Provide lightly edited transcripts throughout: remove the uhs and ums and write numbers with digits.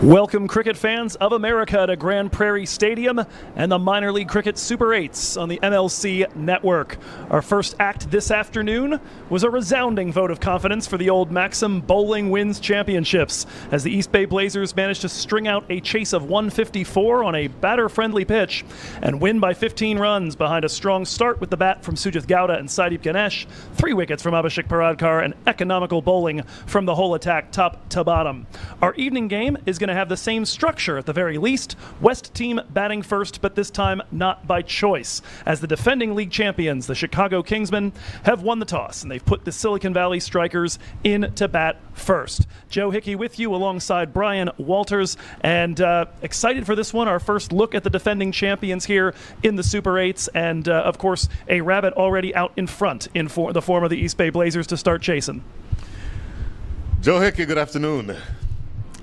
Welcome, cricket fans of America, to Grand Prairie Stadium and the Minor League Cricket Super 8s on the MLC Network. Our first act this afternoon was a resounding vote of confidence for the old Maxim Bowling Wins Championships, as the East Bay Blazers managed to string out a chase of 154 on a batter-friendly pitch and win by 15 runs behind a strong start with the bat from Sujith Gowda and Saideep Ganesh, 3 wickets from Abhishek Paradkar, and economical bowling from the whole attack top to bottom. Our evening game is going to have the same structure at the very least. West team batting first, but this time not by choice, as the defending league champions, the Chicago Kingsmen, have won the toss, and they've put the Silicon Valley Strikers in to bat first. Joe Hickey with you alongside Brian Walters, and excited for this one, our first look at the defending champions here in the Super 8s, and of course a rabbit already out in front in the form of the East Bay Blazers to start chasing. Joe Hickey, good afternoon.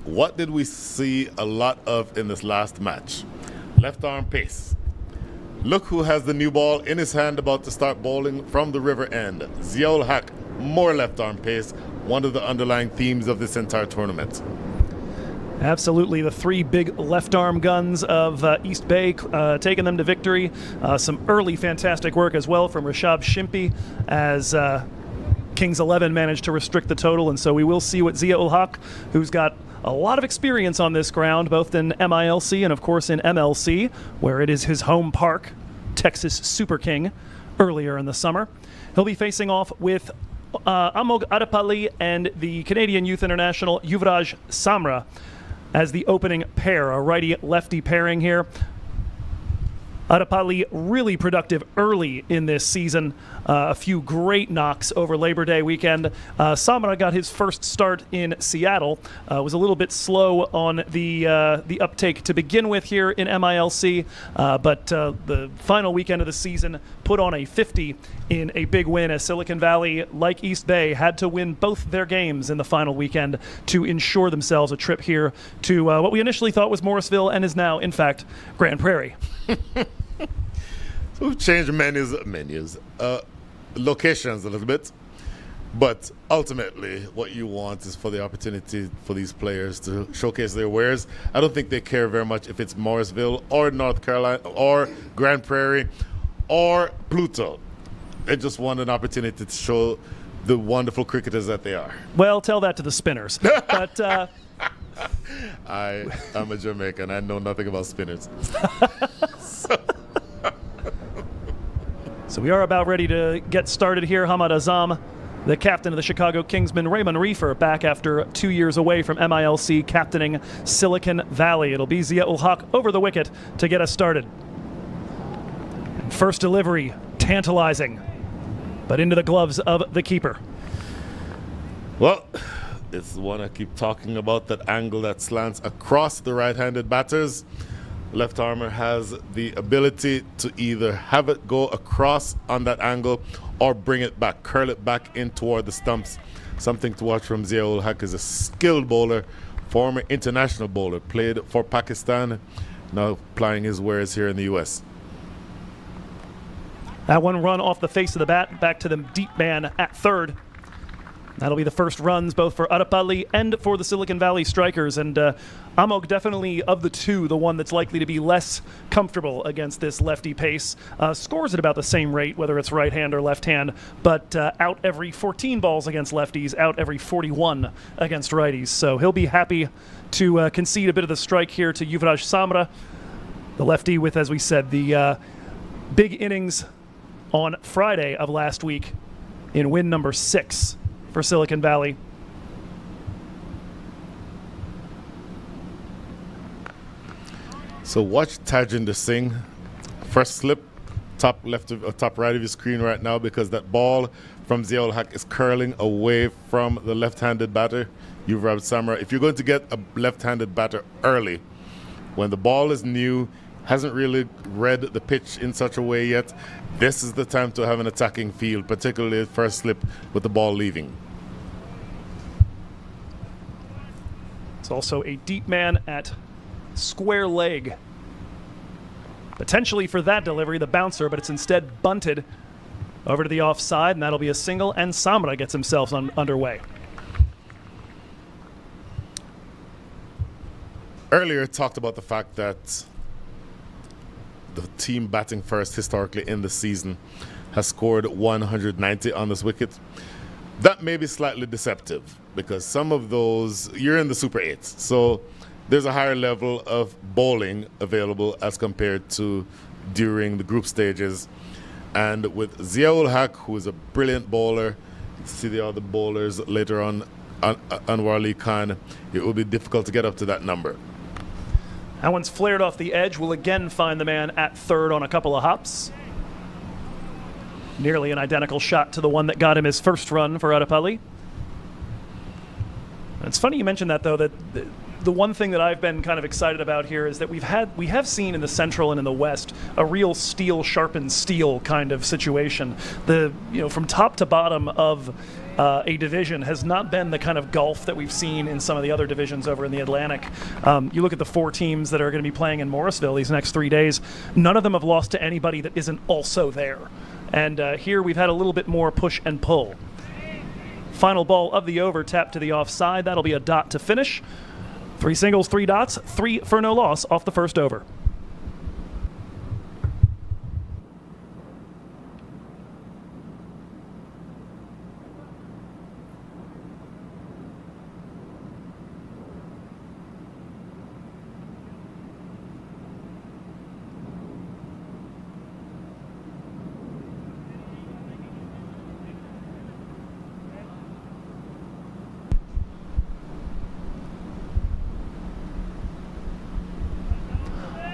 What did we see a lot of in this last match? Left arm pace. Look who has the new ball in his hand about to start bowling from the river end. Zia-ul Haq, more left arm pace, one of the underlying themes of this entire tournament. Absolutely, the 3 big left arm guns of East Bay taking them to victory. Some early fantastic work as well from Rishabh Shimpi as Kings 11 managed to restrict the total, and so we will see what Zia-ul Haq, who's got a lot of experience on this ground, both in MILC and, of course, in MLC, where it is his home park, Texas Super King, earlier in the summer. He'll be facing off with Amog Adapalli and the Canadian Youth International Yuvraj Samra as the opening pair, a righty-lefty pairing here. Adapalli really productive early in this season. A few great knocks over Labor Day weekend. Samra got his first start in Seattle. Was a little bit slow on the uptake to begin with here in MILC, but the final weekend of the season put on a 50 in a big win, as Silicon Valley, like East Bay, had to win both their games in the final weekend to ensure themselves a trip here to what we initially thought was Morrisville and is now, in fact, Grand Prairie. So we've changed locations a little bit, but ultimately what you want is for the opportunity for these players to showcase their wares. I don't think they care very much if it's Morrisville or North Carolina or Grand Prairie or Pluto. They just want an opportunity to show the wonderful cricketers that they are. Well, tell that to the spinners. But I'm a Jamaican. I know nothing about spinners. So we are about ready to get started here. Hamad Azam, the captain of the Chicago Kingsmen, Raymond Reefer, back after 2 years away from MILC, captaining Silicon Valley. It'll be Zia-ul Haq over the wicket to get us started. First delivery, tantalizing, but into the gloves of the keeper. Well, it's the one I keep talking about, that angle that slants across the right-handed batters. Left armer has the ability to either have it go across on that angle or bring it back, curl it back in toward the stumps. Something to watch from Zia-ul Haq. Is a skilled bowler, former international bowler, played for Pakistan, now plying his wares here in the U.S. That one run off the face of the bat, back to the deep man at third. That'll be the first runs both for Adapalli and for the Silicon Valley Strikers. And Amog, definitely of the two, the one that's likely to be less comfortable against this lefty pace. Scores at about the same rate, whether it's right hand or left hand, but out every 14 balls against lefties, out every 41 against righties. So he'll be happy to concede a bit of the strike here to Yuvraj Samra, the lefty with, as we said, the big innings on Friday of last week in win number 6 for Silicon Valley. So watch Tajinder Singh. First slip, top left of, top right of your screen right now, because that ball from Zia-ul Haq is curling away from the left-handed batter, Yuvraj Samra. If you're going to get a left-handed batter early, when the ball is new, hasn't really read the pitch in such a way yet, this is the time to have an attacking field, particularly at first slip with the ball leaving. It's also a deep man at square leg. Potentially for that delivery, the bouncer, but it's instead bunted over to the offside, and that'll be a single, and Samra gets himself underway. earlier talked about the fact that the team batting first historically in the season has scored 190 on this wicket. That may be slightly deceptive because some of those, you're in the Super 8s, so there's a higher level of bowling available as compared to during the group stages. And with Ziaul Haq, who is a brilliant bowler, see the other bowlers later on, Anwar Ali Khan, it will be difficult to get up to that number. That one's flared off the edge. We'll again find the man at third on a couple of hops. Nearly an identical shot to the one that got him his first run for Adapalli. It's funny you mentioned that, though, that the one thing that I've been kind of excited about here is that we have seen in the Central and in the West a real steel sharpens steel kind of situation. From top to bottom of a division has not been the kind of gulf that we've seen in some of the other divisions over in the Atlantic. You look at the 4 teams that are going to be playing in Morrisville these next 3 days, none of them have lost to anybody that isn't also there. And here we've had a little bit more push and pull. Final ball of the over, tapped to the offside. That'll be a dot to finish. 3 singles, 3 dots, 3 for no loss off the first over.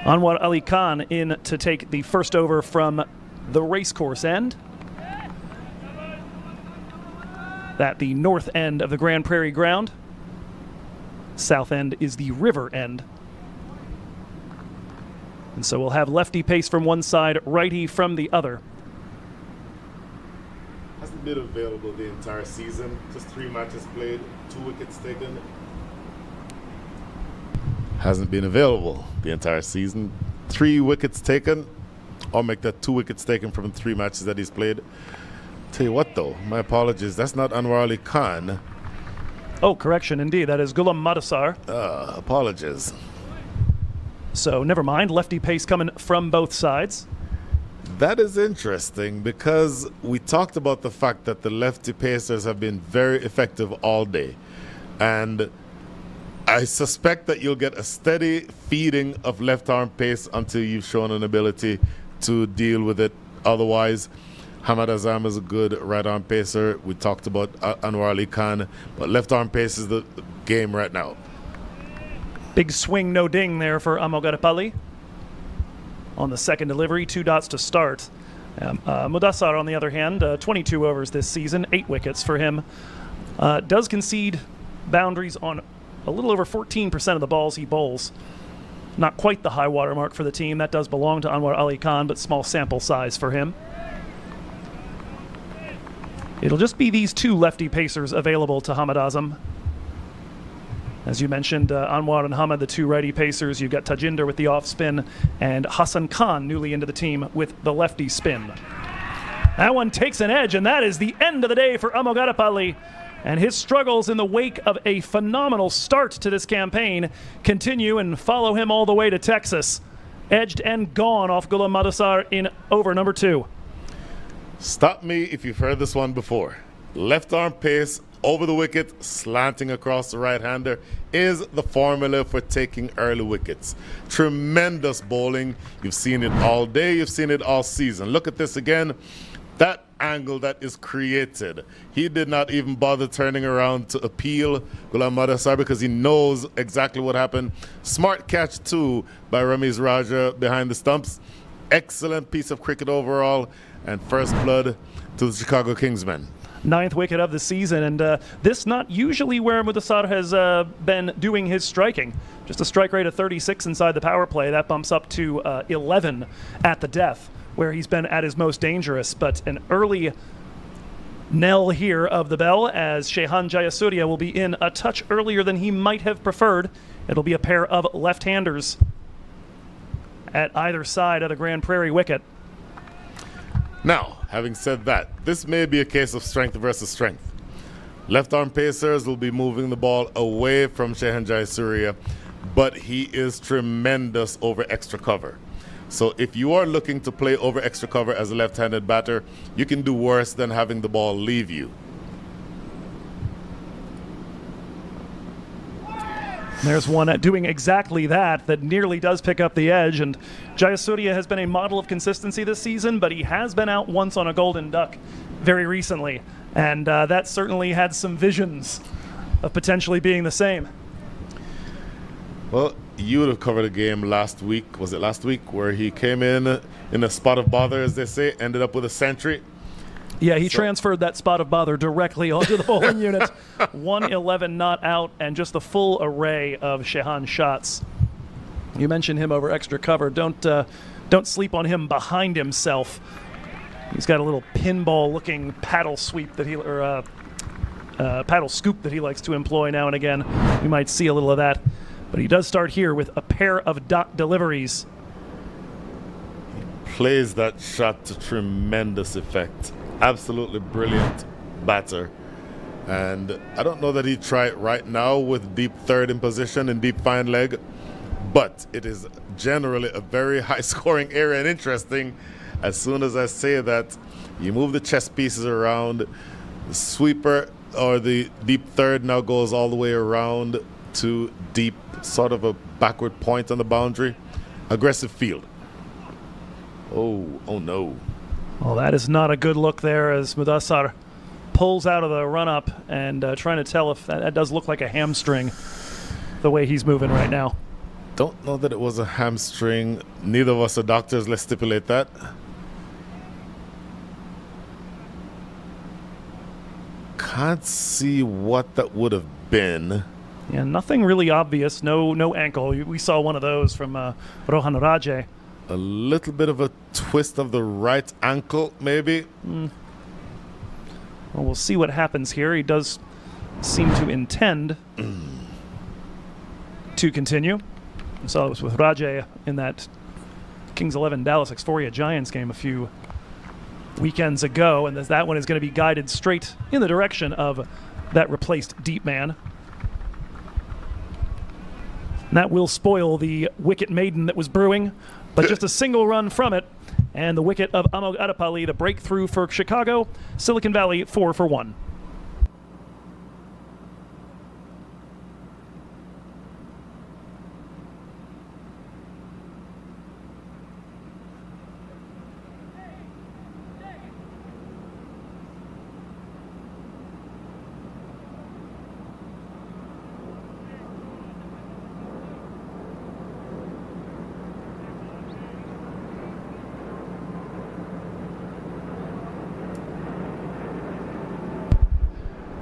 Anwar Ali Khan in to take the first over from the racecourse end. That the north end of the Grand Prairie ground. South end is the river end. And so we'll have lefty pace from one side, righty from the other. Hasn't been available the entire season. Just 3 matches played, 2 wickets taken. Hasn't been available the entire season. 3 wickets taken. I'll make that 2 wickets taken from 3 matches that he's played. Tell you what, though, my apologies. That's not Anwar Ali Khan. Oh, correction, indeed. That is Ghulam Madasar. Apologies. So never mind. Lefty pace coming from both sides. That is interesting because we talked about the fact that the lefty pacers have been very effective all day. And I suspect that you'll get a steady feeding of left-arm pace until you've shown an ability to deal with it. Otherwise, Hamad Azam is a good right-arm pacer. We talked about Anwar Ali Khan, but left-arm pace is the game right now. Big swing, no ding there for Amogadapalli. On the second delivery, 2 dots to start. Mudassar, on the other hand, 22 overs this season, 8 wickets for him. Does concede boundaries on a little over 14% of the balls he bowls. Not quite the high water mark for the team. That does belong to Anwar Ali Khan, but small sample size for him. It'll just be these 2 lefty pacers available to Hamad Azam. As you mentioned, Anwar and Hamad, the 2 righty pacers. You've got Tajinder with the off spin and Hassan Khan newly into the team with the lefty spin. That one takes an edge, and that is the end of the day for Amogadapalli. And his struggles in the wake of a phenomenal start to this campaign continue and follow him all the way to Texas. Edged and gone off Ghulam Madasar in over number 2. Stop me if you've heard this one before. Left arm pace over the wicket, slanting across the right-hander is the formula for taking early wickets. Tremendous bowling. You've seen it all day. You've seen it all season. Look at this again. That angle that is created. He did not even bother turning around to appeal Ghulam Madasar because he knows exactly what happened. Smart catch too by Ramiz Raja behind the stumps. Excellent piece of cricket overall, and first blood to the Chicago Kingsmen. 9th wicket of the season, and this not usually where Mudassar has been doing his striking. Just a strike rate of 36 inside the power play. That bumps up to 11 at the death, where he's been at his most dangerous. But an early knell here of the bell as Shehan Jayasurya will be in a touch earlier than he might have preferred. It'll be a pair of left-handers at either side of the Grand Prairie wicket. Now, having said that, this may be a case of strength versus strength. Left-arm pacers will be moving the ball away from Shehan Jayasurya, but he is tremendous over extra cover. So if you are looking to play over extra cover as a left-handed batter, you can do worse than having the ball leave you. There's one doing exactly that nearly does pick up the edge, and Jayasuriya has been a model of consistency this season, but he has been out once on a golden duck very recently, and that certainly had some visions of potentially being the same. Well, you would have covered a game last week, was it last week, where he came in a spot of bother, as they say, ended up with a century. Yeah, he transferred that spot of bother directly onto the bowling unit. 111 not out, and just the full array of Shehan shots. You mentioned him over extra cover. Don't sleep on him behind himself. He's got a little pinball-looking paddle sweep that paddle scoop that he likes to employ now and again. You might see a little of that, but he does start here with a pair of dot deliveries. He plays that shot to tremendous effect. Absolutely brilliant batter. And I don't know that he'd try it right now with deep third in position and deep fine leg, but it is generally a very high scoring area, and interesting. As soon as I say that, you move the chess pieces around, the sweeper or the deep third now goes all the way around to deep, sort of a backward point on the boundary. Aggressive field. Oh no. Well, that is not a good look there as Mudassar pulls out of the run-up and trying to tell if that does look like a hamstring the way he's moving right now. Don't know that it was a hamstring. Neither of us are doctors. Let's stipulate that. Can't see what that would have been. Yeah, nothing really obvious. No ankle. We saw one of those from Rohan Raje. A little bit of a twist of the right ankle, maybe. Well, we'll see what happens here. He does seem to intend to continue. We saw it was with Raje in that Kings 11 Dallas Exforia Giants game a few weekends ago, and that one is going to be guided straight in the direction of that replaced deep man. And that will spoil the wicket maiden that was brewing, but just a single run from it, and the wicket of Amog Adapalli, the breakthrough for Chicago. Silicon Valley 4 for 1.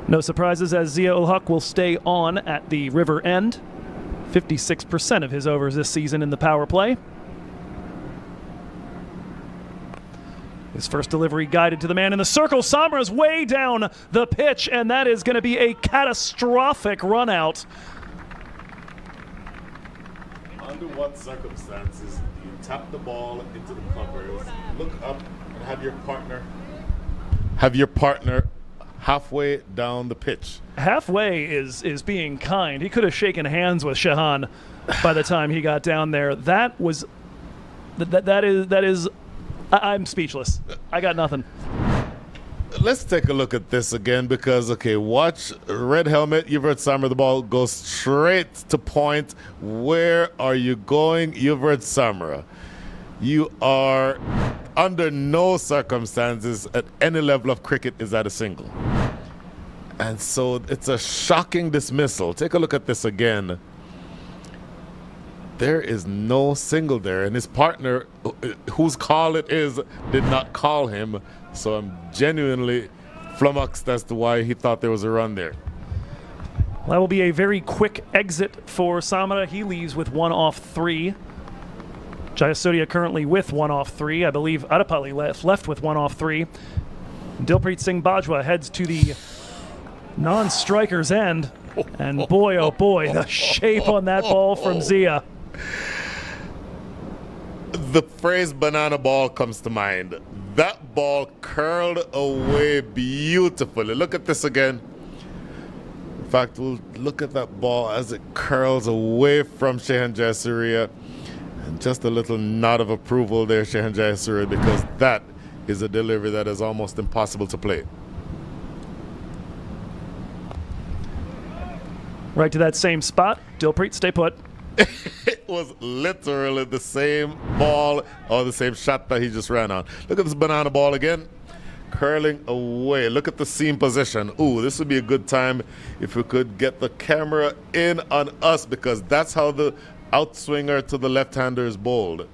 No surprises as Zia-ul-Haq will stay on at the river end. 56% of his overs this season in the power play. His first delivery guided to the man in the circle. Samra's way down the pitch, and that is going to be a catastrophic run out. Under what circumstances do you tap the ball into the covers, look up, and have your partner halfway down the pitch? Halfway is being kind. He could have shaken hands with Shehan by the time he got down there. That is I'm speechless. I got nothing. Let's take a look at this again because, okay, watch red helmet, Yuvert Samra, the ball goes straight to point. Where are you going, Yuvert Samra? You are under no circumstances at any level of cricket is that a single. And so it's a shocking dismissal. Take a look at this again. There is no single there, and his partner, whose call it is, did not call him. So I'm genuinely flummoxed as to why he thought there was a run there. That will be a very quick exit for Samra. He leaves with 1 off 3. Jayasuriya currently with 1 off 3. I believe Adapalli left with 1 off 3. Dilpreet Singh Bajwa heads to the non-striker's end. And boy, oh boy, the shape on that ball from Zia. The phrase banana ball comes to mind. That ball curled away beautifully. Look at this again. In fact, we'll look at that ball as it curls away from Shehan Jayasuriya. And just a little nod of approval there, Shehan Jayasuriya, because that is a delivery that is almost impossible to play. Right to that same spot. Dilpreet, stay put. It was literally the same ball or the same shot that he just ran on. Look at this banana ball again. Curling away. Look at the seam position. Ooh, this would be a good time if we could get the camera in on us, because that's how the outswinger to the left-hander is bowled.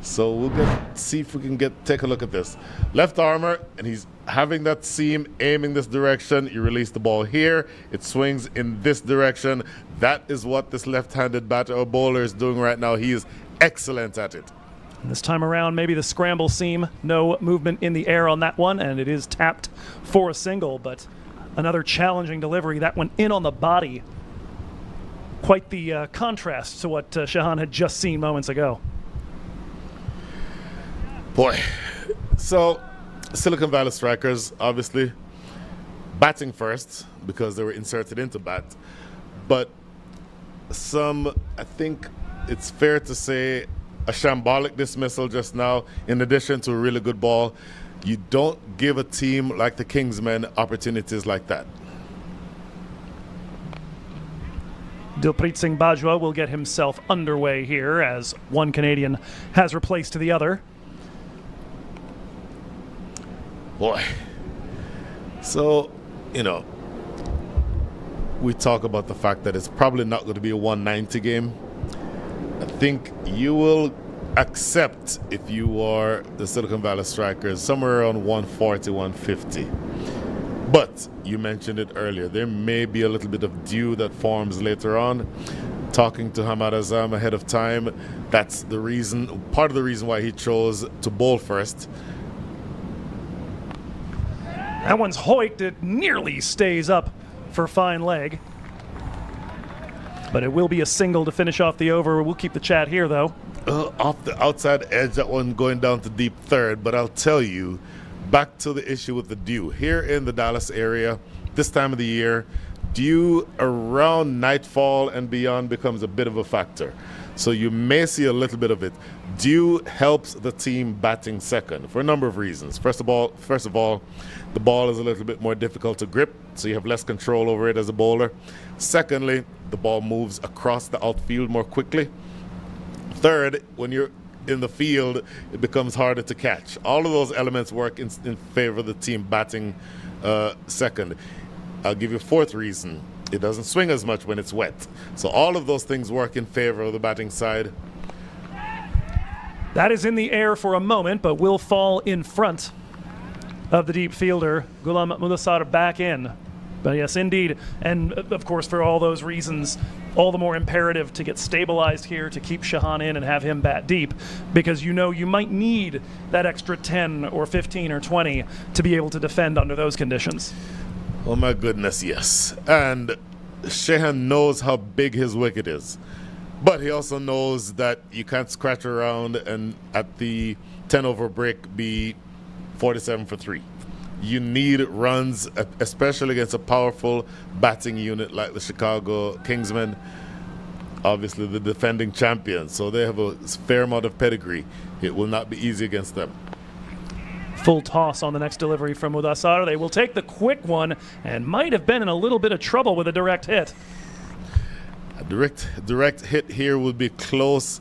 So we'll see if we can take a look at this. Left armor, and he's having that seam aiming this direction. You release the ball here. It swings in this direction. That is what this left-handed batter or bowler is doing right now. He is excellent at it. And this time around, maybe the scramble seam. No movement in the air on that one, and it is tapped for a single, but another challenging delivery. That went in on the body. Quite the contrast to what Shehan had just seen moments ago. Boy, so Silicon Valley Strikers, obviously, batting first because they were inserted into bat. But I think it's fair to say, a shambolic dismissal just now, in addition to a really good ball. You don't give a team like the Kingsmen opportunities like that. Dilpreet Singh Bajwa will get himself underway here as one Canadian has replaced the other. Boy. So, we talk about the fact that it's probably not going to be a 190 game. I think you will accept, if you are the Silicon Valley Strikers, somewhere around 140, 150. But you mentioned it earlier, there may be a little bit of dew that forms later on. Talking to Hamad Azam ahead of time, that's the reason, part of the reason why he chose to bowl first. That one's hoiked. It nearly stays up for fine leg. But it will be a single to finish off the over. We'll keep the chat here, though. Off the outside edge, that one going down to deep third. But I'll tell you, back to the issue with the dew. Here in the Dallas area, this time of the year, dew around nightfall and beyond becomes a bit of a factor. So you may see a little bit of it. Dew helps the team batting second for a number of reasons. First of all, the ball is a little bit more difficult to grip, so you have less control over it as a bowler. Secondly, the ball moves across the outfield more quickly. Third, when you're in the field, it becomes harder to catch. All of those elements work in favor of the team batting second. I'll give you a fourth reason. It doesn't swing as much when it's wet. So all of those things work in favor of the batting side. That is in the air for a moment, but will fall in front of the deep fielder. Ghulam Mudassar back in. But yes, indeed. And of course, for all those reasons, all the more imperative to get stabilized here, to keep Shehan in and have him bat deep, because you might need that extra 10 or 15 or 20 to be able to defend under those conditions. Oh my goodness, yes. And Shehan knows how big his wicket is. But he also knows that you can't scratch around and at the 10 over break be 47 for 3. You need runs, especially against a powerful batting unit like the Chicago Kingsmen, obviously the defending champions. So they have a fair amount of pedigree. It will not be easy against them. Full toss on the next delivery from Mudassar. They will take the quick one and might have been in a little bit of trouble with a direct hit. A direct hit here would be close.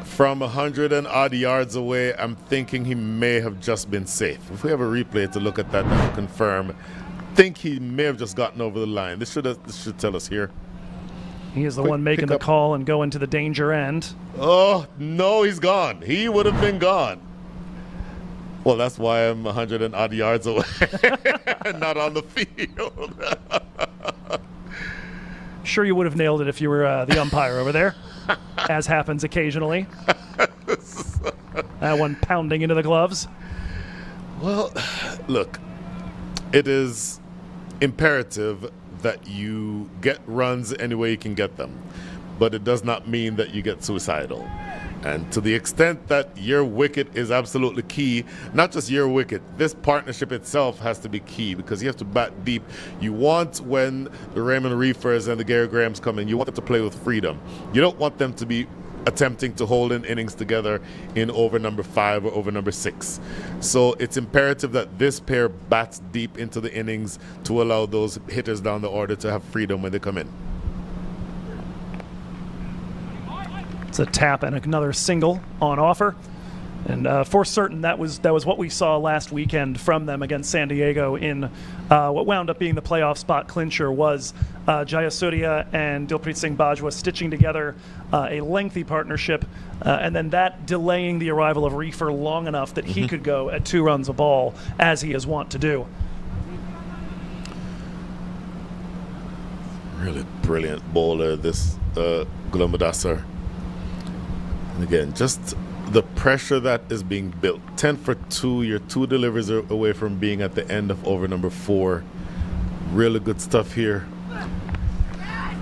From 100 and odd yards away, I'm thinking he may have just been safe. If we have a replay to look at that and confirm, I think he may have just gotten over the line. This should tell us here. He is the one making the call and going to the danger end. Oh, no, he's gone. He would have been gone. Well, that's why I'm 100 and odd yards away, not on the field. Sure, you would have nailed it if you were the umpire over there, as happens occasionally. That one pounding into the gloves. Well, look, it is imperative that you get runs any way you can get them, but it does not mean that you get suicidal. And to the extent that your wicket is absolutely key, not just your wicket, this partnership itself has to be key because you have to bat deep. You want, when the Raymond Reefers and the Gary Grahams come in, you want them to play with freedom. You don't want them to be attempting to hold in innings together in over number 5 or over number 6. So it's imperative that this pair bats deep into the innings to allow those hitters down the order to have freedom when they come in. It's a tap and another single on offer. And for certain, that was what we saw last weekend from them against San Diego in what wound up being the playoff spot clincher was Jayasuriya and Dilpreet Singh Bajwa stitching together a lengthy partnership, and then that delaying the arrival of Reefer long enough that he could go at 2 runs a ball, as he is wont to do. Really brilliant bowler, this Gulambadasar. And again, just the pressure that is being built. 10 for 2, you're 2 deliveries away from being at the end of over number 4. Really good stuff here.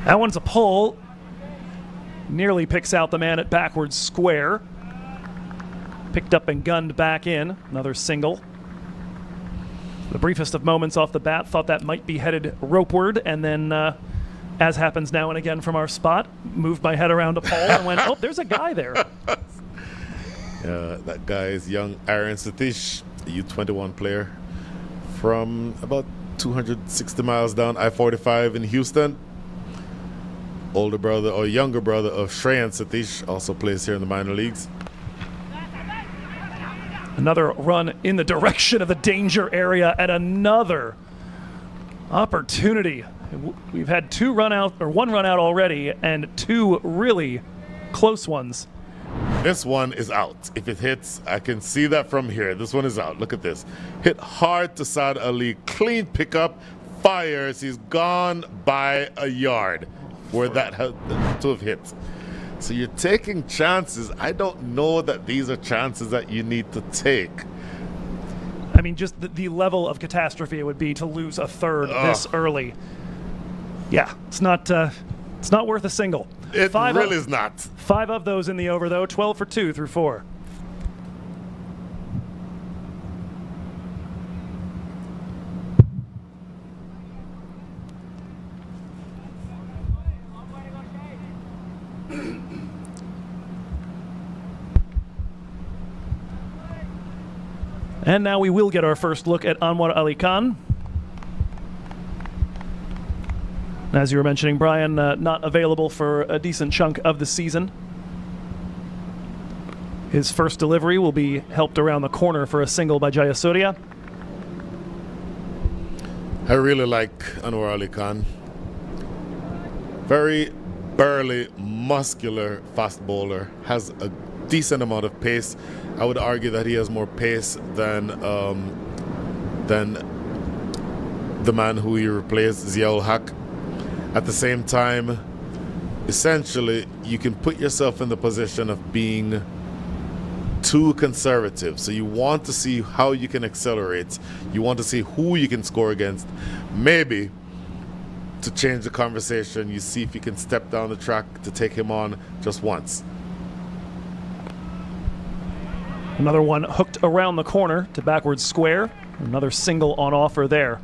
That one's a pull. Nearly picks out the man at backwards square. Picked up and gunned back in. Another single. The briefest of moments off the bat, thought that might be headed ropeward, and then as happens now and again from our spot, moved my head around a pole and went, oh, there's a guy there. That guy is young Aaron Satish, a U21 player from about 260 miles down I-45 in Houston. Older brother or younger brother of Shreyan Satish, also plays here in the minor leagues. Another run in the direction of the danger area and another opportunity. We've had 1 run out already and 2 really close ones. This one is out. If it hits, I can see that from here. This one is out. Look at this. Hit hard to Saad Ali. Clean pickup. Fires. He's gone by a yard where that had to have hit. So you're taking chances. I don't know that these are chances that you need to take. I mean, just the level of catastrophe it would be to lose a third this early. Yeah, it's not worth a single. It really is not. 5 of those in the over, though. 12 for 2 through 4. And now we will get our first look at Anwar Ali Khan. As you were mentioning, Brian, not available for a decent chunk of the season. His first delivery will be helped around the corner for a single by Jayasuriya. I really like Anwar Ali Khan. Very burly, muscular fast bowler. Has a decent amount of pace. I would argue that he has more pace than the man who he replaced, Ziaul Haq. At the same time, essentially, you can put yourself in the position of being too conservative. So you want to see how you can accelerate. You want to see who you can score against. Maybe to change the conversation, you see if you can step down the track to take him on just once. Another one hooked around the corner to backwards square. Another single on offer there.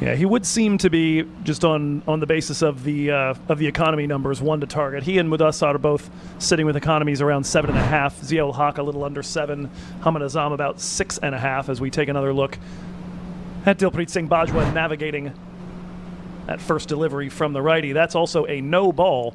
Yeah, he would seem to be, just on the basis of the economy numbers, 1 to target. He and Mudassar are both sitting with economies around 7.5. Ziaul Haq a little under 7. Hamid Azam about 6.5 as we take another look at Dilpreet Singh Bajwa navigating that first delivery from the righty. That's also a no ball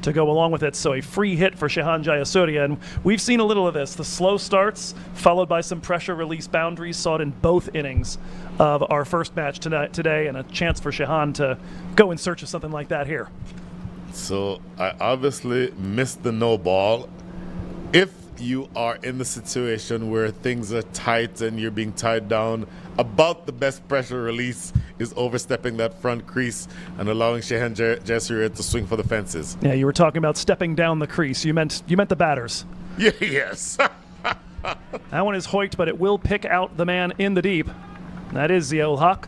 to go along with it, so a free hit for Shehan Jayasuriya. And we've seen a little of this. The slow starts followed by some pressure release boundaries, saw it in both innings of our first match today, and a chance for Shehan to go in search of something like that here. So I obviously missed the no ball. If you are in the situation where things are tight and you're being tied down, about the best pressure release is overstepping that front crease and allowing Shehan Jayasuriya to swing for the fences. Yeah, you were talking about stepping down the crease. You meant the batters. Yeah, yes. That one is hoiked, but it will pick out the man in the deep. That is Ziaul Haq.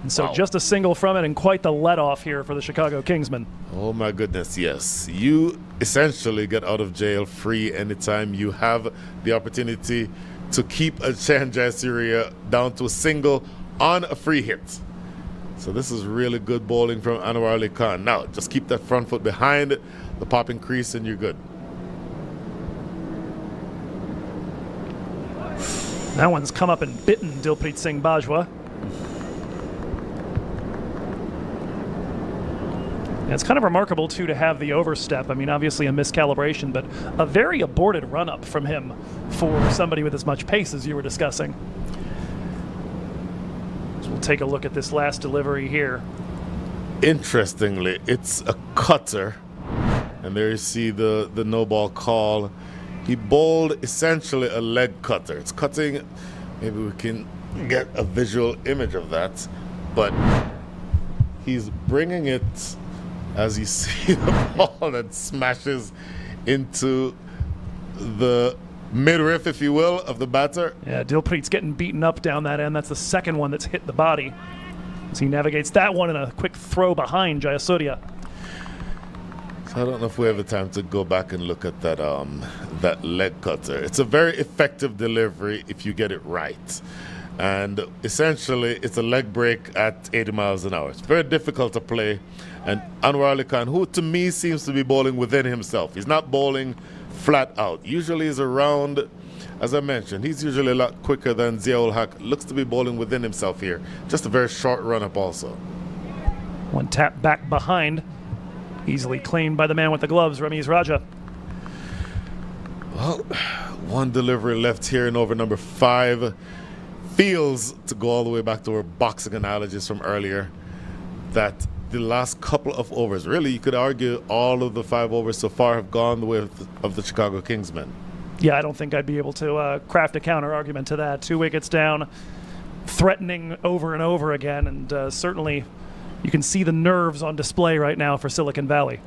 And so Wow. just a single from it, and quite the let-off here for the Chicago Kingsmen. Oh my goodness, yes. You essentially get out of jail free anytime you have the opportunity to keep a Jayasuriya down to a single on a free hit. So this is really good bowling from Anwar Ali Khan. Now, just keep that front foot behind the popping crease and you're good. That one's come up and bitten Dilpreet Singh Bajwa. It's kind of remarkable, too, to have the overstep. I mean, obviously a miscalibration, but a very aborted run-up from him for somebody with as much pace as you were discussing. So we'll take a look at this last delivery here. Interestingly, it's a cutter. And there you see the no ball call. He bowled essentially a leg cutter. It's cutting. Maybe we can get a visual image of that. But he's bringing it, as you see the ball that smashes into the midriff, if you will, of the batter. Yeah, Dilpreet's getting beaten up down that end. That's the second one that's hit the body. As he navigates that one in a quick throw behind Jayasuriya. So I don't know if we have the time to go back and look at that that leg cutter. It's a very effective delivery if you get it right. And essentially, it's a leg break at 80 miles an hour. It's very difficult to play. And Anwar Ali Khan, who to me seems to be bowling within himself. He's not bowling flat out. Usually he's around, as I mentioned, he's usually a lot quicker than Ziaul Haq. Looks to be bowling within himself here. Just a very short run-up also. One tap back behind. Easily claimed by the man with the gloves, Ramiz Raja. Well, one delivery left here in over number 5. Feels, to go all the way back to our boxing analogies from earlier, that the last couple of overs, really you could argue all of the 5 overs so far have gone the way of the Chicago Kingsmen. Yeah, I don't think I'd be able to craft a counter argument to that. 2 wickets down, threatening over and over again, and certainly you can see the nerves on display right now for Silicon Valley.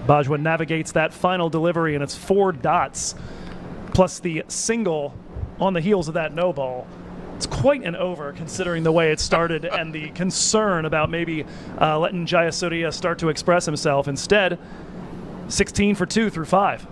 Bajwa navigates that final delivery, and it's 4 dots, plus the single on the heels of that no ball. It's quite an over considering the way it started and the concern about maybe letting Jayasuriya start to express himself. Instead, 16 for 2 through 5.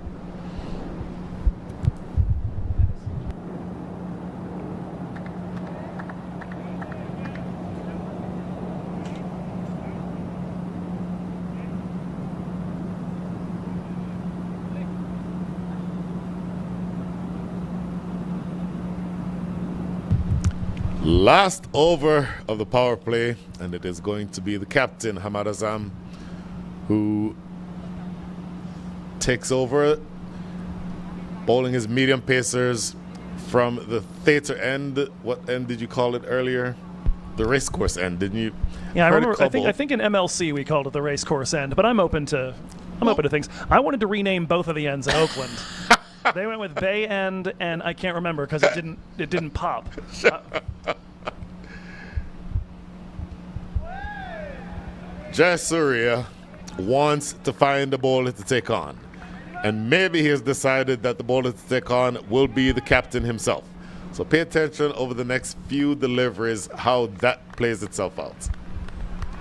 Last over of the power play, and it is going to be the captain, Hamad Azam, who takes over, bowling his medium pacers from the theater end. What end did you call it earlier? The racecourse end, didn't you? Yeah, I remember. I think in MLC we called it the racecourse end, but I'm open to things. I wanted to rename both of the ends in Oakland. They went with Bay End, and I can't remember because it didn't pop. Jayasuriya wants to find a bowler to take on, and maybe he has decided that the bowler to take on will be the captain himself. So pay attention over the next few deliveries how that plays itself out.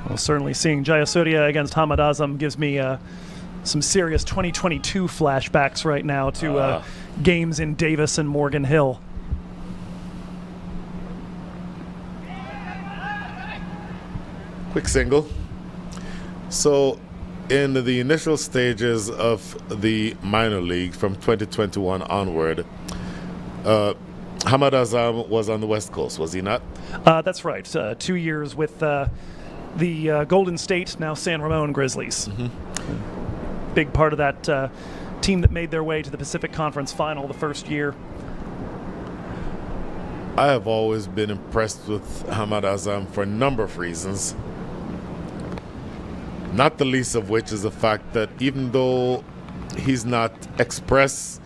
Well, certainly seeing Jayasuriya against Hamad Azam gives me some serious 2022 flashbacks right now to games in Davis and Morgan Hill. Quick single. So in the initial stages of the minor league from 2021 onward, Hamad Azam was on the West Coast, was he not? That's right. 2 years with the Golden State, now San Ramon Grizzlies. Mm-hmm. Big part of that team that made their way to the Pacific Conference Final the first year. I have always been impressed with Hamad Azam for a number of reasons. Not the least of which is the fact that even though he's not express,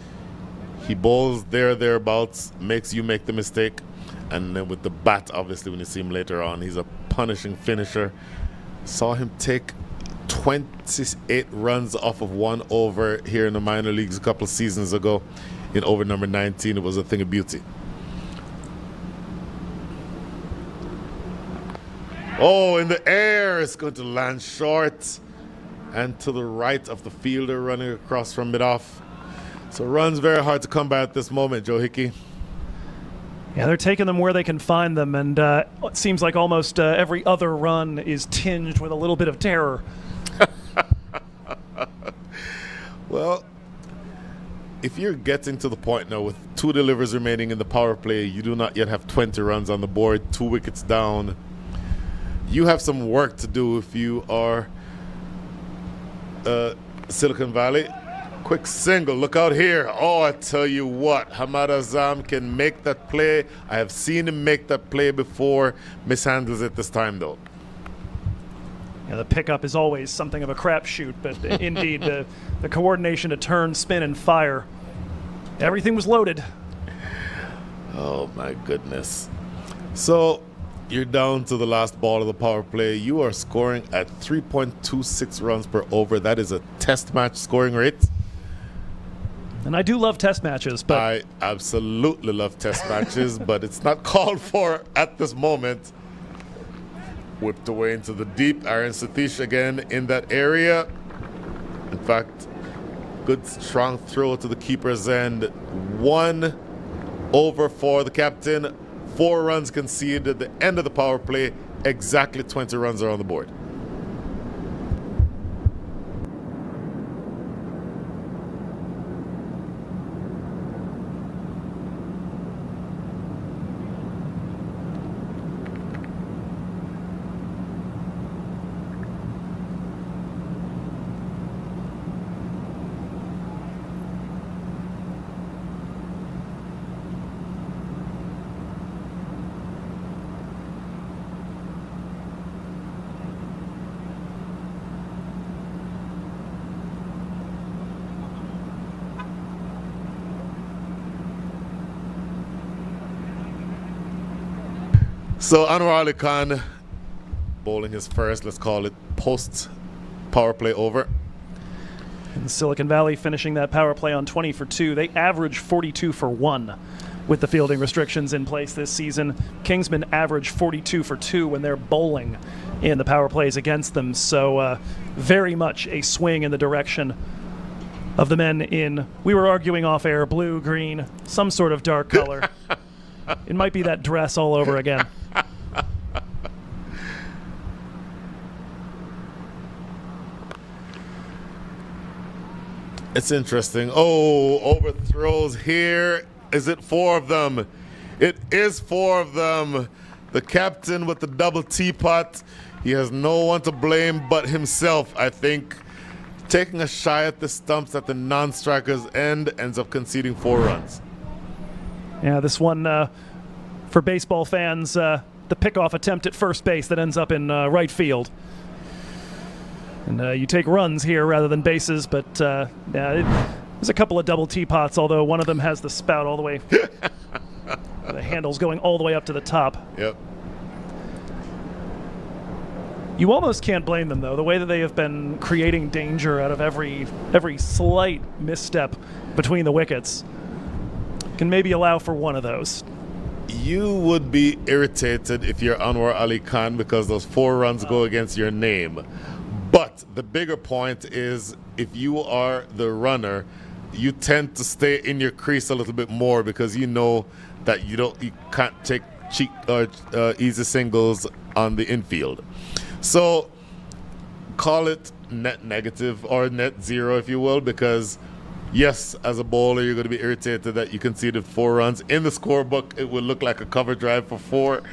he bowls thereabouts, makes you make the mistake. And then with the bat, obviously, when you see him later on, he's a punishing finisher. Saw him take 28 runs off of 1 over here in the minor leagues a couple of seasons ago in over number 19. It was a thing of beauty. Oh, in the air, it's going to land short and to the right of the fielder running across from mid-off. So runs very hard to come by at this moment, Joe Hickey. Yeah, they're taking them where they can find them, and it seems like almost every other run is tinged with a little bit of terror. Well, if you're getting to the point now with 2 deliveries remaining in the power play, you do not yet have 20 runs on the board, 2 wickets down. You have some work to do if you are Silicon Valley. Quick single, look out here. Oh, I tell you what, Hamad Azam can make that play. I have seen him make that play before. Mishandles it this time, though. Yeah, the pickup is always something of a crapshoot, but indeed, the coordination to turn, spin, and fire, everything was loaded. Oh, my goodness. So you're down to the last ball of the power play. You are scoring at 3.26 runs per over. That is a test match scoring rate. And I do love test matches, but I absolutely love test matches, but it's not called for at this moment. Whipped away into the deep. Aaron Satish again in that area. In fact, good strong throw to the keeper's end. 1 over for the captain. 4 runs conceded at the end of the power play. Exactly 20 runs are on the board. So Anwar Ali Khan bowling his first, let's call it, post power play over. And Silicon Valley finishing that power play on 20 for 2. They average 42 for 1 with the fielding restrictions in place this season. Kingsmen average 42 for 2 when they're bowling in the power plays against them. So very much a swing in the direction of the men in, we were arguing off air, blue, green, some sort of dark color. It might be that dress all over again. It's interesting. Oh, overthrows here. Is it 4 of them? It is 4 of them. The captain with the double teapot. He has no one to blame but himself, I think. Taking a shy at the stumps at the non-striker's end, ends up conceding 4 runs. Yeah, this one, for baseball fans, the pickoff attempt at first base that ends up in right field. And you take runs here rather than bases, but yeah, there's a couple of double teapots, although one of them has the spout all the way, the handle's going all the way up to the top. Yep. You almost can't blame them, though, the way that they have been creating danger out of every slight misstep between the wickets. Can maybe allow for one of those. You would be irritated if you're Anwar Ali Khan because those 4 runs go against your name. But the bigger point is if you are the runner, you tend to stay in your crease a little bit more because you know that you can't take cheap or easy singles on the infield. So call it net negative or net 0, if you will, because yes, as a bowler, you're going to be irritated that you conceded 4 runs. In the scorebook, it will look like a cover drive for 4,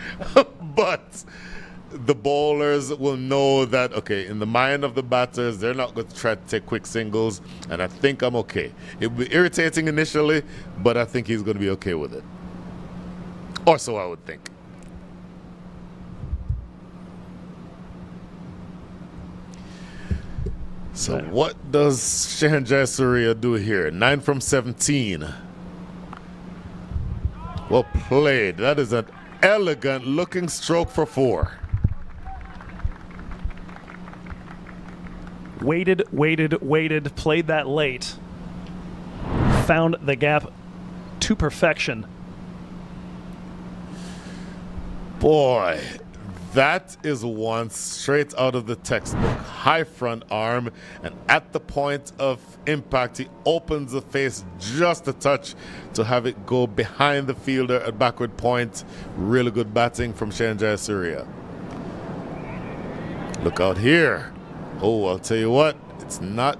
but the bowlers will know that, okay, in the mind of the batters, they're not going to try to take quick singles, and I think I'm okay. It will be irritating initially, but I think he's going to be okay with it. Or so I would think. So what does Shehan Jayasuriya do here? 9 from 17. Well played. That is an elegant looking stroke for 4. Waited, played that late. Found the gap to perfection. Boy, That is one straight out of the textbook. High front arm, and at the point of impact, he opens the face just a touch to have it go behind the fielder at backward point. Really good batting from Shehan Jayasuriya. Look out here. Oh, I'll tell you what, it's not,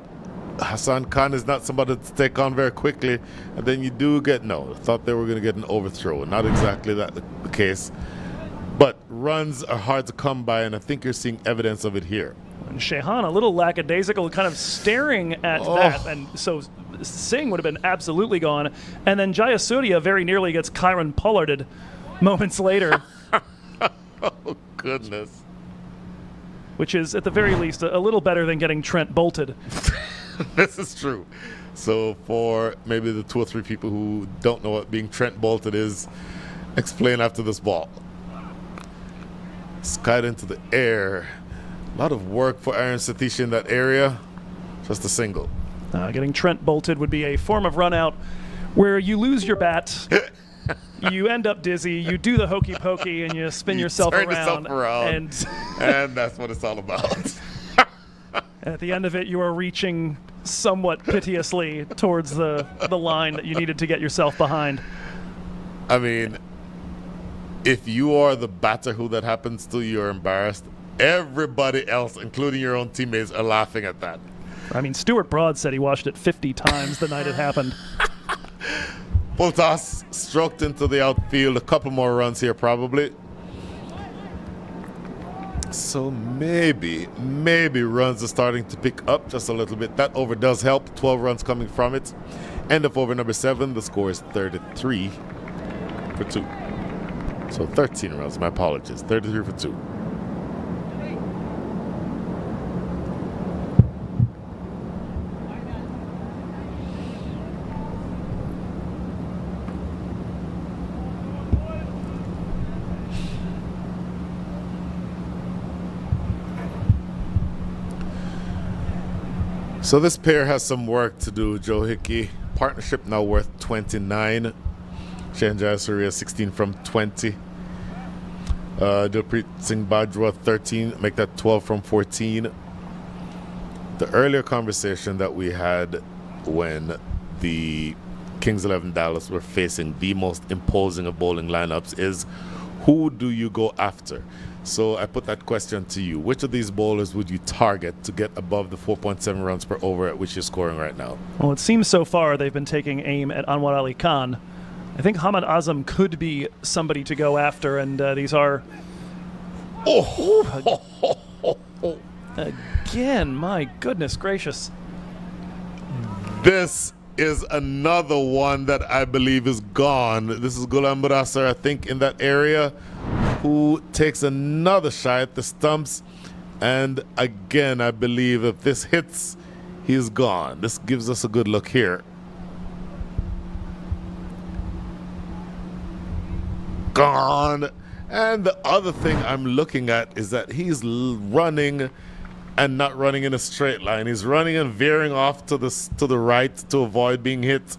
Hassan Khan is not somebody to take on very quickly. And then you do get, no, I thought they were going to get an overthrow. Not exactly that the case. But runs are hard to come by, and I think you're seeing evidence of it here. And Shehan, a little lackadaisical, kind of staring at that, and so Singh would have been absolutely gone. And then Jayasuriya very nearly gets Kyron Pollarded moments later. Oh, goodness. Which is, at the very least, a little better than getting Trent bolted. This is true. So for maybe the 2 or 3 people who don't know what being Trent bolted is, explain after this ball. Skied into the air. A lot of work for Aaron Satish in that area. Just a single. Getting Trent bolted would be a form of run out where you lose your bat, you end up dizzy, you do the hokey pokey, and you spin yourself around. And that's what it's all about. And at the end of it, you are reaching somewhat piteously towards the line that you needed to get yourself behind. I mean, if you are the batter who that happens to, you're embarrassed. Everybody else, including your own teammates, are laughing at that. I mean, Stuart Broad said he watched it 50 times the night it happened. Full toss, stroked into the outfield. A couple more runs here, probably. So maybe runs are starting to pick up just a little bit. That over does help. 12 runs coming from it. End of over number 7. The score is 33 for 2. So 13 runs, my apologies. 33 for 2. So this pair has some work to do, Joe Hickey. Partnership now worth 29. Shehan Jayasuriya 16 from 20. Dilpreet Singh Bajwa 13, make that 12 from 14. The earlier conversation that we had when the Kings 11 Dallas were facing the most imposing of bowling lineups is, who do you go after? So I put that question to you. Which of these bowlers would you target to get above the 4.7 runs per over at which you're scoring right now? Well, it seems so far they've been taking aim at Anwar Ali Khan. I think Hamad Azam could be somebody to go after, and these are... Again, my goodness gracious. This is another one that I believe is gone. This is Ghulam Mudasar, I think, in that area, who takes another shot at the stumps. And again, I believe if this hits, he's gone. This gives us a good look here. Gone. And the other thing I'm looking at is that he's running and not running in a straight line. He's running and veering off to the right to avoid being hit.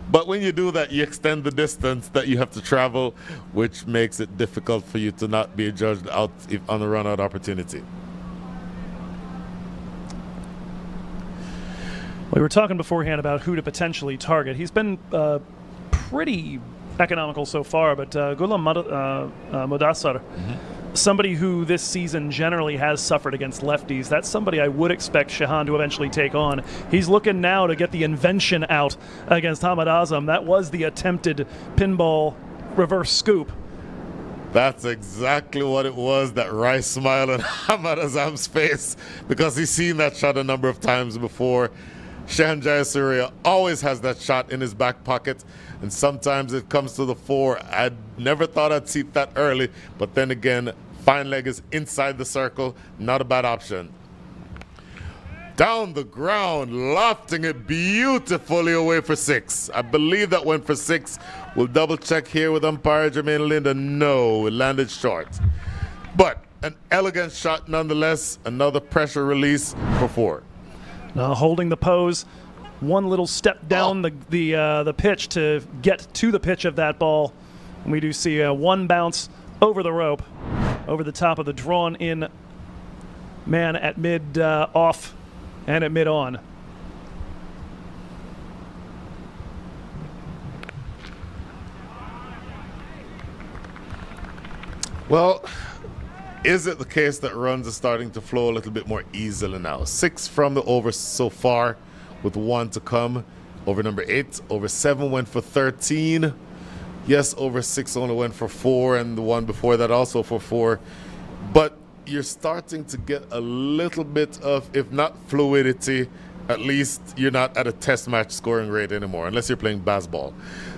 But when you do that, you extend the distance that you have to travel, which makes it difficult for you to not be judged out on a run-out opportunity. We were talking beforehand about who to potentially target. He's been pretty economical so far, but Ghulam Mudasar, somebody who this season generally has suffered against lefties, that's somebody I would expect Shehan to eventually take on. He's looking now to get the invention out against Hamad Azam. That was the attempted pinball reverse scoop. That's exactly what it was, that wry smile on Hamad Azam's face, because he's seen that shot a number of times before. Shehan Jayasuriya always has that shot in his back pocket, and sometimes it comes to the fore. I never thought I'd see it that early, but then again, fine leg is inside the circle, not a bad option. Down the ground, lofting it beautifully away for 6. I believe that went for 6. We'll double check here with umpire Jermaine Linda. No, it landed short. But an elegant shot nonetheless, another pressure release for 4. Holding the pose, one little step down the pitch to get to the pitch of that ball. And we do see one bounce over the rope. over the top of the drawn in man at mid off and at mid on. Well, is it the case that runs are starting to flow a little bit more easily now? 6 from the over so far, with 1 to come. Over number 8, over 7 went for 13. Yes, over 6 only went for 4, and the one before that also for 4. But you're starting to get a little bit of, if not fluidity, at least you're not at a test match scoring rate anymore, unless you're playing baseball.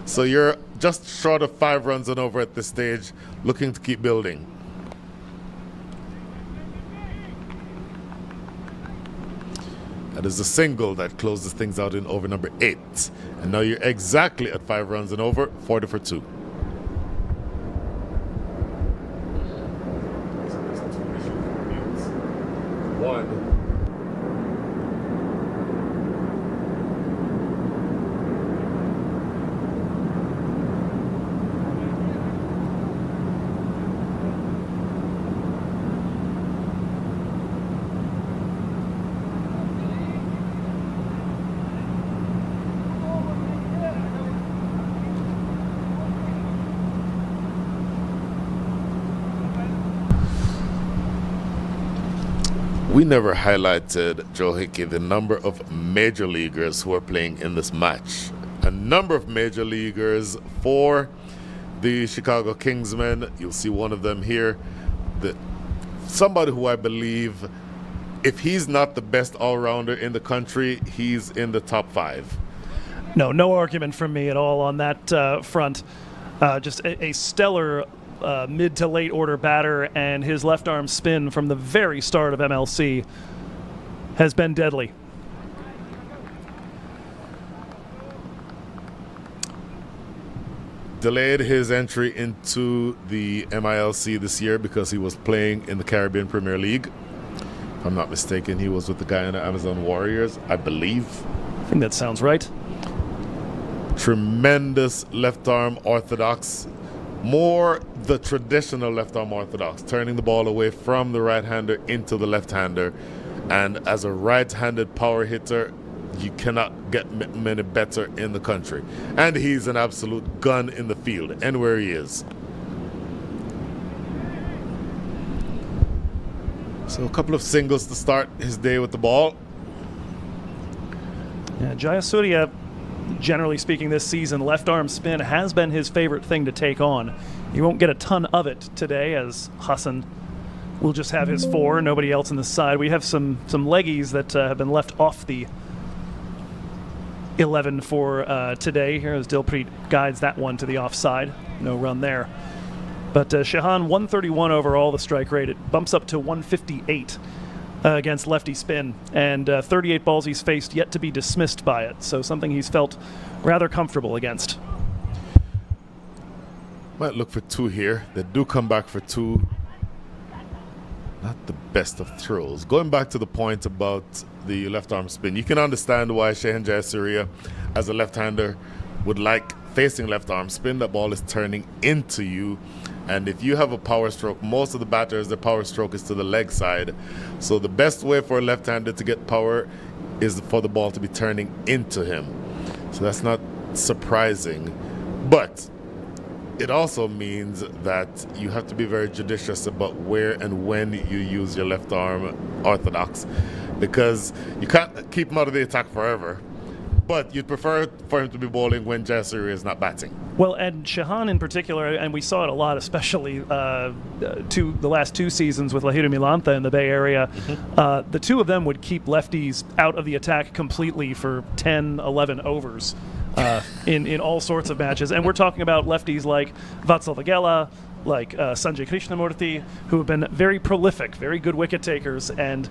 So you're just short of 5 runs and over at this stage, looking to keep building. That is the single that closes things out in over number 8. And now you're exactly at 5 runs and over, 40 for 2. One. We never highlighted, Joe Hickey, the number of major leaguers who are playing in this match. A number of major leaguers for the Chicago Kingsmen. You'll see one of them here. Somebody who I believe, if he's not the best all-rounder in the country, he's in the top 5. No argument from me at all on that front. Just a stellar mid to late order batter, and his left arm spin from the very start of MLC has been deadly. Delayed his entry into the MILC this year because he was playing in the Caribbean Premier League. If I'm not mistaken, he was with the Guyana Amazon Warriors, I believe. I think that sounds right. Tremendous left arm orthodox. More the traditional left arm orthodox, turning the ball away from the right-hander into the left-hander. And as a right-handed power hitter, you cannot get many better in the country. And he's an absolute gun in the field, anywhere he is. So a couple of singles to start his day with the ball. Yeah, Jayasuriya, generally speaking this season, left arm spin has been his favorite thing to take on. You won't get a ton of it today, as Hassan will just have his 4, nobody else on the side. We have some leggies that have been left off the 11 for today. Here as Dilpreet guides that one to the offside. No run there. But Shahan, 131 overall, the strike rate. It bumps up to 158 against lefty spin. And 38 balls he's faced, yet to be dismissed by it. So something he's felt rather comfortable against. Might look for 2 here. They do come back for 2. Not the best of throws. Going back to the point about the left arm spin, you can understand why Shehan Jayasuriya, as a left-hander, would like facing left arm spin. That ball is turning into you. And if you have a power stroke, most of the batters, their power stroke is to the leg side. So the best way for a left-hander to get power is for the ball to be turning into him. So that's not surprising. But it also means that you have to be very judicious about where and when you use your left arm orthodox, because you can't keep him out of the attack forever. But you'd prefer for him to be bowling when Jayasuriya is not batting. Well, and Shahan in particular, and we saw it a lot, especially the last 2 seasons with Lahiru Milantha in the Bay Area. The 2 of them would keep lefties out of the attack completely for 10, 11 overs in all sorts of matches. And we're talking about lefties like Vatsal Vagela, like Sanjay Krishnamurthy, who have been very prolific, very good wicket takers, and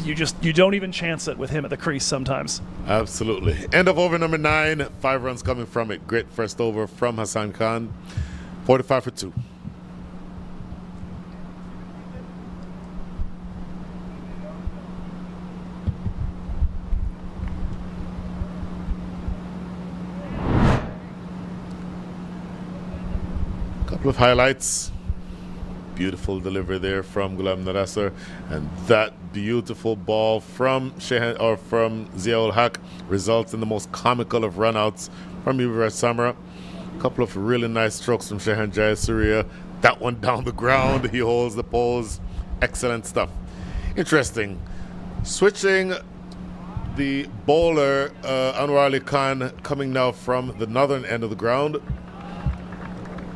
you don't even chance it with him at the crease sometimes. Absolutely. End of over number 9. 5 runs coming from it. Great first over from Hassan Khan. 45 for 2. Couple of highlights. Beautiful delivery there from Ghulam Nadasser, and that beautiful ball from Ziaul Haq results in the most comical of runouts from Yuvraj Samra. A couple of really nice strokes from Shehan Jayasuriya. That one down the ground, he holds the pose. Excellent stuff. Interesting. Switching the bowler, Anwar Ali Khan, coming now from the northern end of the ground.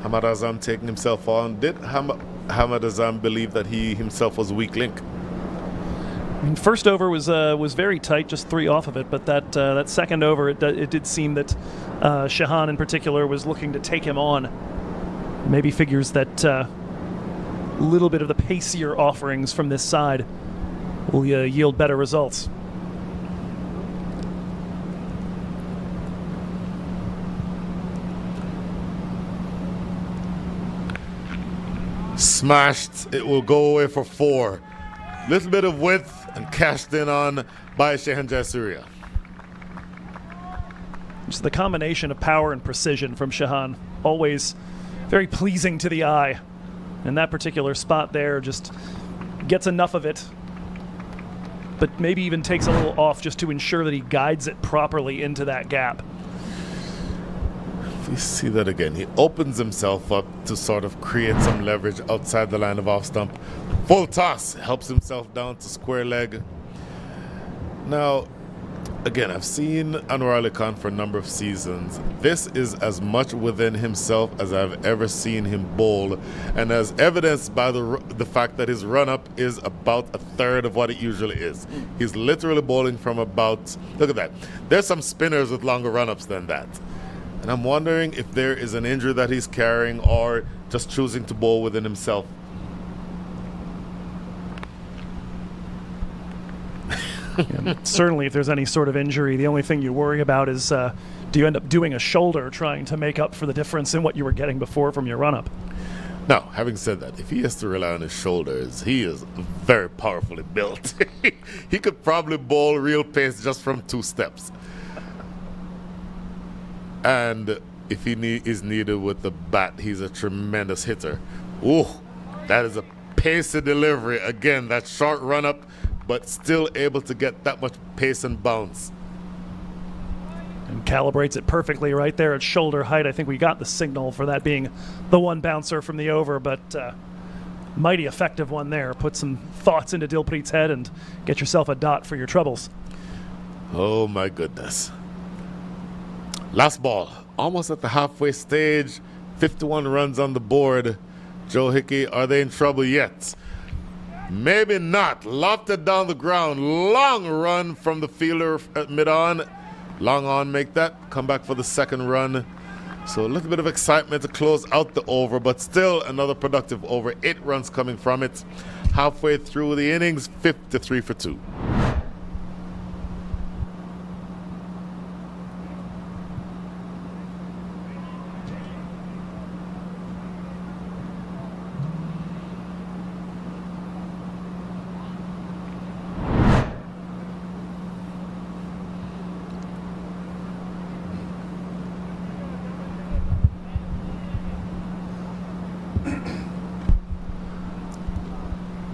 Hamad Azam taking himself on. Did Hamad Azam believe that he himself was a weak link? I mean, first over was very tight, just 3 off of it, but that second over, it did seem that Shehan in particular was looking to take him on. Maybe figures that little bit of the pacier offerings from this side will yield better results. Smashed. It will go away for 4. Little bit of width and cashed in on by Shehan Jayasuriya. Just the combination of power and precision from Shehan, always very pleasing to the eye. And that particular spot there just gets enough of it, but maybe even takes a little off just to ensure that he guides it properly into that gap. If we see that again, he opens himself up to sort of create some leverage outside the line of off stump. Full toss, helps himself down to square leg. Now, again, I've seen Anwar Ali Khan for a number of seasons. This is as much within himself as I've ever seen him bowl, and as evidenced by the fact that his run-up is about a third of what it usually is. He's literally bowling from about, look at that. There's some spinners with longer run-ups than that. And I'm wondering if there is an injury that he's carrying or just choosing to bowl within himself. Yeah, certainly, if there's any sort of injury, the only thing you worry about is do you end up doing a shoulder trying to make up for the difference in what you were getting before from your run-up? Now, having said that, if he has to rely on his shoulders, he is very powerfully built. He could probably bowl real pace just from 2 steps. And if he is needed with the bat, he's a tremendous hitter. Ooh, that is a pacey delivery. Again, that short run-up, but still able to get that much pace and bounce. And calibrates it perfectly right there at shoulder height. I think we got the signal for that being the one bouncer from the over, but mighty effective one there. Put some thoughts into Dilpreet's head and get yourself a dot for your troubles. Oh my goodness. Last ball, almost at the halfway stage. 51 runs on the board. Joe Hickey, are they in trouble yet? Maybe not. Lofted down the ground. Long run from the fielder at mid-on. Long on, make that. Come back for the second run. So a little bit of excitement to close out the over, but still another productive over. 8 runs coming from it. Halfway through the innings, 53 for 2.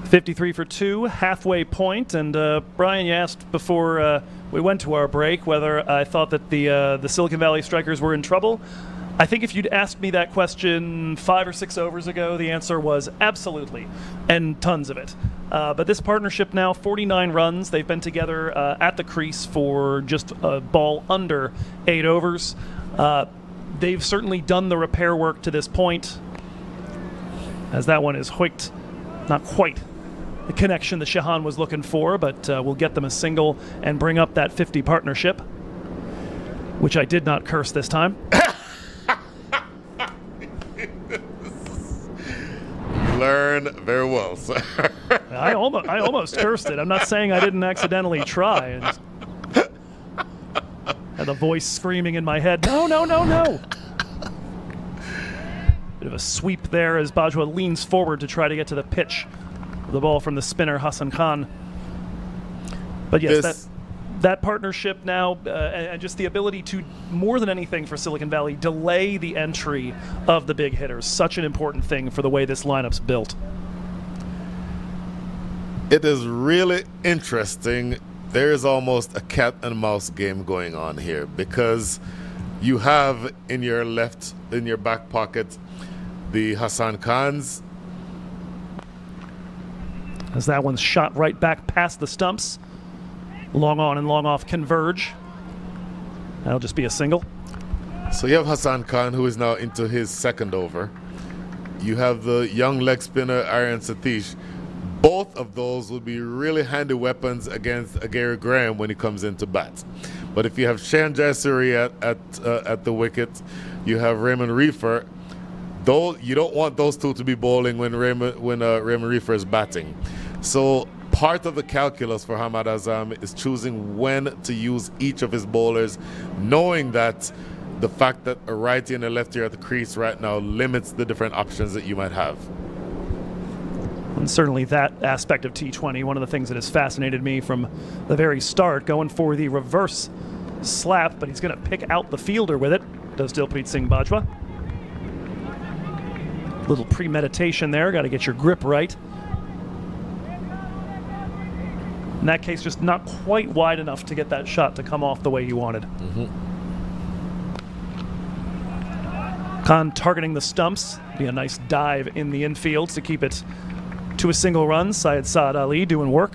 $53 for 2, halfway point. And Brian, you asked before we went to our break whether I thought that the Silicon Valley Strikers were in trouble. I think if you'd asked me that question 5 or 6 overs ago, the answer was absolutely, and tons of it. But this partnership now, 49 runs. They've been together at the crease for just a ball under 8 overs. They've certainly done the repair work to this point, as that one is hoiked. Not quite the connection that Shehan was looking for, but we'll get them a single and bring up that 50 partnership, which I did not curse this time. Learn very well, sir. I almost cursed it. I'm not saying I didn't accidentally try. And had the voice screaming in my head, no, no, no, no. Bit of a sweep there as Bajwa leans forward to try to get to the pitch. The ball from the spinner, Hassan Khan. But yes, that partnership now, and just the ability to, more than anything for Silicon Valley, delay the entry of the big hitters. Such an important thing for the way this lineup's built. It is really interesting. There is almost a cat and mouse game going on here because you have in your back pocket, the Hassan Khans. As that one's shot right back past the stumps. Long on and long off converge. That'll just be a single. So you have Hassan Khan, who is now into his second over. You have the young leg spinner, Aryan Satish. Both of those will be really handy weapons against Gary Graham when he comes into bat. But if you have Shan Jaisuri at the wicket, you have Raymond Reefer. Though you don't want those two to be bowling when Raymond Reefer is batting. So part of the calculus for Hamad Azam is choosing when to use each of his bowlers, knowing that the fact that a righty and a lefty are at the crease right now limits the different options that you might have. And certainly that aspect of T20, one of the things that has fascinated me from the very start, going for the reverse slap, but he's going to pick out the fielder with it, does Dilpreet Singh Bajwa. Little premeditation there, got to get your grip right. In that case, just not quite wide enough to get that shot to come off the way he wanted. Khan targeting the stumps, be a nice dive in the infield to keep it to a single run. Syed Saad Ali doing work.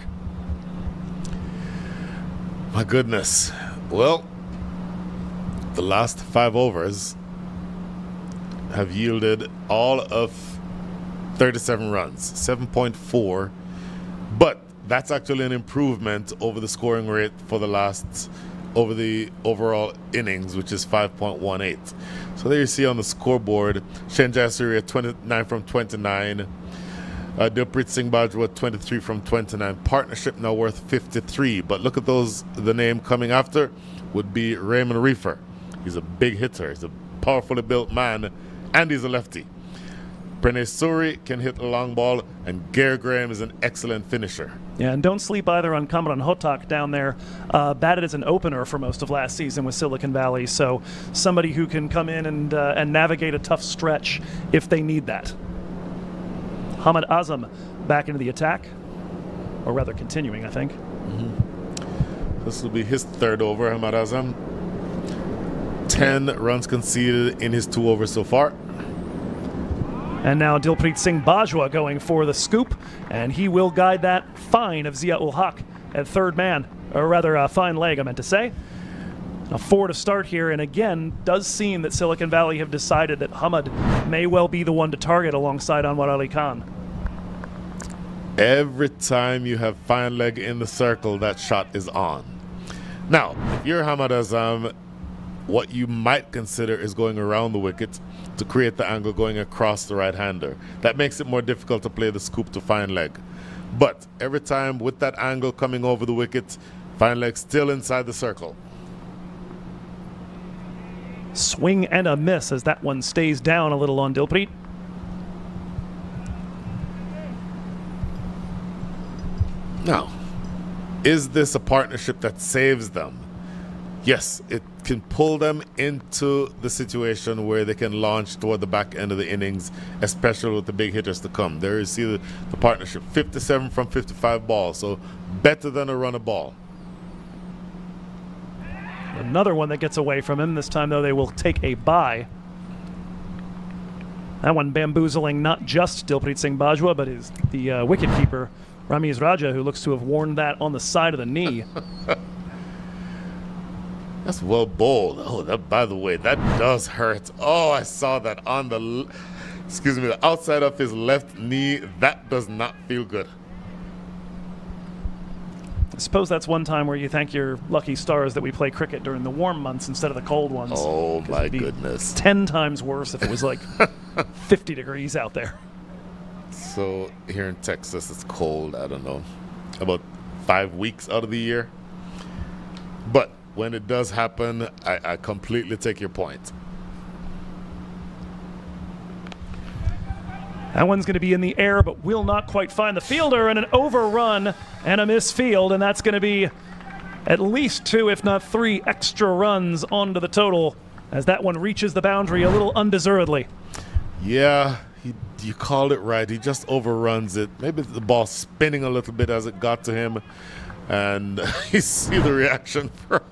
My goodness. Well, the last 5 overs have yielded all of 37 runs, 7.4. But that's actually an improvement over the scoring rate for over the overall innings, which is 5.18. So there you see on the scoreboard, Shan Jaisuri at 29 from 29. Dilpreet Singh Bajwa 23 from 29. Partnership now worth 53. But look at those. The name coming after would be Raymond Reefer. He's a big hitter. He's a powerfully built man, and he's a lefty. Pranay Suri can hit a long ball, and Gare Graham is an excellent finisher. Yeah, and don't sleep either on Kamran Hotak down there. Batted as an opener for most of last season with Silicon Valley, so somebody who can come in and navigate a tough stretch if they need that. Hamad Azam back into the attack, or rather continuing, I think. This will be his third over, Hamad Azam. 10 runs conceded in his 2 overs so far. And now Dilpreet Singh Bajwa going for the scoop, and he will guide that fine of Zia ul Haq at third man, or rather a fine leg, I meant to say. A 4 to start here, and again, does seem that Silicon Valley have decided that Hamad may well be the one to target alongside Anwar Ali Khan. Every time you have fine leg in the circle, that shot is on. Now, if you're Hamad Azam, what you might consider is going around the wicket to create the angle going across the right-hander. That makes it more difficult to play the scoop to fine leg. But every time with that angle coming over the wicket, fine leg still inside the circle. Swing and a miss as that one stays down a little on Dilpreet. Now, is this a partnership that saves them? Yes, it can pull them into the situation where they can launch toward the back end of the innings, especially with the big hitters to come. There you see the partnership, 57 from 55 balls, so better than a run of ball. Another one that gets away from him. This time, though, they will take a bye. That one bamboozling not just Dilpreet Singh Bajwa, but the wicketkeeper, Ramiz Raja, who looks to have worn that on the side of the knee. That's well bowled. Oh, that, by the way, that does hurt. Oh, I saw that on the outside of his left knee. That does not feel good. I suppose that's one time where you thank your lucky stars that we play cricket during the warm months instead of the cold ones. Oh, my goodness. 10 times worse if it was like 50 degrees out there. So here in Texas, it's cold, I don't know, about 5 weeks out of the year. But when it does happen, I completely take your point. That one's going to be in the air, but will not quite find the fielder, and an overrun and a misfield, and that's going to be at least 2, if not 3 extra runs onto the total as that one reaches the boundary a little undeservedly. Yeah, you called it right. He just overruns it. Maybe the ball spinning a little bit as it got to him. And you see the reaction from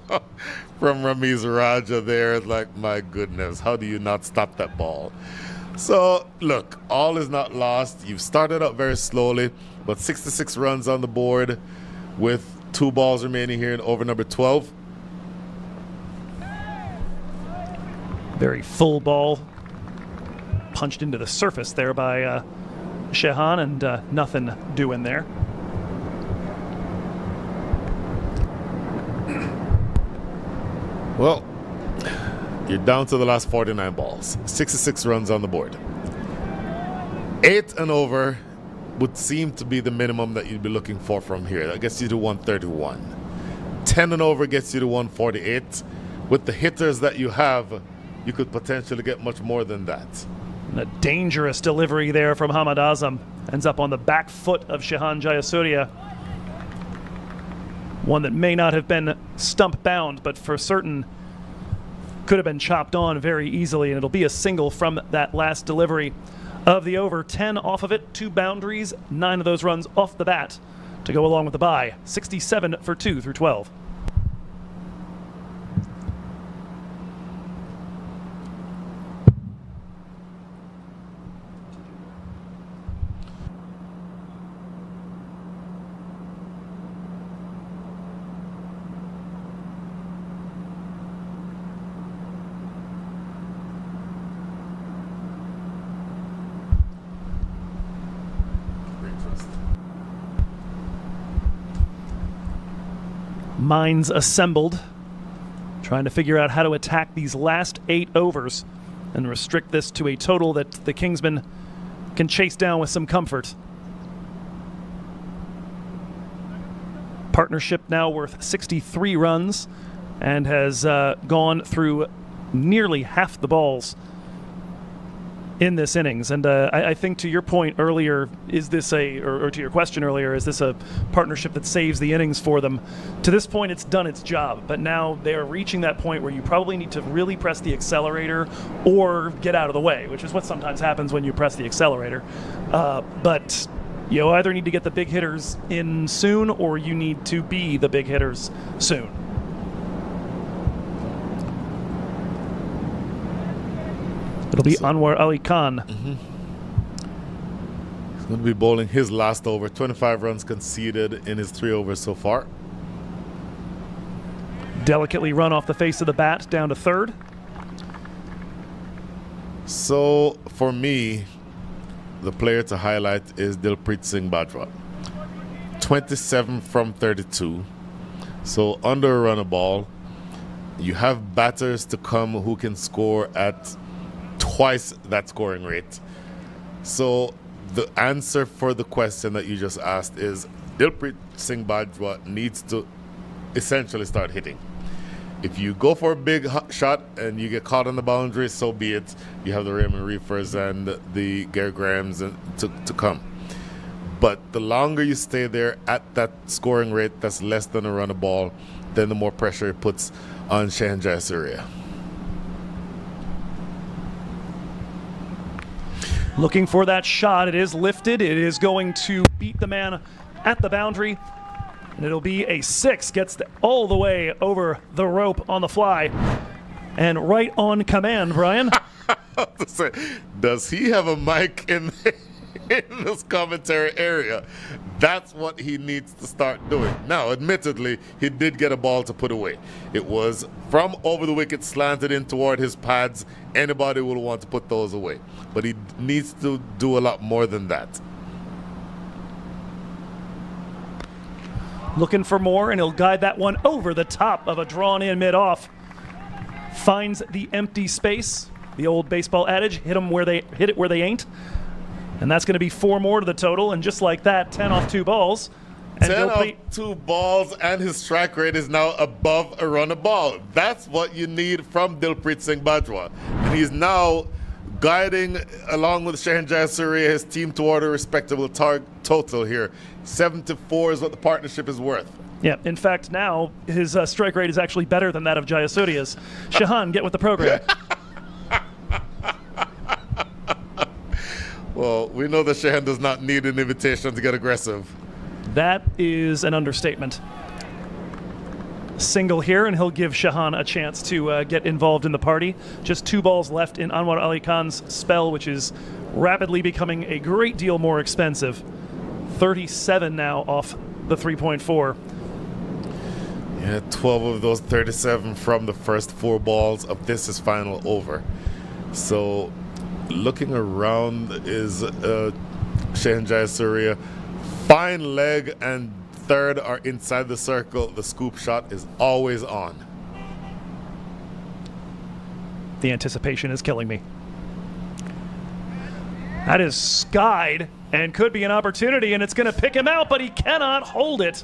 Ramiz Raja there. Like, my goodness, how do you not stop that ball? So, look, all is not lost. You've started out very slowly, but 66 runs on the board with 2 balls remaining here in over number 12. Very full ball punched into the surface there by Shehan, and nothing doing there. Well, you're down to the last 49 balls. 66 runs on the board. 8 and over would seem to be the minimum that you'd be looking for from here. That gets you to 131. 10 and over gets you to 148. With the hitters that you have, you could potentially get much more than that. And a dangerous delivery there from Hamad Azam. Ends up on the back foot of Shehan Jayasuriya. One that may not have been stump bound, but for certain could have been chopped on very easily, and it'll be a single from that last delivery of the over. 10 off of it, 2 boundaries, 9 of those runs off the bat to go along with the bye. 67 for 2 through 12. Minds assembled, trying to figure out how to attack these last 8 overs and restrict this to a total that the Kingsmen can chase down with some comfort. Partnership now worth 63 runs and has gone through nearly half the balls in this innings. And I think to your point earlier, is this or to your question earlier, is this a partnership that saves the innings for them? To this point, it's done its job, but now they're reaching that point where you probably need to really press the accelerator or get out of the way, which is what sometimes happens when you press the accelerator. But you either need to get the big hitters in soon, or you need to be the big hitters soon. It'll be Anwar Ali Khan. Mm-hmm. He's going to be bowling his last over. 25 runs conceded in his 3 overs so far. Delicately run off the face of the bat down to third. So, for me, the player to highlight is Dilpreet Singh Bajwa. 27 from 32. So, under a run a ball. You have batters to come who can score at twice that scoring rate. So the answer for the question that you just asked is Dilpreet Singh Bajwa needs to essentially start hitting. If you go for a big shot and you get caught on the boundary, so be it. You have the Raymond Reefers and the Gary Grahams to come. But the longer you stay there at that scoring rate that's less than a run a ball, then the more pressure it puts on Shehan Jayasuriya. Looking for that shot. It is lifted. It is going to beat the man at the boundary. And it'll be a 6. Gets all the way over the rope on the fly. And right on command, Brian. Does he have a mic in this commentary area? That's what he needs to start doing. Now, admittedly, he did get a ball to put away. It was from over the wicket, slanted in toward his pads. Anybody will want to put those away. But he needs to do a lot more than that. Looking for more, and he'll guide that one over the top of a drawn-in mid-off. Finds the empty space. The old baseball adage, hit it where they ain't. And that's going to be 4 more to the total, and just like that, 10 off 2 balls. And 10 off 2 balls, and his strike rate is now above a run a ball. That's what you need from Dilpreet Singh Bajwa. And he's now guiding, along with Shehan Jayasuriya, his team toward a respectable total here. 74 is what the partnership is worth. Yeah, in fact, now his strike rate is actually better than that of Jayasuriya's. Shehan, get with the program. Well, we know that Shahan does not need an invitation to get aggressive. That is an understatement. Single here, and he'll give Shahan a chance to get involved in the party. Just 2 balls left in Anwar Ali Khan's spell, which is rapidly becoming a great deal more expensive. 37 now off the 3.4. Yeah, 12 of those 37 from the first 4 balls of this is final over. So looking around is Shahan Jayasuriya. Fine leg and third are inside the circle. The scoop shot is always on. The anticipation is killing me. That is skied and could be an opportunity, and it's going to pick him out, but he cannot hold it.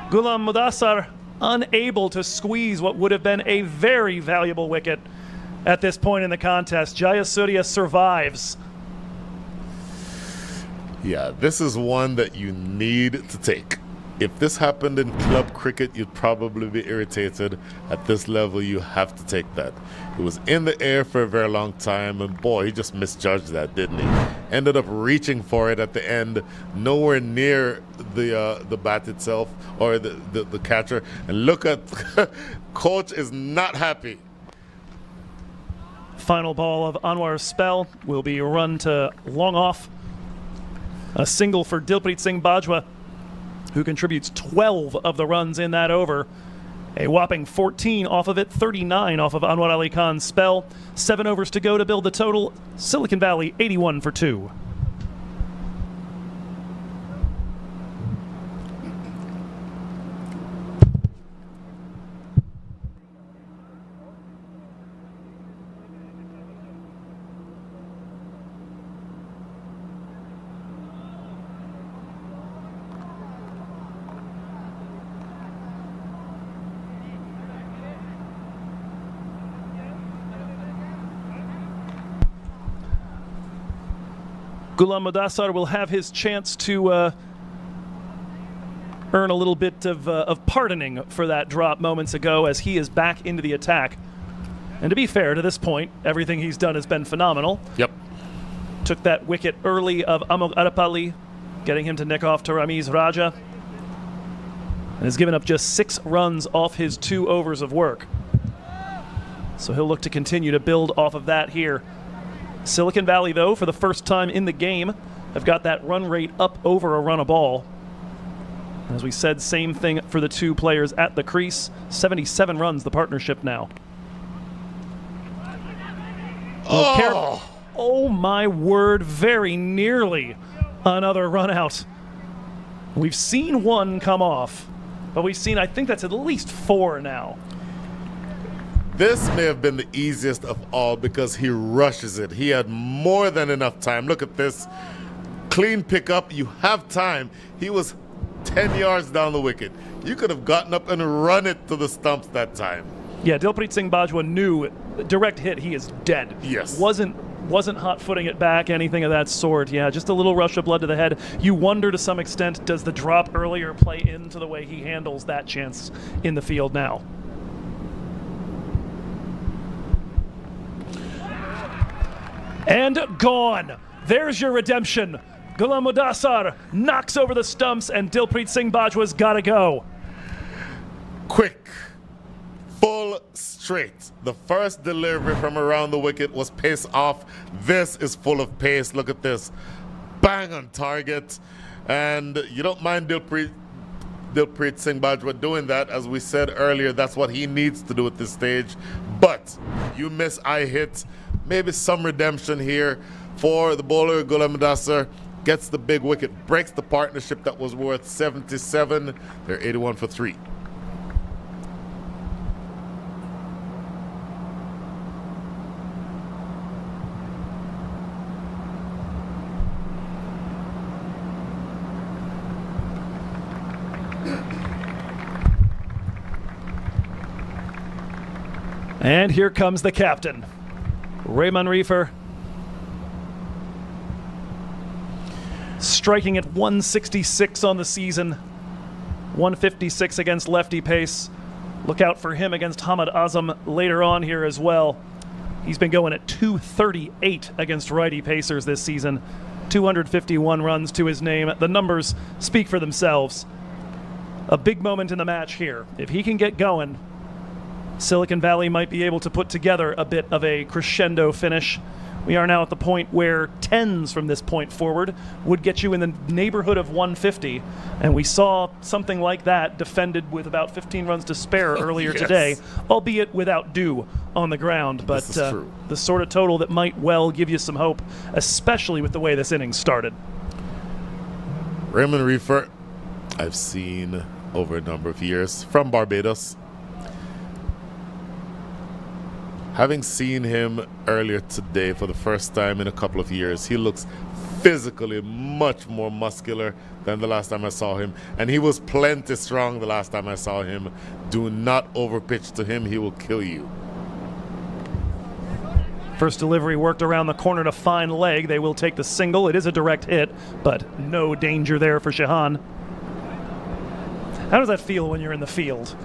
Ghulam Mudassar unable to squeeze what would have been a very valuable wicket at this point in the contest. Jayasuriya survives. Yeah, this is one that you need to take. If this happened in club cricket, you'd probably be irritated. At this level, you have to take that. It was in the air for a very long time, and boy, he just misjudged that, didn't he? Ended up reaching for it at the end, nowhere near the bat itself or the catcher. And look at, coach is not happy. Final ball of Anwar's spell will be run to long off. A single for Dilpreet Singh Bajwa, who contributes 12 of the runs in that over. A whopping 14 off of it, 39 off of Anwar Ali Khan's spell. 7 overs to go to build the total. Silicon Valley 81 for 2. Ghulam Mudassar will have his chance to earn a little bit of pardoning for that drop moments ago, as he is back into the attack. And to be fair, to this point, everything he's done has been phenomenal. Yep. Took that wicket early of Amog Adapalli, getting him to nick off to Ramiz Raja, and has given up just 6 runs off his 2 overs of work. So he'll look to continue to build off of that here. Silicon Valley, though, for the first time in the game, have got that run rate up over a run a ball. As we said, same thing for the 2 players at the crease. 77 runs, the partnership now. Oh my word, very nearly another run out. We've seen 1 come off, but we've seen, I think that's at least 4 now. This may have been the easiest of all because he rushes it. He had more than enough time. Look at this. Clean pickup. You have time. He was 10 yards down the wicket. You could have gotten up and run it to the stumps that time. Yeah, Dilpreet Singh Bajwa knew direct hit, he is dead. Yes. Wasn't hot-footing it back, anything of that sort. Yeah, just a little rush of blood to the head. You wonder to some extent, does the drop earlier play into the way he handles that chance in the field now? And gone. There's your redemption. Ghulam Mudassar knocks over the stumps, and Dilpreet Singh Bajwa's got to go. Quick, full straight. The first delivery from around the wicket was pace off. This is full of pace. Look at this. Bang on target. And you don't mind Dilpreet Singh Bajwa doing that. As we said earlier, that's what he needs to do at this stage. But you miss, I hit. Maybe some redemption here for the bowler. Ghulam Mudassar gets the big wicket, breaks the partnership that was worth 77. They're 81 for 3. And here comes the captain, Raymond Reefer, striking at 166 on the season, 156 against lefty pace. Look out for him against Hamad Azam later on here as well. He's been going at 238 against righty pacers this season. 251 runs to his name. The numbers speak for themselves. A big moment in the match here. If he can get going, Silicon Valley might be able to put together a bit of a crescendo finish. We are now at the point where tens from this point forward would get you in the neighborhood of 150, and we saw something like that defended with about 15 runs to spare earlier today, albeit without dew on the ground. But the sort of total that might well give you some hope, especially with the way this inning started. Raymond Reefer, I've seen over a number of years from Barbados. Having seen him earlier today for the first time in a couple of years, he looks physically much more muscular than the last time I saw him. And he was plenty strong the last time I saw him. Do not overpitch to him. He will kill you. First delivery worked around the corner to fine leg. They will take the single. It is a direct hit, but no danger there for Shahan. How does that feel when you're in the field?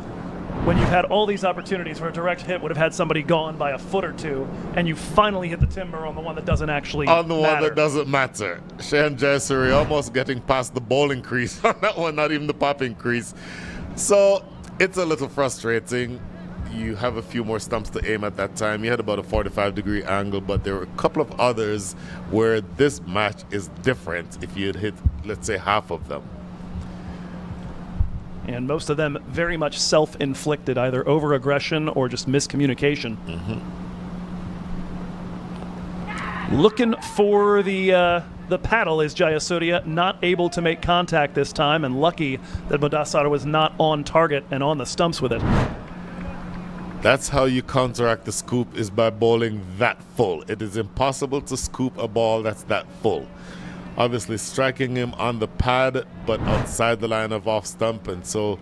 When you've had all these opportunities where a direct hit would have had somebody gone by a foot or two, and you finally hit the timber on the one that doesn't actually matter. On the matter. one that doesn't matter. Shahan Jayasuriya almost getting past the bowling crease on that one, not even the popping crease. So it's a little frustrating. You have a few more stumps to aim at that time. You had about a 45-degree angle, but there were a couple of others where this match is different if you had hit, let's say, half of them. And most of them very much self-inflicted, either over-aggression or just miscommunication. Looking for the paddle is Jayasuriya, not able to make contact this time, and lucky that Mudassar was not on target and on the stumps with it. That's how you counteract the scoop, is by bowling that full. It is impossible to scoop a ball that's that full. Obviously striking him on the pad, but outside the line of off stump, and so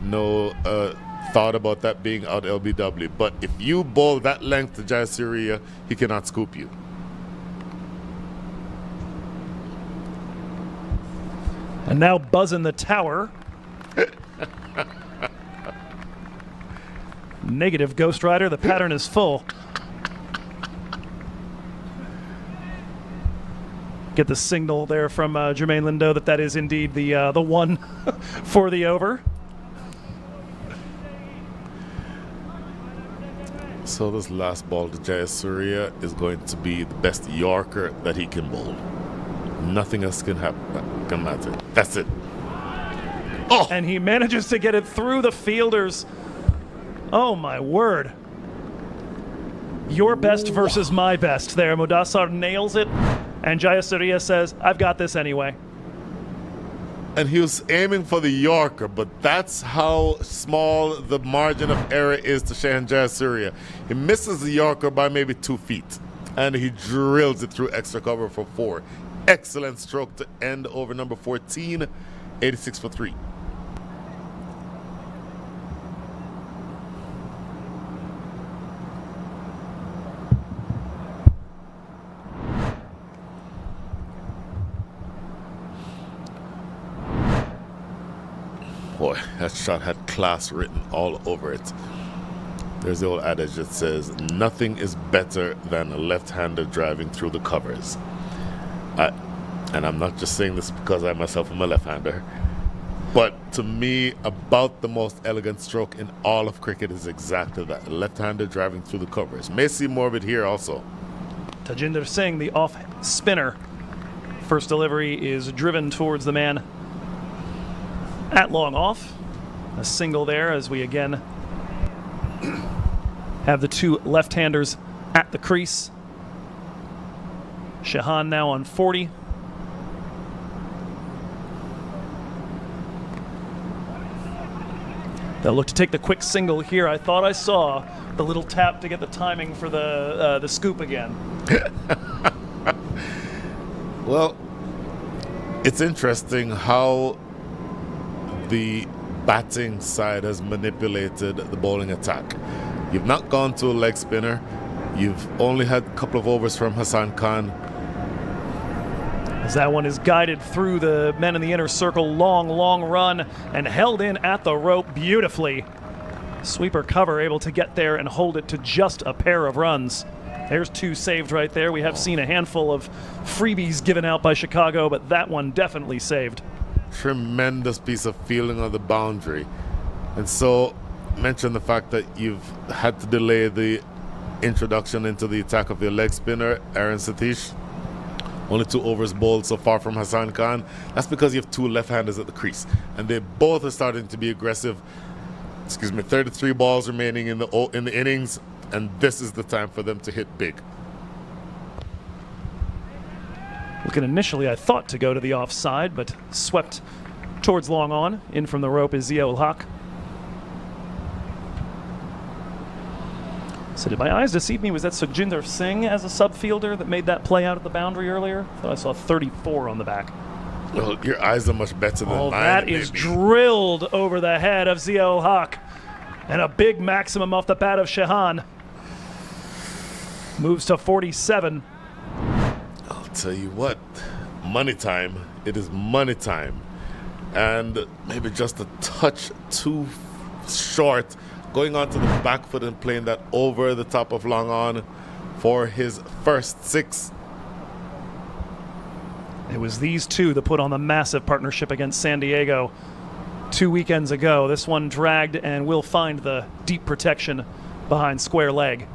no thought about that being out LBW. But if you bowl that length to Jayasuriya, he cannot scoop you. And now buzzing the tower. Negative, Ghost Rider. The pattern is full. Get the signal there from Jermaine Lindo that is indeed the one for the over. So this last ball to Jayasuriya is going to be the best Yorker that he can bowl. Nothing else can happen. Can matter. That's it. Oh! And he manages to get it through the fielders. Oh my word. Your best versus my best there. Mudassar nails it. And Jayasuriya says, I've got this anyway. And he was aiming for the Yorker, but that's how small the margin of error is to Shahan Jayasuriya. He misses the Yorker by maybe 2 feet, and he drills it through extra cover for 4. Excellent stroke to end over number 14, 86 for 3. Boy, that shot had class written all over it. There's the old adage that says, nothing is better than a left-hander driving through the covers. And I'm not just saying this because I myself am a left-hander, but to me, about the most elegant stroke in all of cricket is exactly that, a left-hander driving through the covers. May see more of it here also. Tajinder Singh, the off spinner. First delivery is driven towards the man at long off. A single there as we again have the two left-handers at the crease. Shahan now on 40. They'll look to take the quick single here. I thought I saw the little tap to get the timing for the scoop again. Well, it's interesting how the batting side has manipulated the bowling attack. You've not gone to a leg spinner. You've only had a couple of overs from Hassan Khan. As that one is guided through the men in the inner circle, long run, and held in at the rope beautifully. Sweeper cover able to get there and hold it to just a pair of runs. There's 2 saved right there. We have seen a handful of freebies given out by Chicago, but that one definitely saved. Tremendous piece of fielding on the boundary. And so, mention the fact that you've had to delay the introduction into the attack of your leg spinner, Aaron Satish. Only 2 overs bowled so far from Hassan Khan. That's because you have 2 left-handers at the crease, and they both are starting to be aggressive. 33 balls remaining in the innings, and this is the time for them to hit big. Looking initially, I thought to go to the offside, but swept towards long on. In from the rope is Zia-ul Haq. So did my eyes deceive me? Was that Sukhjinder Singh as a subfielder that made that play out at the boundary earlier? I thought I saw 34 on the back. Well, your eyes are much better than mine. That is drilled over the head of Zia-ul Haq. And a big maximum off the bat of Shehan. Moves to 47. I'll tell you what, money time. It is money time. And maybe just a touch too short, going onto the back foot and playing that over the top of long on for his first 6. It was these 2 that put on the massive partnership against San Diego 2 weekends ago. This one dragged and will find the deep protection behind square leg.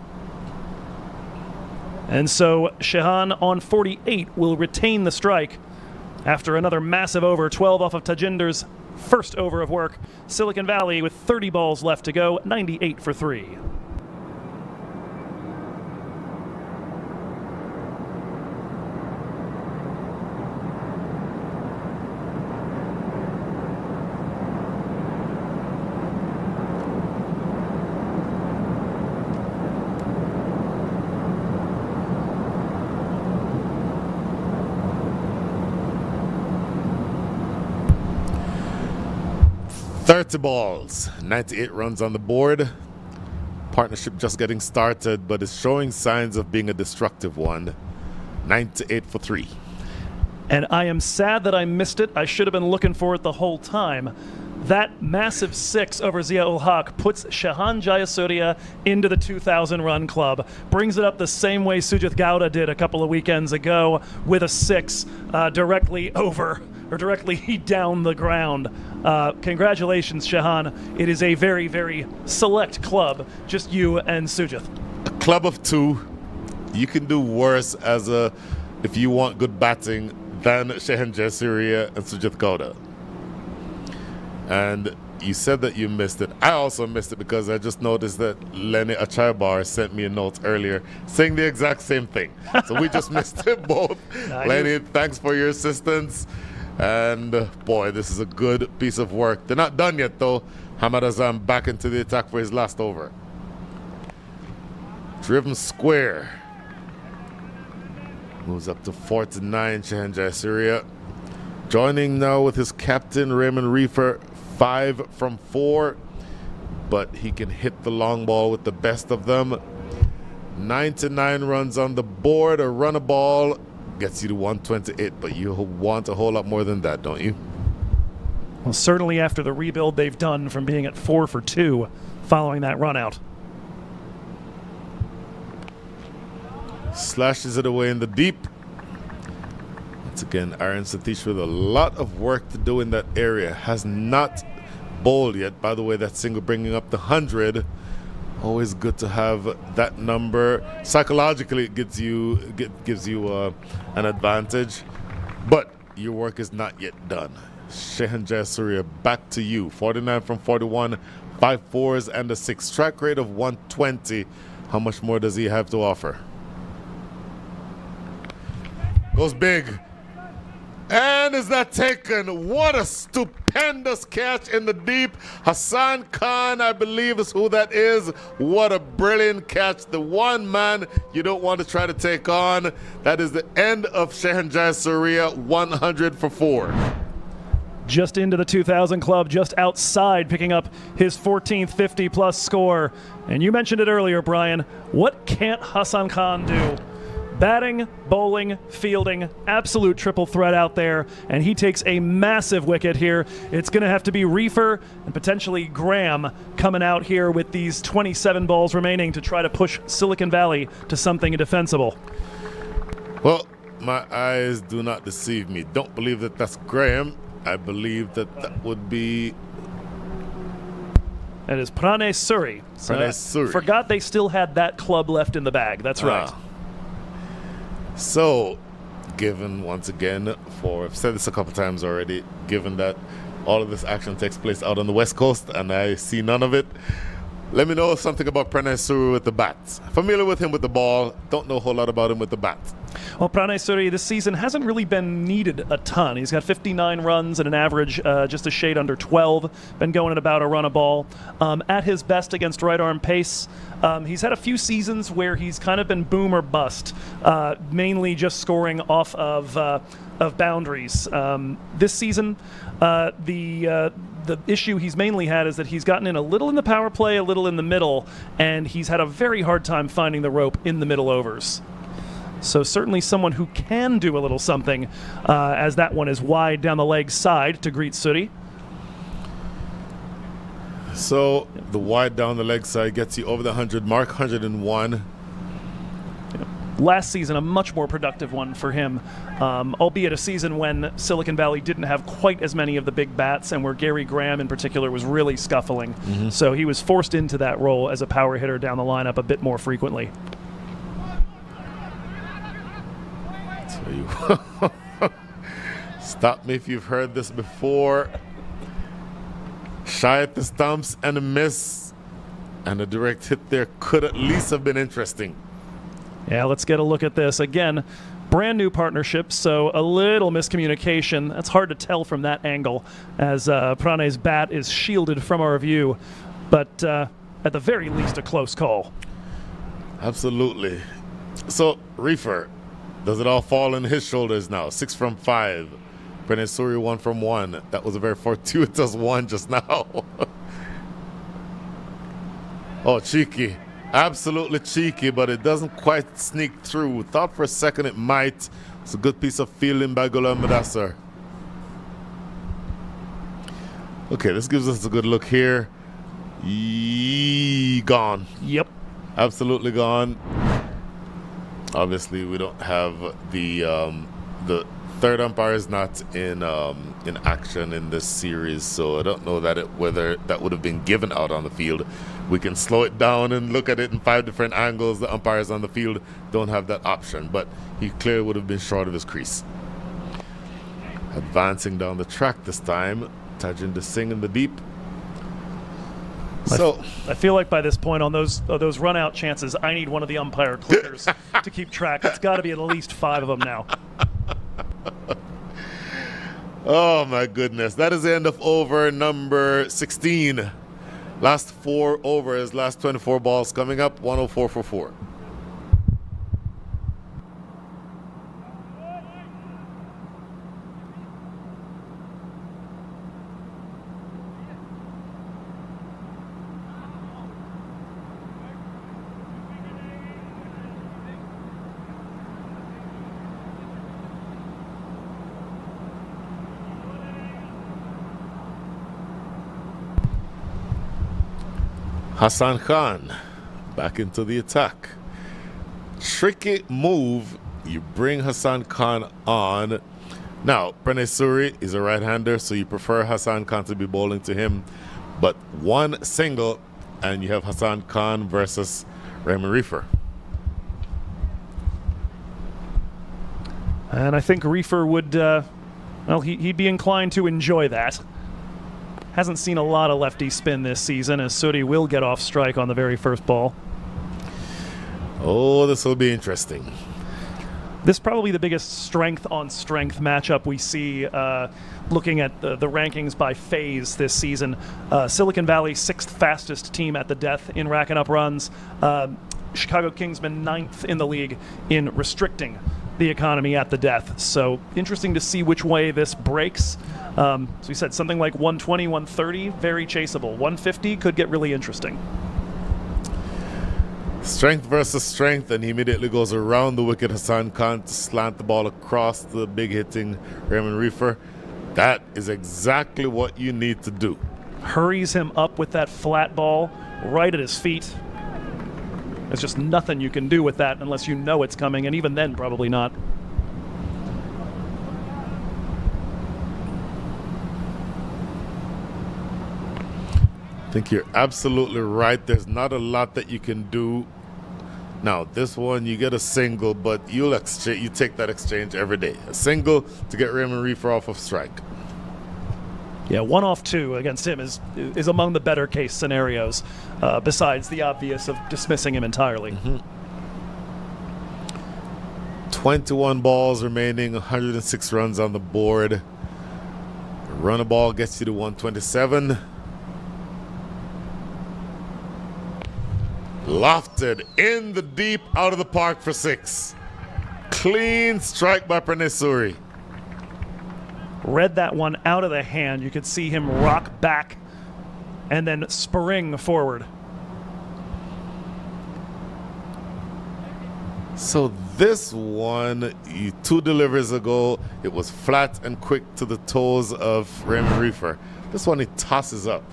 And so Shehan on 48 will retain the strike after another massive over, 12 off of Tajinder's first over of work. Silicon Valley with 30 balls left to go, 98 for 3. $30 balls, 98 runs on the board. Partnership just getting started, but is showing signs of being a destructive one. 98 for 3. And I am sad that I missed it. I should have been looking for it the whole time. That massive 6 over Zia-ul Haq puts Shehan Jayasuriya into the 2,000-run club. Brings it up the same way Sujith Gowda did a couple of weekends ago with a 6 directly over, or directly down the ground. Congratulations, Shehan. It is a very, very select club, just you and Sujith. A club of 2. You can do worse if you want good batting than Shehan Jayasuriya and Sujith Gowda. And you said that you missed it. I also missed it because I just noticed that Lenny Achayabar sent me a note earlier saying the exact same thing. So we just missed it both. Lenny, thanks for your assistance. And boy, this is a good piece of work. They're not done yet though. Hamad Azam back into the attack for his last over. Driven square. Moves up to 49, Shehan Jayasuriya. Joining now with his captain, Raymond Reefer, 5 from 4. But he can hit the long ball with the best of them. 99 runs on the board. A run a ball gets you to 128, but you want a whole lot more than that, don't you? Well, certainly after the rebuild they've done from being at 4 for 2 following that run out. Slashes it away in the deep. Once again, Aaron Satish with a lot of work to do in that area. Has not bowled yet. By the way, that single bringing up the 100. Always good to have that number. Psychologically, it gives you an advantage. But your work is not yet done. Shehan Jayasuriya, back to you. 49 from 41, 5 fours and a 6. Strike rate of 120. How much more does he have to offer? Goes big. And is that taken? What a stupendous catch in the deep. Hassan Khan, I believe, is who that is. What a brilliant catch. The one man you don't want to try to take on. That is the end of Shehan Jayasuriya, 100 for 4. Just into the 2,000 club, just outside, picking up his 14th 50-plus score. And you mentioned it earlier, Brian. What can't Hassan Khan do? Batting, bowling, fielding, absolute triple threat out there, and he takes a massive wicket here. It's going to have to be Reefer and potentially Graham coming out here with these 27 balls remaining to try to push Silicon Valley to something defensible. Well, my eyes do not deceive me. Don't believe that that's Graham. I believe that that would be... That is Pranay Suri. Pranay Suri. Forgot they still had that club left in the bag. That's right. So, given once again, I've said this a couple times already, given that all of this action takes place out on the West Coast and I see none of it, let me know something about Pranay Suri with the bat. Familiar with him with the ball, don't know a whole lot about him with the bat. Well, Pranay Suri this season hasn't really been needed a ton. He's got 59 runs and an average just a shade under 12. Been going at about a run a ball. At his best against right-arm pace, he's had a few seasons where he's kind of been boom or bust, mainly just scoring off of boundaries. This season, the issue he's mainly had is that he's gotten in a little in the power play, a little in the middle, and he's had a very hard time finding the rope in the middle overs. So certainly someone who can do a little something, as that one is wide down the leg side to greet Suri. So the wide down the leg side gets you over the 100 mark, 101. Last season, a much more productive one for him, albeit a season when Silicon Valley didn't have quite as many of the big bats and where Gary Graham in particular was really scuffling. So he was forced into that role as a power hitter down the lineup a bit more frequently. Stop me if you've heard this before. Shy at the stumps and a miss, and a direct hit there could at least have been interesting. Yeah, let's get a look at this. Again, brand new partnership, so a little miscommunication. That's hard to tell from that angle as Pranay's bat is shielded from our view, but at the very least a close call. Absolutely. So, Reefer, does it all fall on his shoulders now? 6 from 5. Pranay Suri 1 from 1. That was a very fortuitous one just now. Oh, cheeky. Absolutely cheeky, but it doesn't quite sneak through. Thought for a second it might. It's a good piece of fielding by Ghulam Mudassar. Okay, this gives us a good look here. Gone. Yep. Absolutely gone. Obviously, we don't have the third umpire is not in action in this series, so I don't know whether that would have been given out on the field. We can slow it down and look at it in 5 different angles. The umpires on the field don't have that option, but he clearly would have been short of his crease. Advancing down the track this time, Tajinder Singh in the deep. So I feel like by this point on those run out chances, I need one of the umpire clickers to keep track. It's got to be at least 5 of them now. Oh my goodness, that is the end of over number 16. Last 4 overs, last 24 balls coming up, 104 for 4. Hassan Khan back into the attack. Tricky move. You bring Hassan Khan on. Now, Pranay Suri is a right-hander, so you prefer Hassan Khan to be bowling to him. But one single, and you have Hassan Khan versus Raymond Reefer. And I think Reefer would, well, he'd be inclined to enjoy that. Hasn't seen a lot of lefty spin this season, as Suri will get off strike on the very first ball. Oh, this will be interesting. This is probably the biggest strength-on-strength matchup we see looking at the rankings by phase this season. Silicon Valley, 6th fastest team at the death in racking up runs. Chicago Kingsmen, 9th in the league in restricting the economy at the death. So interesting to see which way this breaks. So we said something like 120, 130, very chaseable. 150 could get really interesting. Strength versus strength, and he immediately goes around the wicket. Hassan Khan to slant the ball across the big hitting Raymond Reefer. That is exactly what you need to do. Hurries him up with that flat ball right at his feet. There's just nothing you can do with that unless you know it's coming, and even then, probably not. I think you're absolutely right. There's not a lot that you can do. Now, this one, you get a single, but you take that exchange every day. A single to get Raymond Reefer off of strike. Yeah, 1 off 2 against him is among the better case scenarios, besides the obvious of dismissing him entirely. 21 balls remaining, 106 runs on the board. Run a ball gets you to 127. Lofted in the deep, out of the park for 6. Clean strike by Pranay Suri. Read that one out of the hand. You could see him rock back and then spring forward. So this one, 2 deliveries ago, it was flat and quick to the toes of Raymond Reefer. This one he tosses up.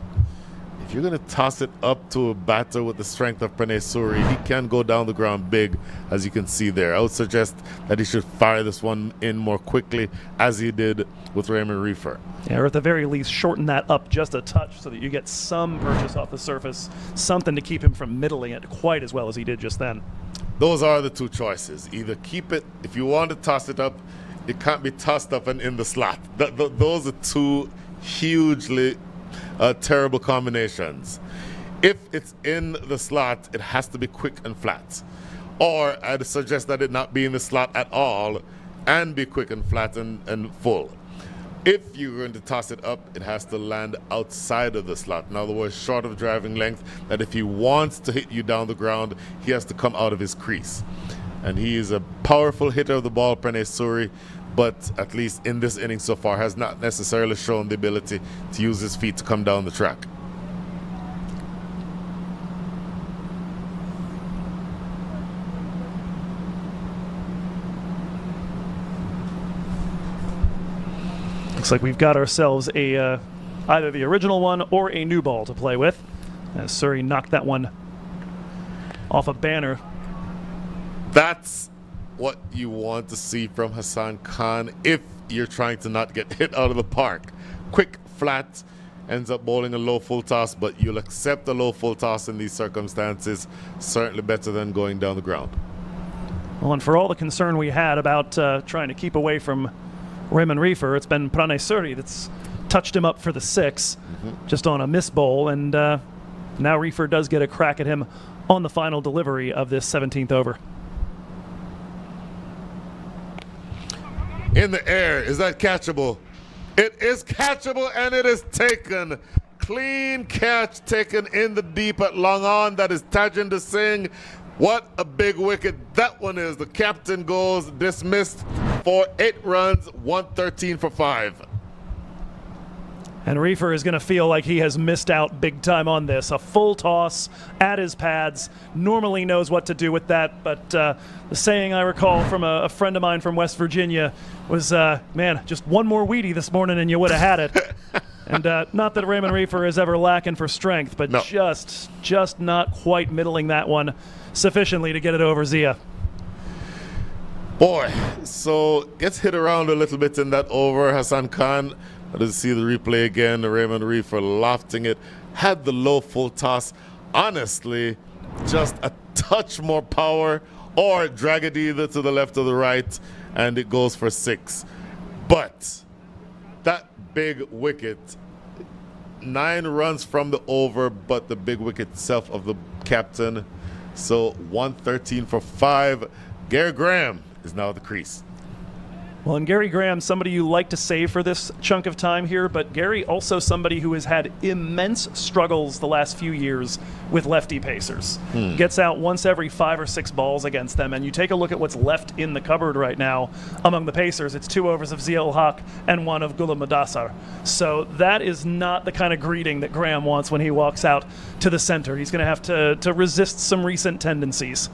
If you're going to toss it up to a batter with the strength of Pranay Suri, he can go down the ground big, as you can see there. I would suggest that he should fire this one in more quickly, as he did with Raymond Reefer. Yeah, or at the very least, shorten that up just a touch so that you get some purchase off the surface, something to keep him from middling it quite as well as he did just then. Those are the 2 choices. Either keep it, if you want to toss it up, it can't be tossed up and in the slot. Those are 2 hugely terrible combinations. If it's in the slot, it has to be quick and flat. Or I'd suggest that it not be in the slot at all and be quick and flat and full. If you're going to toss it up, it has to land outside of the slot. In other words, short of driving length, that if he wants to hit you down the ground, he has to come out of his crease. And he is a powerful hitter of the ball, Pranay Suri, but at least in this inning so far has not necessarily shown the ability to use his feet to come down the track. Looks like we've got ourselves a either the original one or a new ball to play with, as Suri knocked that one off a banner. That's what you want to see from Hassan Khan if you're trying to not get hit out of the park. Quick, flat, ends up bowling a low full toss, but you'll accept a low full toss in these circumstances. Certainly better than going down the ground. Well, and for all the concern we had about trying to keep away from Raymond Reefer, it's been Pranay Suri that's touched him up for the 6, just on a miss bowl, and now Reefer does get a crack at him on the final delivery of this 17th over. In the air, is that catchable? It is catchable, and it is taken. Clean catch taken in the deep at long on. That is Tajinder Singh. What a big wicket that one is. The captain goes dismissed for 8 runs, 113 for 5. And Reefer is going to feel like he has missed out big time on this. A full toss at his pads. Normally knows what to do with that, but the saying I recall from a friend of mine from West Virginia was, man, just one more Wheatie this morning and you would have had it. And not that Raymond Reefer is ever lacking for strength, but no. just not quite middling that one sufficiently to get it over Zia. Boy, so gets hit around a little bit in that over. Hassan Khan, let's see the replay again. Raymond Reefer lofting it, had the low full toss. Honestly, just a touch more power, or drag it either to the left or the right, and it goes for 6. But that big wicket, 9 runs from the over, but the big wicket itself of the captain. So 113 for 5. Gary Graham is now at the crease. Well, and Gary Graham, somebody you like to save for this chunk of time here, but Gary also somebody who has had immense struggles the last few years with lefty pacers. Gets out once every 5 or 6 balls against them, and you take a look at what's left in the cupboard right now among the pacers. It's 2 overs of Ziaul Haq and 1 of Ghulam Madassar. So that is not the kind of greeting that Graham wants when he walks out to the center. He's going to have to resist some recent tendencies.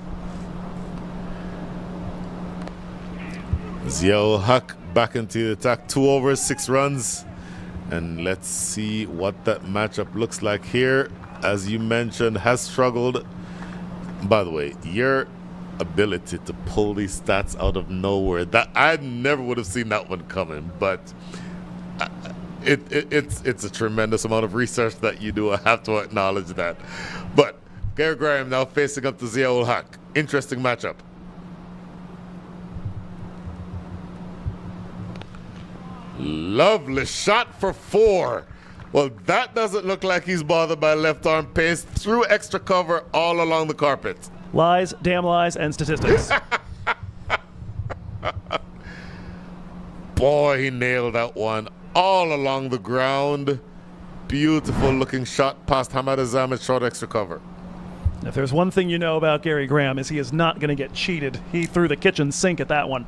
Ziaul Haq back into the attack, 2 overs, 6 runs. And let's see what that matchup looks like here. As you mentioned, has struggled. By the way, your ability to pull these stats out of nowhere, that I never would have seen that one coming, but it's a tremendous amount of research that you do. I have to acknowledge that. But Gary Graham now facing up to Ziaul Haq. Interesting matchup. Lovely shot for 4. Well, that doesn't look like he's bothered by left arm pace. Through extra cover all along the carpet. Lies, damn lies, and statistics. Boy, he nailed that one all along the ground. Beautiful looking shot past Hamad Azam at short extra cover. If there's one thing you know about Gary Graham is he is not going to get cheated. He threw the kitchen sink at that one.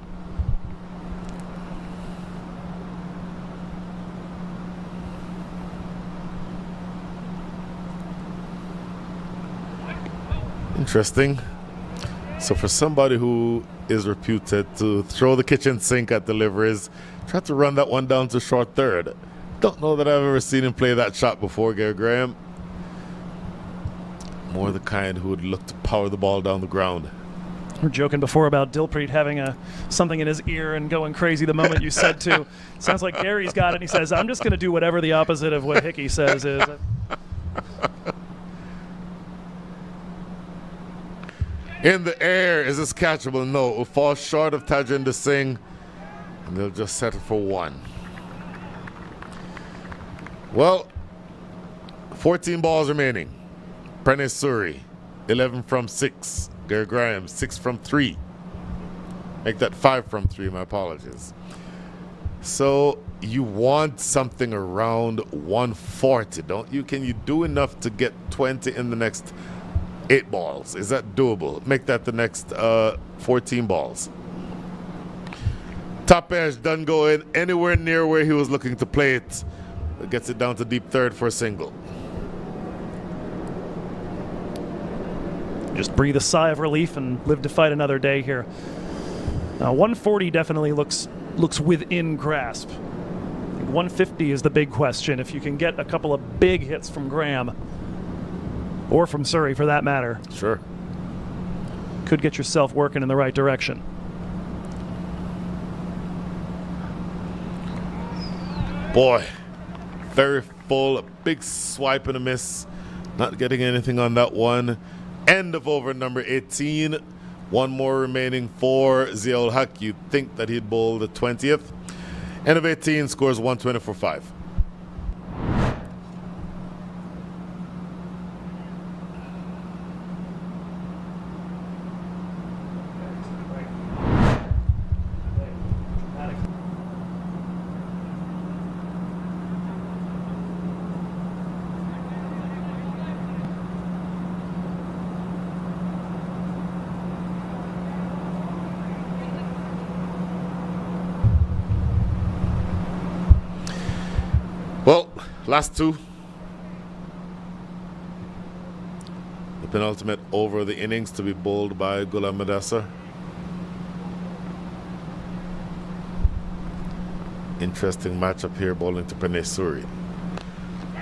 Interesting. So for somebody who is reputed to throw the kitchen sink at deliveries, tried to run that one down to short third. Don't know that I've ever seen him play that shot before, Gary Graham. More the kind who would look to power the ball down the ground. We were joking before about Dilpreet having something in his ear and going crazy the moment you said to. Sounds like Gary's got it, and he says, I'm just going to do whatever the opposite of what Hickey says is. In the air, is this catchable? No, it will fall short of Tajinder Singh, and they'll just settle for 1. Well, 14 balls remaining. Pranay Suri, 11 from 6. Gary Graham, 6 from 3. Make that 5 from 3, my apologies. So you want something around 140, don't you? Can you do enough to get 20 in the next 8 balls? Is that doable? Make that the next 14 balls. Top edge doesn't go in anywhere near where he was looking to play it. It gets it down to deep third for a single. Just breathe a sigh of relief and live to fight another day here. Now 140 definitely looks within grasp. I think 150 is the big question. If you can get a couple of big hits from Graham, or from Surrey for that matter. Sure. Could get yourself working in the right direction. Boy, very full, a big swipe and a miss. Not getting anything on that one. End of over number 18. 1 more remaining for Ziaul Haq. You'd think that he'd bowl the 20th. End of 18, scores 120 for 5. Well, last 2. The penultimate over the innings to be bowled by Ghulam Madassar. Interesting matchup here, bowling to Pranay Suri.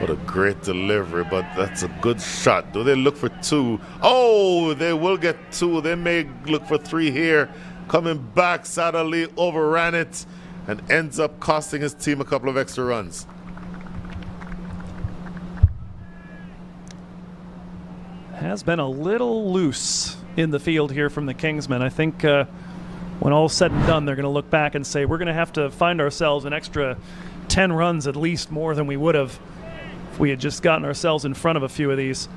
What a great delivery, but that's a good shot. Do they look for 2? Oh, they will get 2. They may look for 3 here. Coming back, Sad Ali overran it and ends up costing his team a couple of extra runs. Has been a little loose in the field here from the Kingsmen. I think when all's said and done, they're going to look back and say, we're going to have to find ourselves an extra 10 runs at least more than we would have if we had just gotten ourselves in front of a few of these.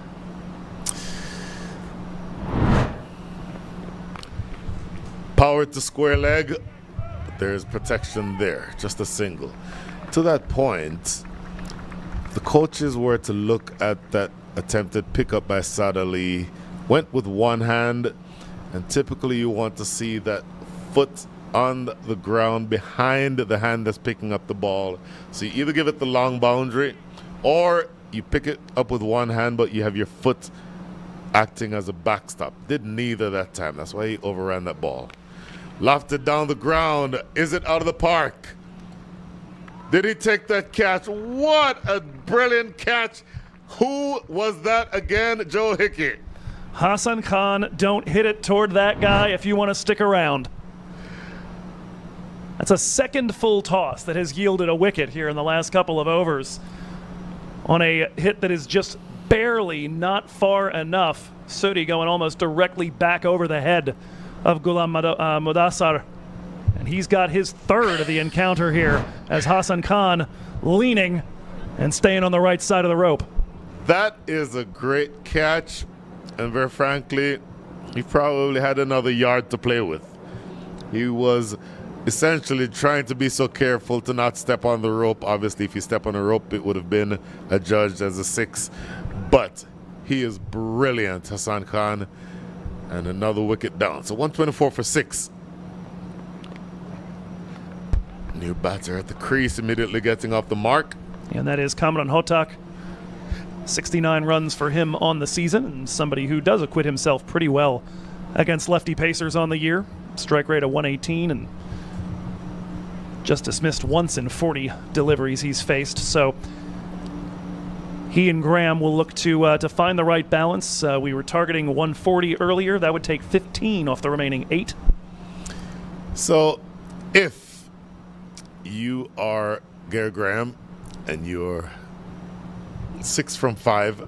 Power to square leg. there's protection there, just a single. To that point, the coaches were to look at that attempted pickup by Saad Ali, went with one hand, and typically you want to see that foot on the ground behind the hand that's picking up the ball. So you either give it the long boundary or you pick it up with one hand, but you have your foot acting as a backstop. Did neither that time. That's why he overran that ball. Lofted down the ground. Is it out of the park? Did he take that catch? What a brilliant catch. Who was that again? Joe Hickey. Hassan Khan, don't hit it toward that guy if you want to stick around. That's a second full toss that has yielded a wicket here in the last couple of overs on a hit that is just barely not far enough. Sudi going almost directly back over the head of Ghulam Mudassar. And he's got his third of the encounter here as Hassan Khan leaning and staying on the right side of the rope. That is a great catch. And very frankly, he probably had another yard to play with. He was essentially trying to be so careful to not step on the rope. Obviously, if you step on the rope, it would have been adjudged as a 6. But he is brilliant, Hassan Khan. And another wicket down. So 124 for 6. New batter at the crease, immediately getting off the mark. And that is Kamran Hotak. 69 runs for him on the season, and somebody who does acquit himself pretty well against lefty pacers on the year. Strike rate of 118 and just dismissed once in 40 deliveries he's faced. So he and Graham will look to find the right balance. We were targeting 140 earlier. That would take 15 off the remaining 8. So if you are Gary Graham and you're 6 from 5,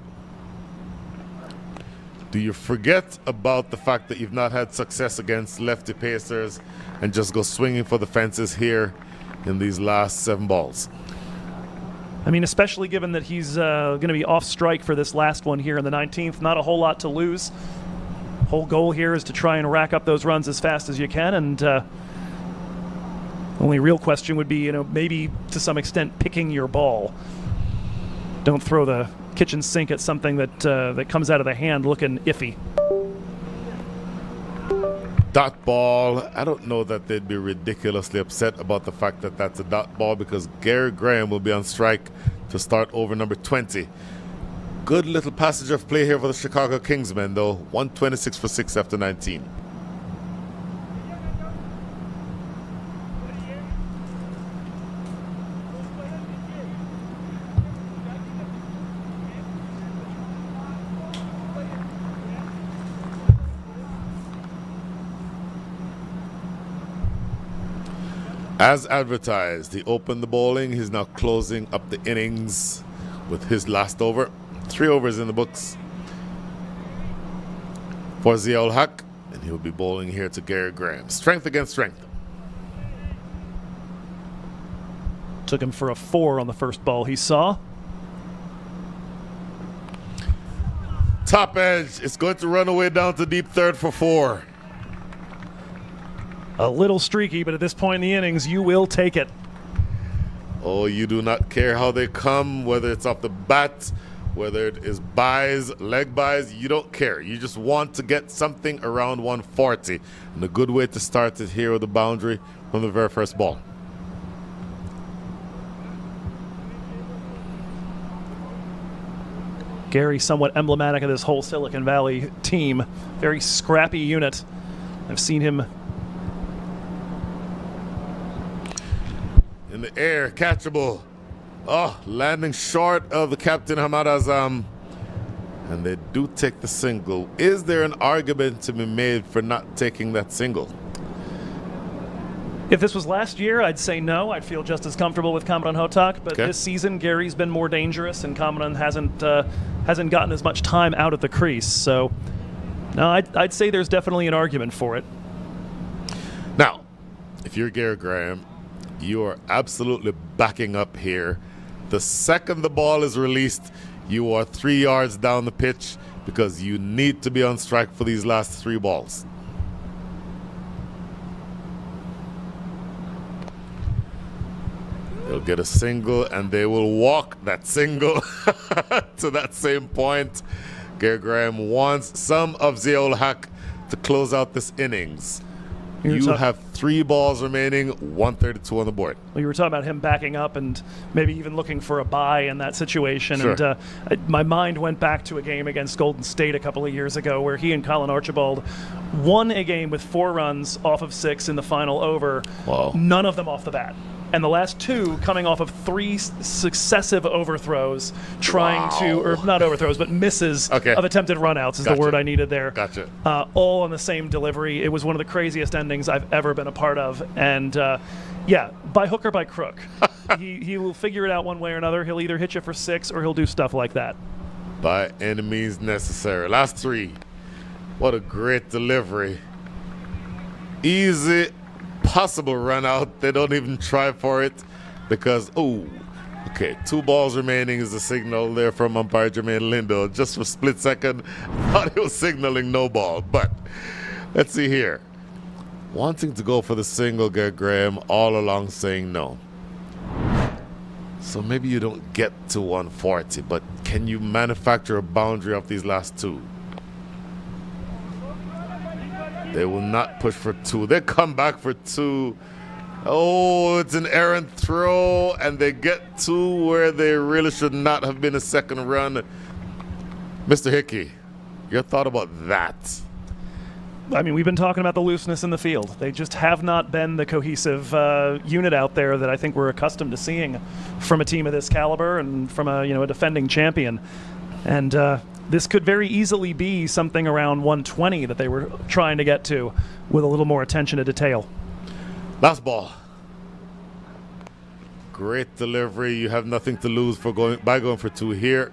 do you forget about the fact that you've not had success against lefty pacers and just go swinging for the fences here in these last 7 balls? I mean, especially given that he's going to be off strike for this last one here in the 19th. Not a whole lot to lose. Whole goal here is to try and rack up those runs as fast as you can, and only real question would be, maybe to some extent picking your ball. Don't throw the kitchen sink at something that comes out of the hand looking iffy. Dot ball. I don't know that they'd be ridiculously upset about the fact that that's a dot ball, because Gary Graham will be on strike to start over number 20. Good little passage of play here for the Chicago Kingsmen, though. 126 for 6 after 19. As advertised, he opened the bowling. He's now closing up the innings with his last over. 3 overs in the books for Ziaul Haq, and he'll be bowling here to Gary Graham. Strength against strength. Took him for a 4 on the first ball he saw. Top edge. It's going to run away down to deep third for 4. A little streaky, but at this point in the innings, you will take it. Oh, you do not care how they come, whether it's off the bat, whether it is buys, leg buys, you don't care. You just want to get something around 140. And a good way to start it here with the boundary from the very first ball. Gary, somewhat emblematic of this whole Silicon Valley team. Very scrappy unit. I've seen him in the air, catchable. Oh, landing short of the captain Hamad Azam. And they do take the single. Is there an argument to be made for not taking that single? If this was last year, I'd say no. I'd feel just as comfortable with Kamran Hotak. But Okay. this season, Gary's been more dangerous, and Kamran hasn't gotten as much time out at the crease. So, no, I'd say there's definitely an argument for it. Now, if you're Gary Graham, you are absolutely backing up here. The second the ball is released, you are 3 yards down the pitch because you need to be on strike for these last 3 balls. They'll get a single, and they will walk that single to that same point. Gary Graham wants some of Ziaul Haq to close out this innings. You have 3 balls remaining, 132 on the board. Well, you were talking about him backing up and maybe even looking for a bye in that situation. Sure. And my mind went back to a game against Golden State a couple of years ago where he and Colin Archibald won a game with 4 runs off of 6 in the final over. Wow. None of them off the bat. And the last 2 coming off of 3 successive overthrows, trying to, or not overthrows, but misses of attempted runouts is the word I needed there. Gotcha. All on the same delivery. It was one of the craziest endings I've ever been a part of. And yeah, by hook or by crook, he will figure it out one way or another. He'll either hit you for 6 or he'll do stuff like that. By any means necessary. Last 3. What a great delivery. Easy possible run out. They don't even try for it because, 2 balls remaining is the signal there from umpire Jermaine Lindo. Just for a split second, I thought he was signaling no ball. But let's see here. Wanting to go for the single, Gary Graham, all along saying no. So maybe you don't get to 140, but can you manufacture a boundary of these last 2? They will not push for 2. They come back for 2. Oh, it's an errant throw, and they get to where they really should not have been a second run. Mr. Hickey, your thought about that? I mean, we've been talking about the looseness in the field. They just have not been the cohesive unit out there that I think we're accustomed to seeing from a team of this caliber and from a defending champion. And this could very easily be something around 120 that they were trying to get to with a little more attention to detail. Last ball. Great delivery. You have nothing to lose by going for 2 here.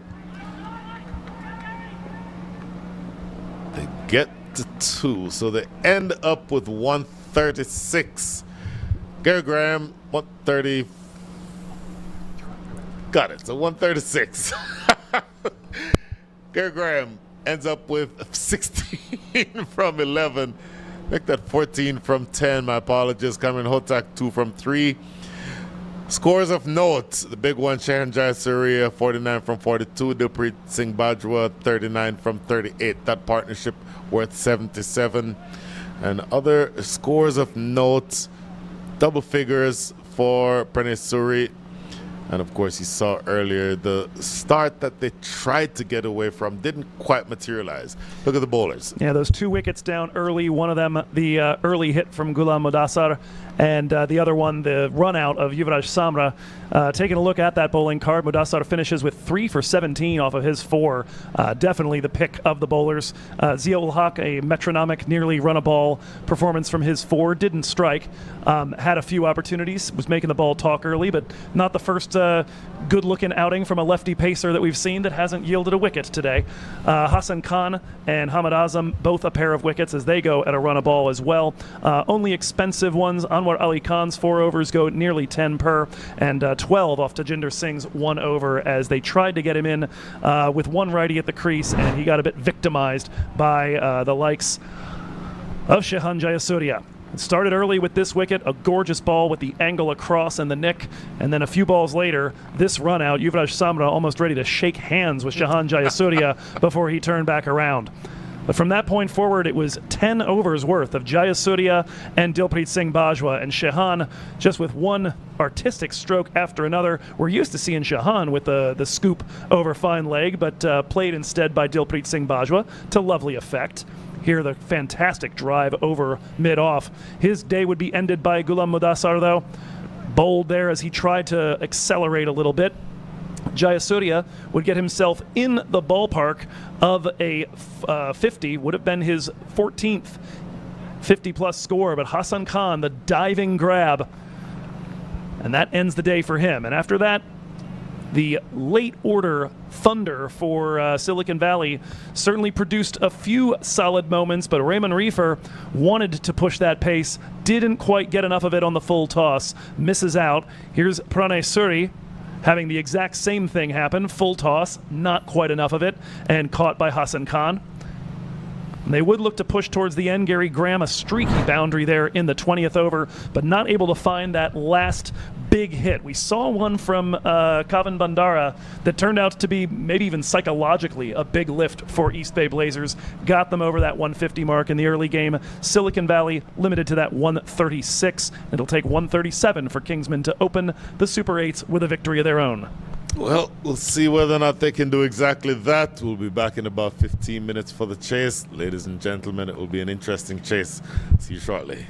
They get to 2, so they end up with 136. Gary Graham, 130. Got it. So 136. Gary Graham ends up with 16 from 11. Make that 14 from 10. My apologies. Cameron Hotak, 2 from 3. Scores of note. The big one, Shahan Jayasuriya, 49 from 42. Dilpreet Singh Bajwa, 39 from 38. That partnership worth 77. And other scores of note, double figures for Pranay Suri. And of course, you saw earlier the start that they tried to get away from didn't quite materialize. Look at the bowlers. Yeah, those 2 wickets down early. One of them, the early hit from Ghulam Mudassar, and the other one, the run out of Yuvraj Samra. Taking a look at that bowling card, Mudassar finishes with 3 for 17 off of his 4. Definitely the pick of the bowlers. Ziaul Haq, a metronomic, nearly run-a-ball performance from his 4. Didn't strike. Had a few opportunities. Was making the ball talk early, but not the first good-looking outing from a lefty pacer that we've seen that hasn't yielded a wicket today. Hassan Khan and Hamad Azam, both a pair of wickets as they go at a run-a-ball as well. Only expensive ones. Anwar Ali Khan's 4 overs go nearly 10 per, and 12 off Tajinder Singh's 1 over as they tried to get him in with 1 righty at the crease, and he got a bit victimized by the likes of Shahan Jayasuriya. It started early with this wicket, a gorgeous ball with the angle across and the nick, and then a few balls later, this run out, Yuvraj Samra almost ready to shake hands with Shahan Jayasuriya before he turned back around. But from that point forward, it was 10 overs worth of Jayasuriya and Dilpreet Singh Bajwa, and Shahan just with 1 artistic stroke after another. We're used to seeing Shahan with the scoop over fine leg, but played instead by Dilpreet Singh Bajwa to lovely effect. Here, the fantastic drive over mid-off. His day would be ended by Ghulam Mudassar, though. Bowled there as he tried to accelerate a little bit. Jayasuriya would get himself in the ballpark of a 50, would have been his 14th 50-plus score, but Hassan Khan, the diving grab, and that ends the day for him. And after that, the late order thunder for Silicon Valley certainly produced a few solid moments, but Raymond Reefer wanted to push that pace, didn't quite get enough of it on the full toss, misses out. Here's Pranay Suri having the exact same thing happen, full toss, not quite enough of it, and caught by Hassan Khan. And they would look to push towards the end. Gary Graham, a streaky boundary there in the 20th over, but not able to find that last big hit. We saw one from Kavan Bandara that turned out to be maybe even psychologically a big lift for East Bay Blazers. Got them over that 150 mark in the early game. Silicon Valley limited to that 136. It'll take 137 for Kingsmen to open the Super 8s with a victory of their own. Well, we'll see whether or not they can do exactly that. We'll be back in about 15 minutes for the chase. Ladies and gentlemen, it will be an interesting chase. See you shortly.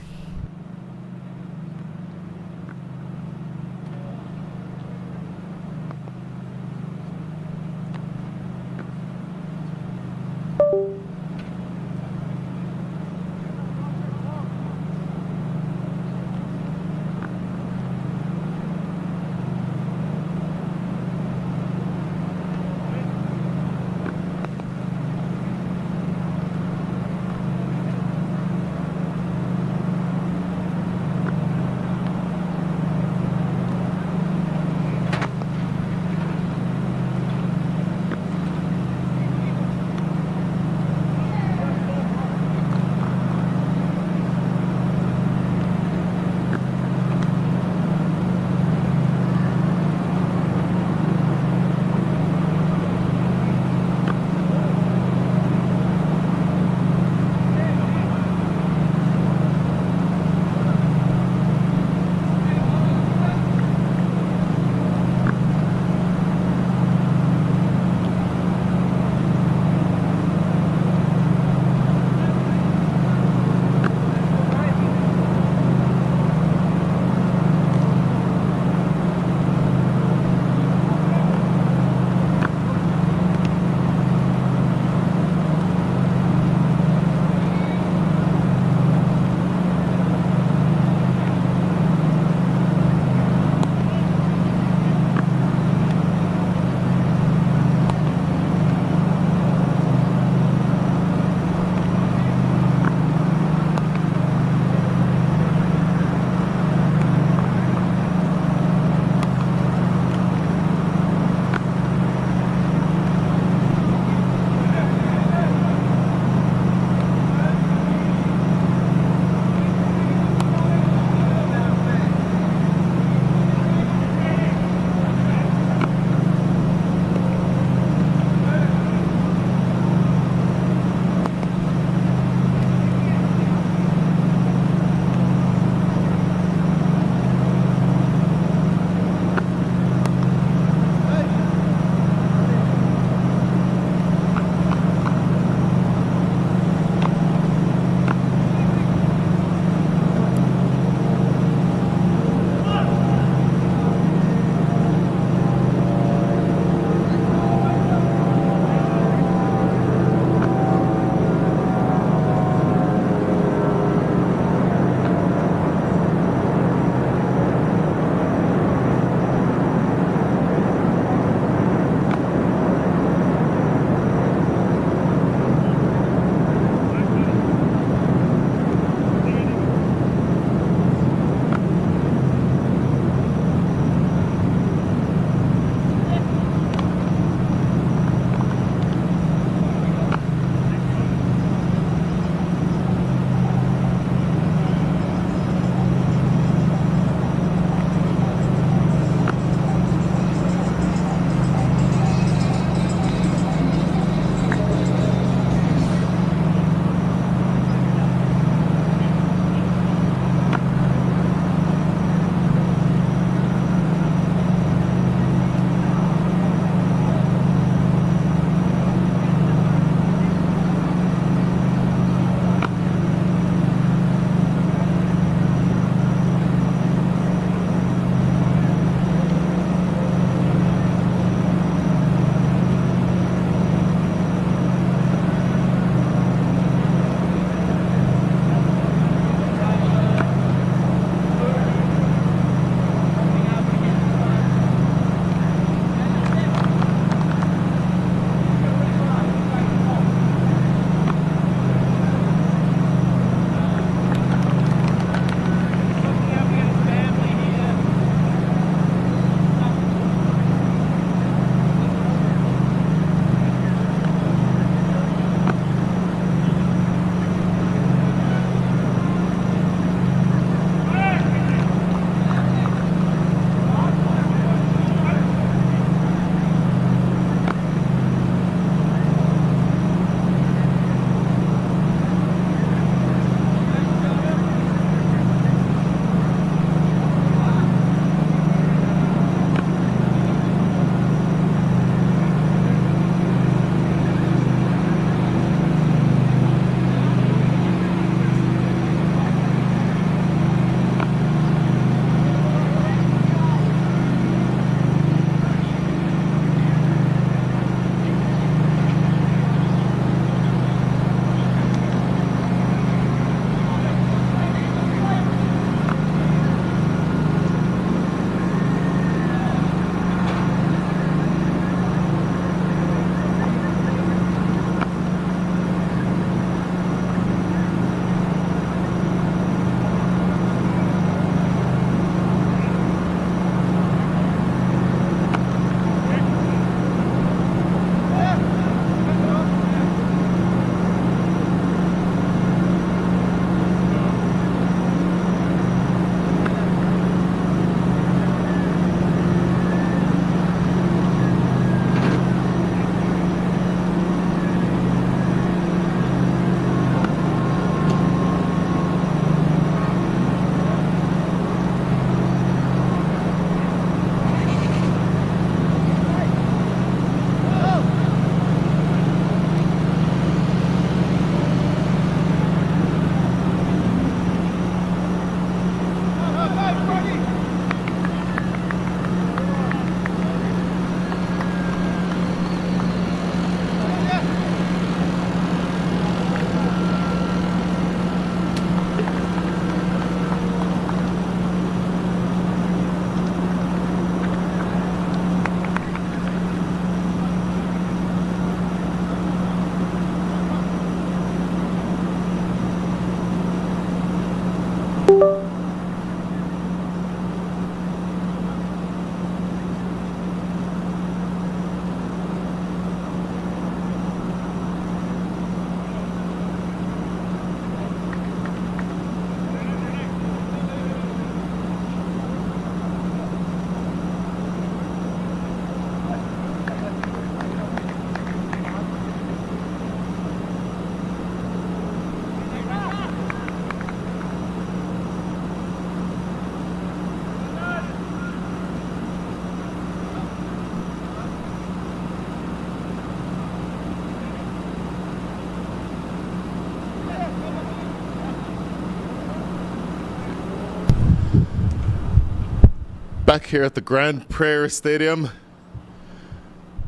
Back here at the Grand Prairie Stadium,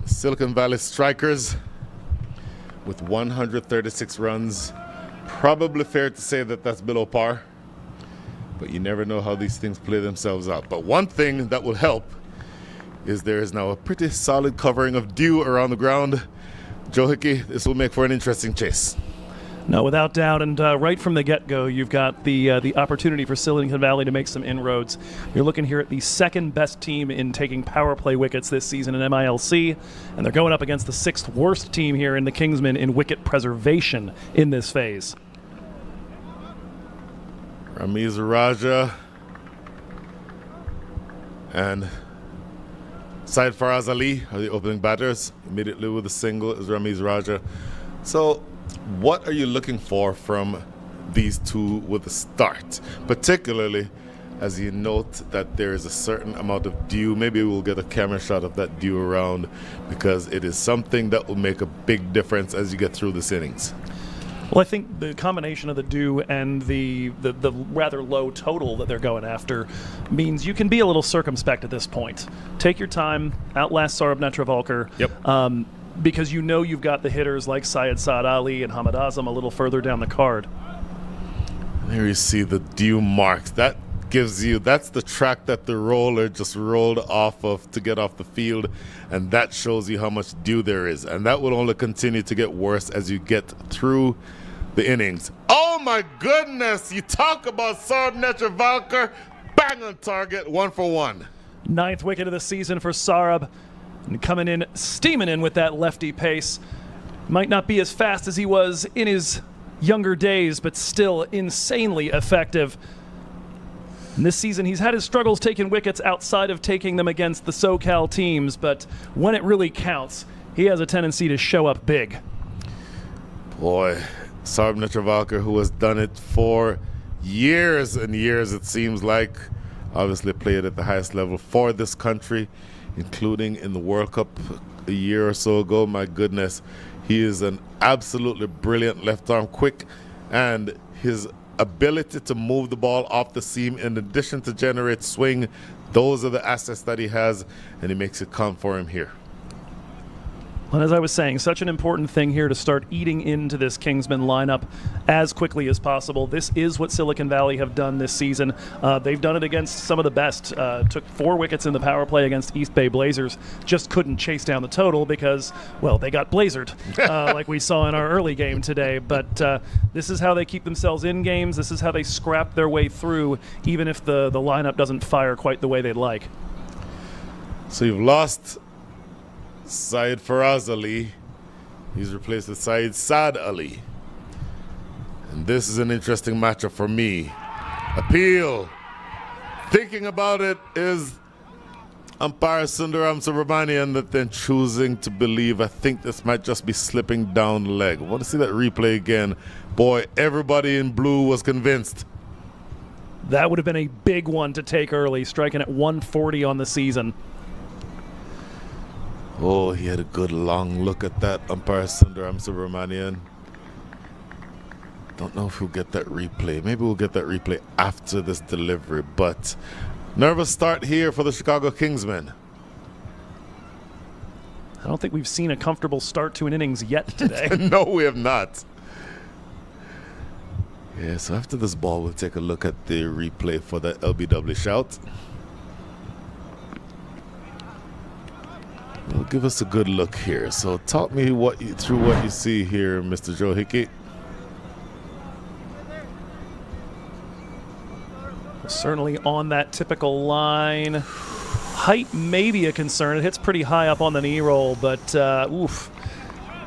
Silicon Valley Strikers with 136 runs. Probably fair to say that that's below par, but you never know how these things play themselves out. But one thing that will help is there is now a pretty solid covering of dew around the ground. Joe Hickey, this will make for an interesting chase. No, without doubt, and right from the get-go, you've got the opportunity for Silicon Valley to make some inroads. You're looking here at the second-best team in taking power play wickets this season in MILC, and they're going up against the sixth worst team here in the Kingsmen in wicket preservation in this phase. Ramiz Raja and Syed Faraz Ali are the opening batters. Immediately with a single is Ramiz Raja. So what are you looking for from these two with the start? Particularly as you note that there is a certain amount of dew. Maybe we'll get a camera shot of that dew around, because it is something that will make a big difference as you get through this innings. Well, I think the combination of the dew and the rather low total that they're going after means you can be a little circumspect at this point. Take your time, outlast Saurabh Netravalkar. Yep. Because you know you've got the hitters like Syed Saad Ali and Hamad Azam a little further down the card. There you see the dew marks. That gives you, that's the track that the roller just rolled off of to get off the field, and that shows you how much dew there is. And that will only continue to get worse as you get through the innings. Oh my goodness! You talk about Saurabh Netravalkar, bang on target, 1 for 1. Ninth wicket of the season for Saurabh. And coming in, steaming in with that lefty pace. Might not be as fast as he was in his younger days, but still insanely effective. And this season, he's had his struggles taking wickets outside of taking them against the SoCal teams, but when it really counts, he has a tendency to show up big. Boy, Saurabh Netravalkar, who has done it for years and years, it seems like, obviously played at the highest level for this country, including in the World Cup a year or so ago. My goodness, he is an absolutely brilliant left arm quick, and his ability to move the ball off the seam in addition to generate swing, those are the assets that he has, and he makes it count for him here. And as I was saying, such an important thing here to start eating into this Kingsman lineup as quickly as possible. This is what Silicon Valley have done this season. They've done it against some of the best. Took 4 wickets in the power play against East Bay Blazers. Just couldn't chase down the total because, well, they got blazered, like we saw in our early game today. But this is how they keep themselves in games. This is how they scrap their way through, even if the lineup doesn't fire quite the way they'd like. So you've lost Syed Faraz Ali. He's replaced with Syed Saad Ali. And this is an interesting matchup for me. Appeal. Thinking about it is umpire Sundaram Subramanian, that then choosing to believe, I think this might just be slipping down the leg. I want to see that replay again. Boy, everybody in blue was convinced. That would have been a big one to take early, striking at 140 on the season. Oh, he had a good long look at that, umpire Sundaram Subramanian. Don't know if we'll get that replay. Maybe we'll get that replay after this delivery, but nervous start here for the Chicago Kingsmen. I don't think we've seen a comfortable start to an innings yet today. No, we have not. Yeah, so after this ball, we'll take a look at the replay for that LBW shout. It'll give us a good look here. So talk me through what you see here, Mr. Joe Hickey. Certainly on that typical line. Height may be a concern. It hits pretty high up on the knee roll, but oof,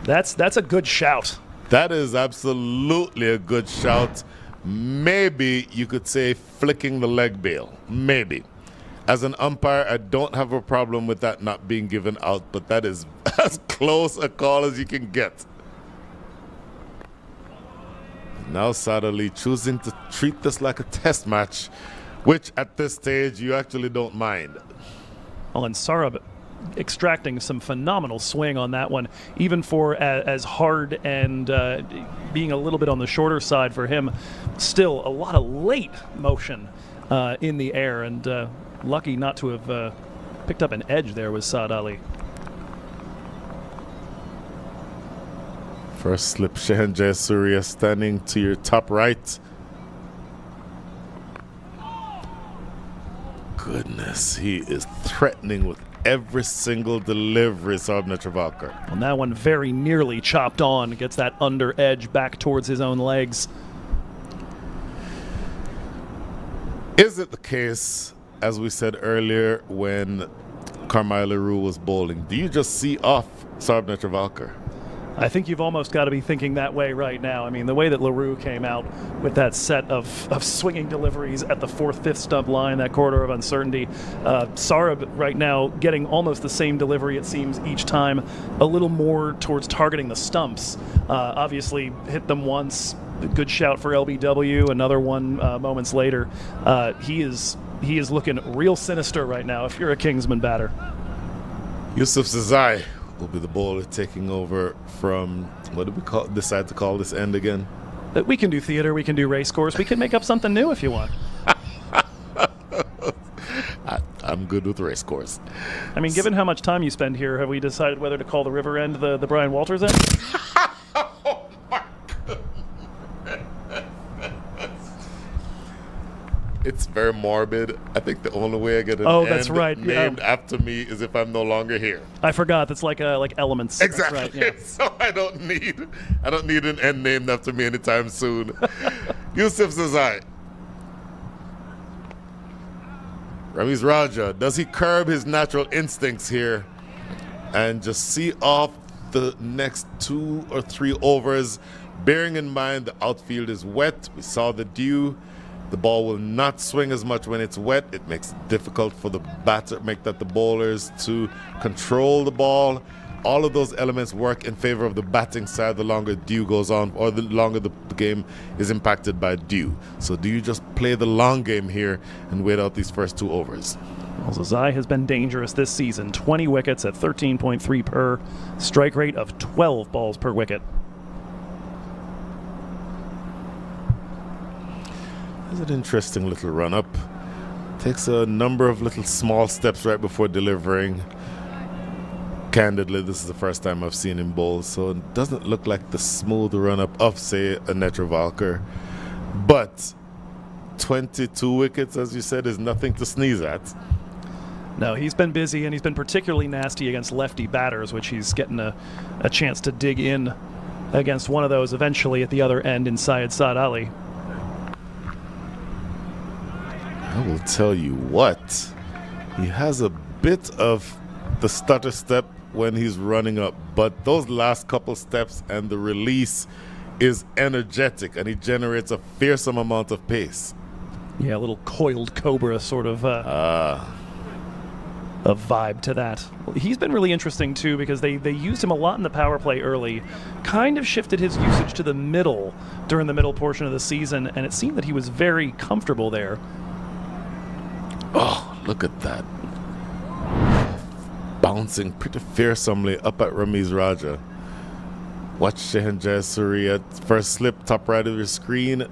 that's a good shout. That is absolutely a good shout. Maybe you could say flicking the leg bail. Maybe. As an umpire, I don't have a problem with that not being given out, but that is as close a call as you can get. Now Saad Ali choosing to treat this like a test match, which at this stage you actually don't mind. Well, and Saurabh extracting some phenomenal swing on that one, even for as hard and being a little bit on the shorter side for him. Still a lot of late motion in the air, and lucky not to have picked up an edge there with Saad Ali. First slip, Shehan Jayasuriya standing to your top right. Goodness, he is threatening with every single delivery, Saad Netravalkar. Well, that one very nearly chopped on, gets that under edge back towards his own legs. Is it the case, as we said earlier, when Carmine LaRue was bowling, do you just see off Saad Netravalkar? I think you've almost got to be thinking that way right now. I mean, the way that LaRue came out with that set of swinging deliveries at the 4th, 5th stump line, that corridor of uncertainty. Sarab right now getting almost the same delivery, it seems, each time, a little more towards targeting the stumps. Obviously, hit them once. Good shout for LBW. Another one moments later. He is looking real sinister right now if you're a Kingsman batter. Yusuf Zazai will be the bowler taking over from, what did we decide to call this end again? We can do theater, we can do race course, we can make up something new if you want. I'm good with race course. I mean, given how much time you spend here, have we decided whether to call the river end the Brian Walters end? Oh my goodness. It's very morbid. I think the only way I get an end named after me is if I'm no longer here. I forgot. That's like Elements. Exactly. That's right, yeah. So I don't need an end named after me anytime soon. Yusuf Zazai. Ramiz Raja, does he curb his natural instincts here and just see off the next 2 or 3 overs, bearing in mind the outfield is wet? We saw the dew. The ball will not swing as much when it's wet. It makes it difficult for the the bowlers to control the ball. All of those elements work in favor of the batting side the longer dew goes on, or the longer the game is impacted by dew. So do you just play the long game here and wait out these first 2 overs? Well, Zazai has been dangerous this season. 20 wickets at 13.3 per, strike rate of 12 balls per wicket. It's an interesting little run-up. Takes a number of little small steps right before delivering. Candidly, this is the first time I've seen him bowl, so it doesn't look like the smooth run-up of, say, a Netravalkar. But 22 wickets, as you said, is nothing to sneeze at. No, he's been busy, and he's been particularly nasty against lefty batters, which he's getting a chance to dig in against one of those eventually at the other end inside Saad Ali. I will tell you what, he has a bit of the stutter step when he's running up, but those last couple steps and the release is energetic, and he generates a fearsome amount of pace. Yeah, a little coiled cobra sort of a vibe to that. He's been really interesting too, because they used him a lot in the power play early, kind of shifted his usage to the middle during the middle portion of the season, and it seemed that he was very comfortable there. Oh, look at that. Bouncing pretty fearsomely up at Ramiz Raja. Watch Shehan Jayasuriya at first slip, top right of your screen.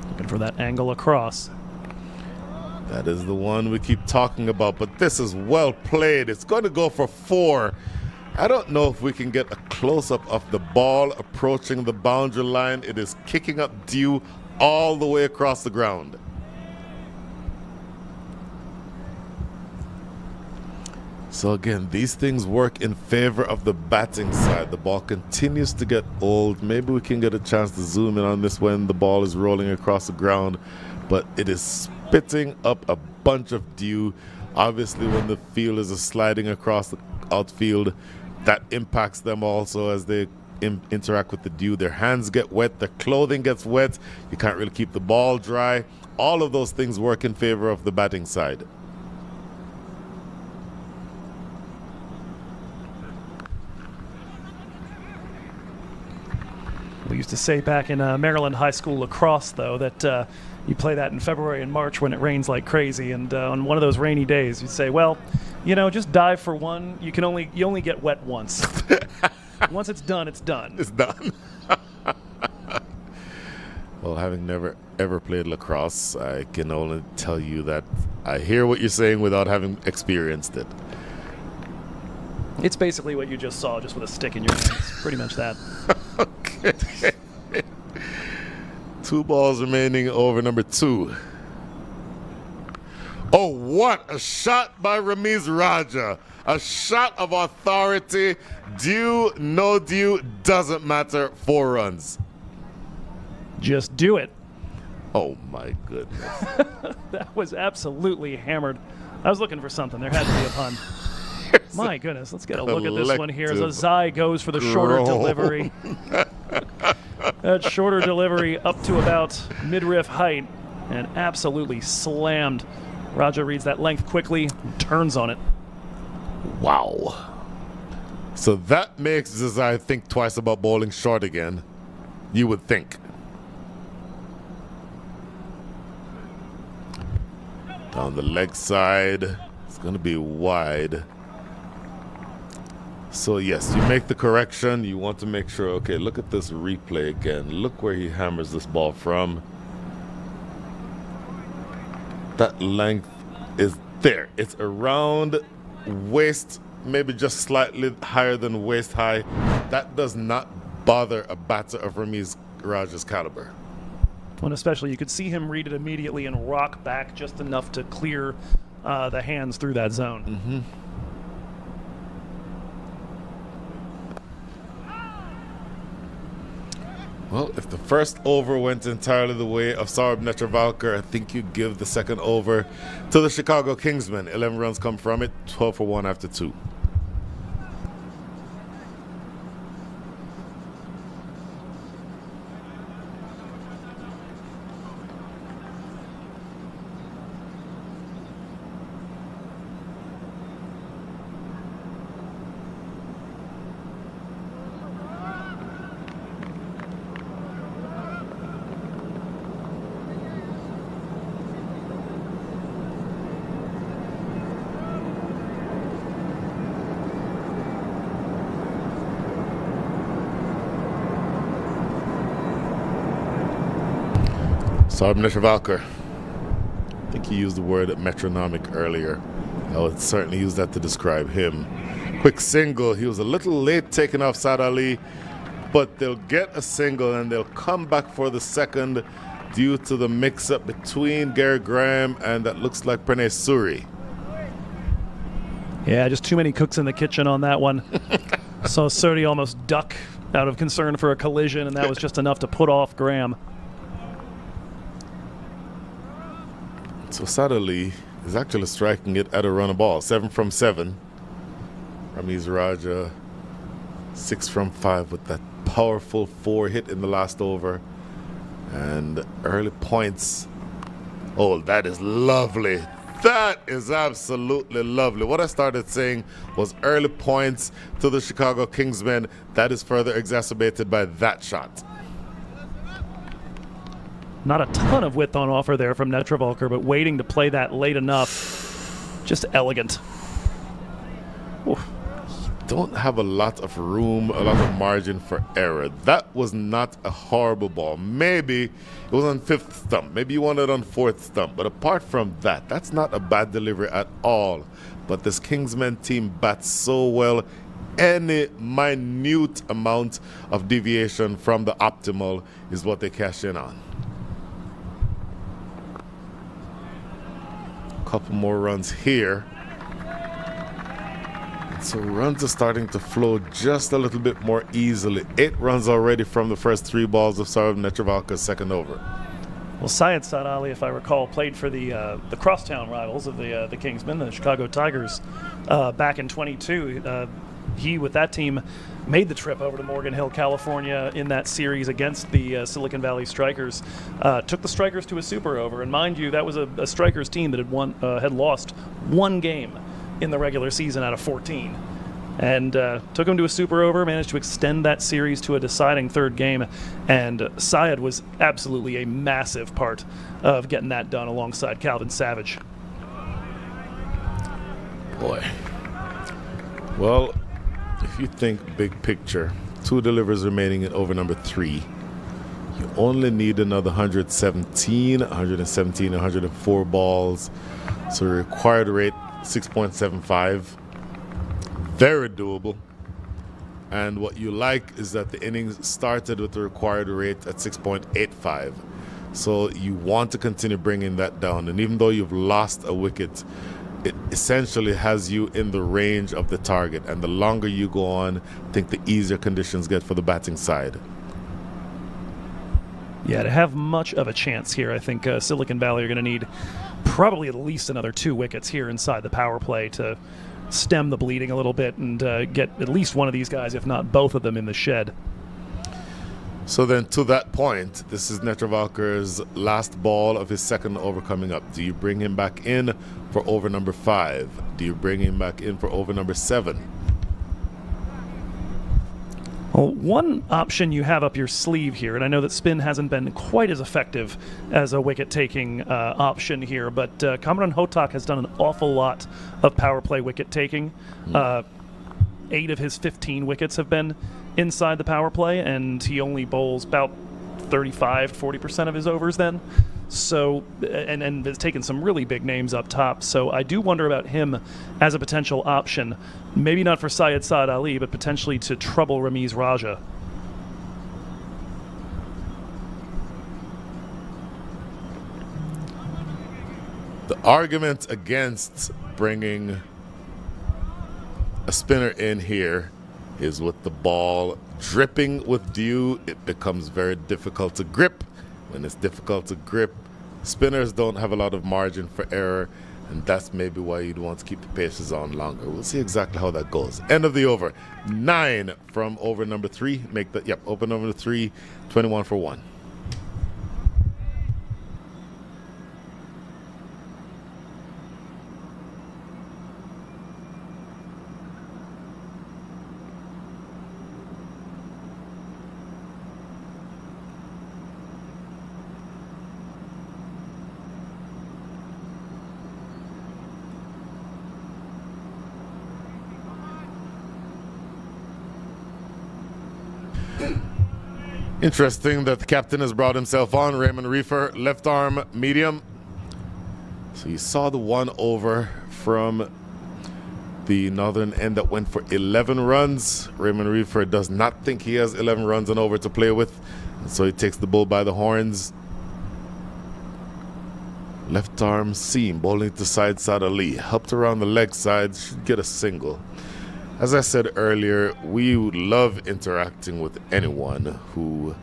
Looking for that angle across. That is the one we keep talking about, but this is well played. It's going to go for 4. I don't know if we can get a close-up of the ball approaching the boundary line. It is kicking up dew all the way across the ground. So again, these things work in favor of the batting side. The ball continues to get old. Maybe we can get a chance to zoom in on this when the ball is rolling across the ground, but it is spitting up a bunch of dew. Obviously, when the fielders are sliding across the outfield, that impacts them also as they interact with the dew. Their hands get wet, their clothing gets wet. You can't really keep the ball dry. All of those things work in favor of the batting side. We used to say back in Maryland high school lacrosse, though, that you play that in February and March when it rains like crazy, and on one of those rainy days, you'd say, well, you know, just dive for one. You only get wet once. Once it's done, it's done. It's done. Well, having never ever played lacrosse, I can only tell you that I hear what you're saying without having experienced it. It's basically what you just saw, just with a stick in your hands. Pretty much that. Okay. 2 balls remaining over number 2. Oh, what a shot by Ramiz Raja. A shot of authority. Due, no due, doesn't matter. 4 runs. Just do it. Oh, my goodness. That was absolutely hammered. I was looking for something. There had to be a pun. My goodness, let's get a look at this one here as Azai goes for the shorter delivery. That shorter delivery up to about midriff height and absolutely slammed. Raja reads that length quickly, turns on it. Wow. So that makes Azai think twice about bowling short again. You would think. Down the leg side, it's going to be wide. So yes, you make the correction. You want to make sure, okay, look at this replay again. Look where he hammers this ball from. That length is there. It's around waist, maybe just slightly higher than waist high. That does not bother a batter of Ramiz Raja's caliber. And especially you could see him read it immediately and rock back just enough to clear the hands through that zone. Mm-hmm. Well, if the first over went entirely the way of Saurabh Netravalkar, I think you give the second over to the Chicago Kingsmen. 11 runs come from it, 12 for 1 after 2. Saurabh Netravalkar. I think he used the word metronomic earlier. I would certainly use that to describe him. Quick single. He was a little late taking off Saad Ali, but they'll get a single and they'll come back for the second due to the mix-up between Gary Graham and that looks like Pranay Suri. Yeah, just too many cooks in the kitchen on that one. Saw Suri almost duck out of concern for a collision, and that was just enough to put off Graham. So Saad Ali is actually striking it at a run of ball. 7 from 7. Ramiz Raja 6 from 5 with that powerful 4 hit in the last over. And early points. Oh, that is lovely. That is absolutely lovely. What I started saying was early points to the Chicago Kingsmen. That is further exacerbated by that shot. Not a ton of width on offer there from Netravalkar, but waiting to play that late enough. Just elegant. Oof. Don't have a lot of room, a lot of margin for error. That was not a horrible ball. Maybe it was on 5th stump. Maybe you wanted it on 4th stump. But apart from that, that's not a bad delivery at all. But this Kingsmen team bats so well. Any minute amount of deviation from the optimal is what they cash in on. Couple more runs here. So runs are starting to flow just a little bit more easily. 8 runs already from the first 3 balls of Saurabh Netravalkar's second over. Well, Syed Saad Ali, if I recall, played for the crosstown rivals of the Kingsmen, the Chicago Tigers, back in 22. He, with that team, made the trip over to Morgan Hill, California in that series against the Silicon Valley Strikers. Took the Strikers to a super over, and mind you, that was a Strikers team that had lost 1 game in the regular season out of 14. And took him to a super over, managed to extend that series to a deciding 3rd game, and Syed was absolutely a massive part of getting that done alongside Calvin Savage. Boy. Well, if you think big picture, 2 delivers remaining in over number 3. You only need another 104 balls. So required rate 6.75. Very doable. And what you like is that the innings started with the required rate at 6.85. So you want to continue bringing that down. And even though you've lost a wicket, it essentially has you in the range of the target. And the longer you go on, I think the easier conditions get for the batting side. Yeah, to have much of a chance here, I think Silicon Valley are going to need probably at least another 2 wickets here inside the power play to stem the bleeding a little bit and get at least one of these guys, if not both of them, in the shed. So then to that point, this is Netravalkar's last ball of his second over coming up. Do you bring him back in for over number 5? Do you bring him back in for over number 7? Well, one option you have up your sleeve here, and I know that spin hasn't been quite as effective as a wicket-taking option here, but Cameron Hotak has done an awful lot of power play wicket-taking. 8 of his 15 wickets have been inside the power play, and he only bowls about 35-40% of his overs then. So, and has taken some really big names up top. So I do wonder about him as a potential option. Maybe not for Syed Saad Ali, but potentially to trouble Ramiz Raja. The argument against bringing a spinner in here is with the ball dripping with dew, it becomes very difficult to grip. When it's difficult to grip, spinners don't have a lot of margin for error, and that's maybe why you'd want to keep the paces on longer. We'll see exactly how that goes. End of the over. 9 from over number 3. Make that, open over 3, 21 for 1. Interesting that the captain has brought himself on. Raymond Reefer, left arm, medium. So you saw the 1 over from the northern end that went for 11 runs. Raymond Reefer does not think he has 11 runs and over to play with, and so he takes the bull by the horns. Left arm seam, bowling to Syed Saad Ali. Helped around the leg side, should get a single. As I said earlier, we would love interacting with anyone who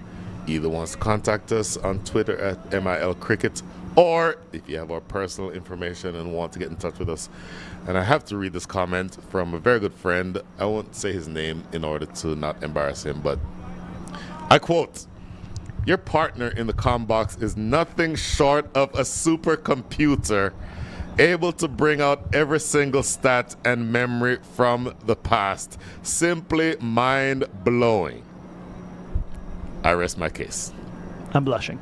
either wants to contact us on Twitter at MILCricket, or if you have our personal information and want to get in touch with us. And I have to read this comment from a very good friend. I won't say his name in order to not embarrass him, but I quote, "Your partner in the comm box is nothing short of a supercomputer, able to bring out every single stat and memory from the past. Simply mind-blowing." I rest my case. I'm blushing.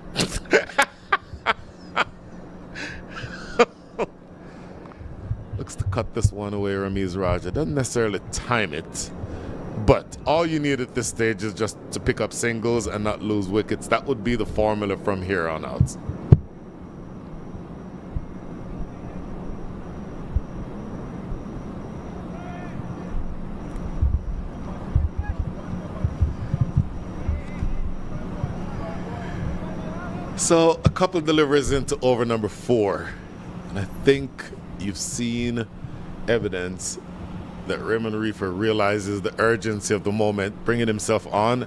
Looks to cut this one away, Ramiz Raja. Doesn't necessarily time it, but all you need at this stage is just to pick up singles and not lose wickets. That would be the formula from here on out. So a couple of deliveries into over number 4, and I think you've seen evidence that Raymond Reefer realizes the urgency of the moment, bringing himself on.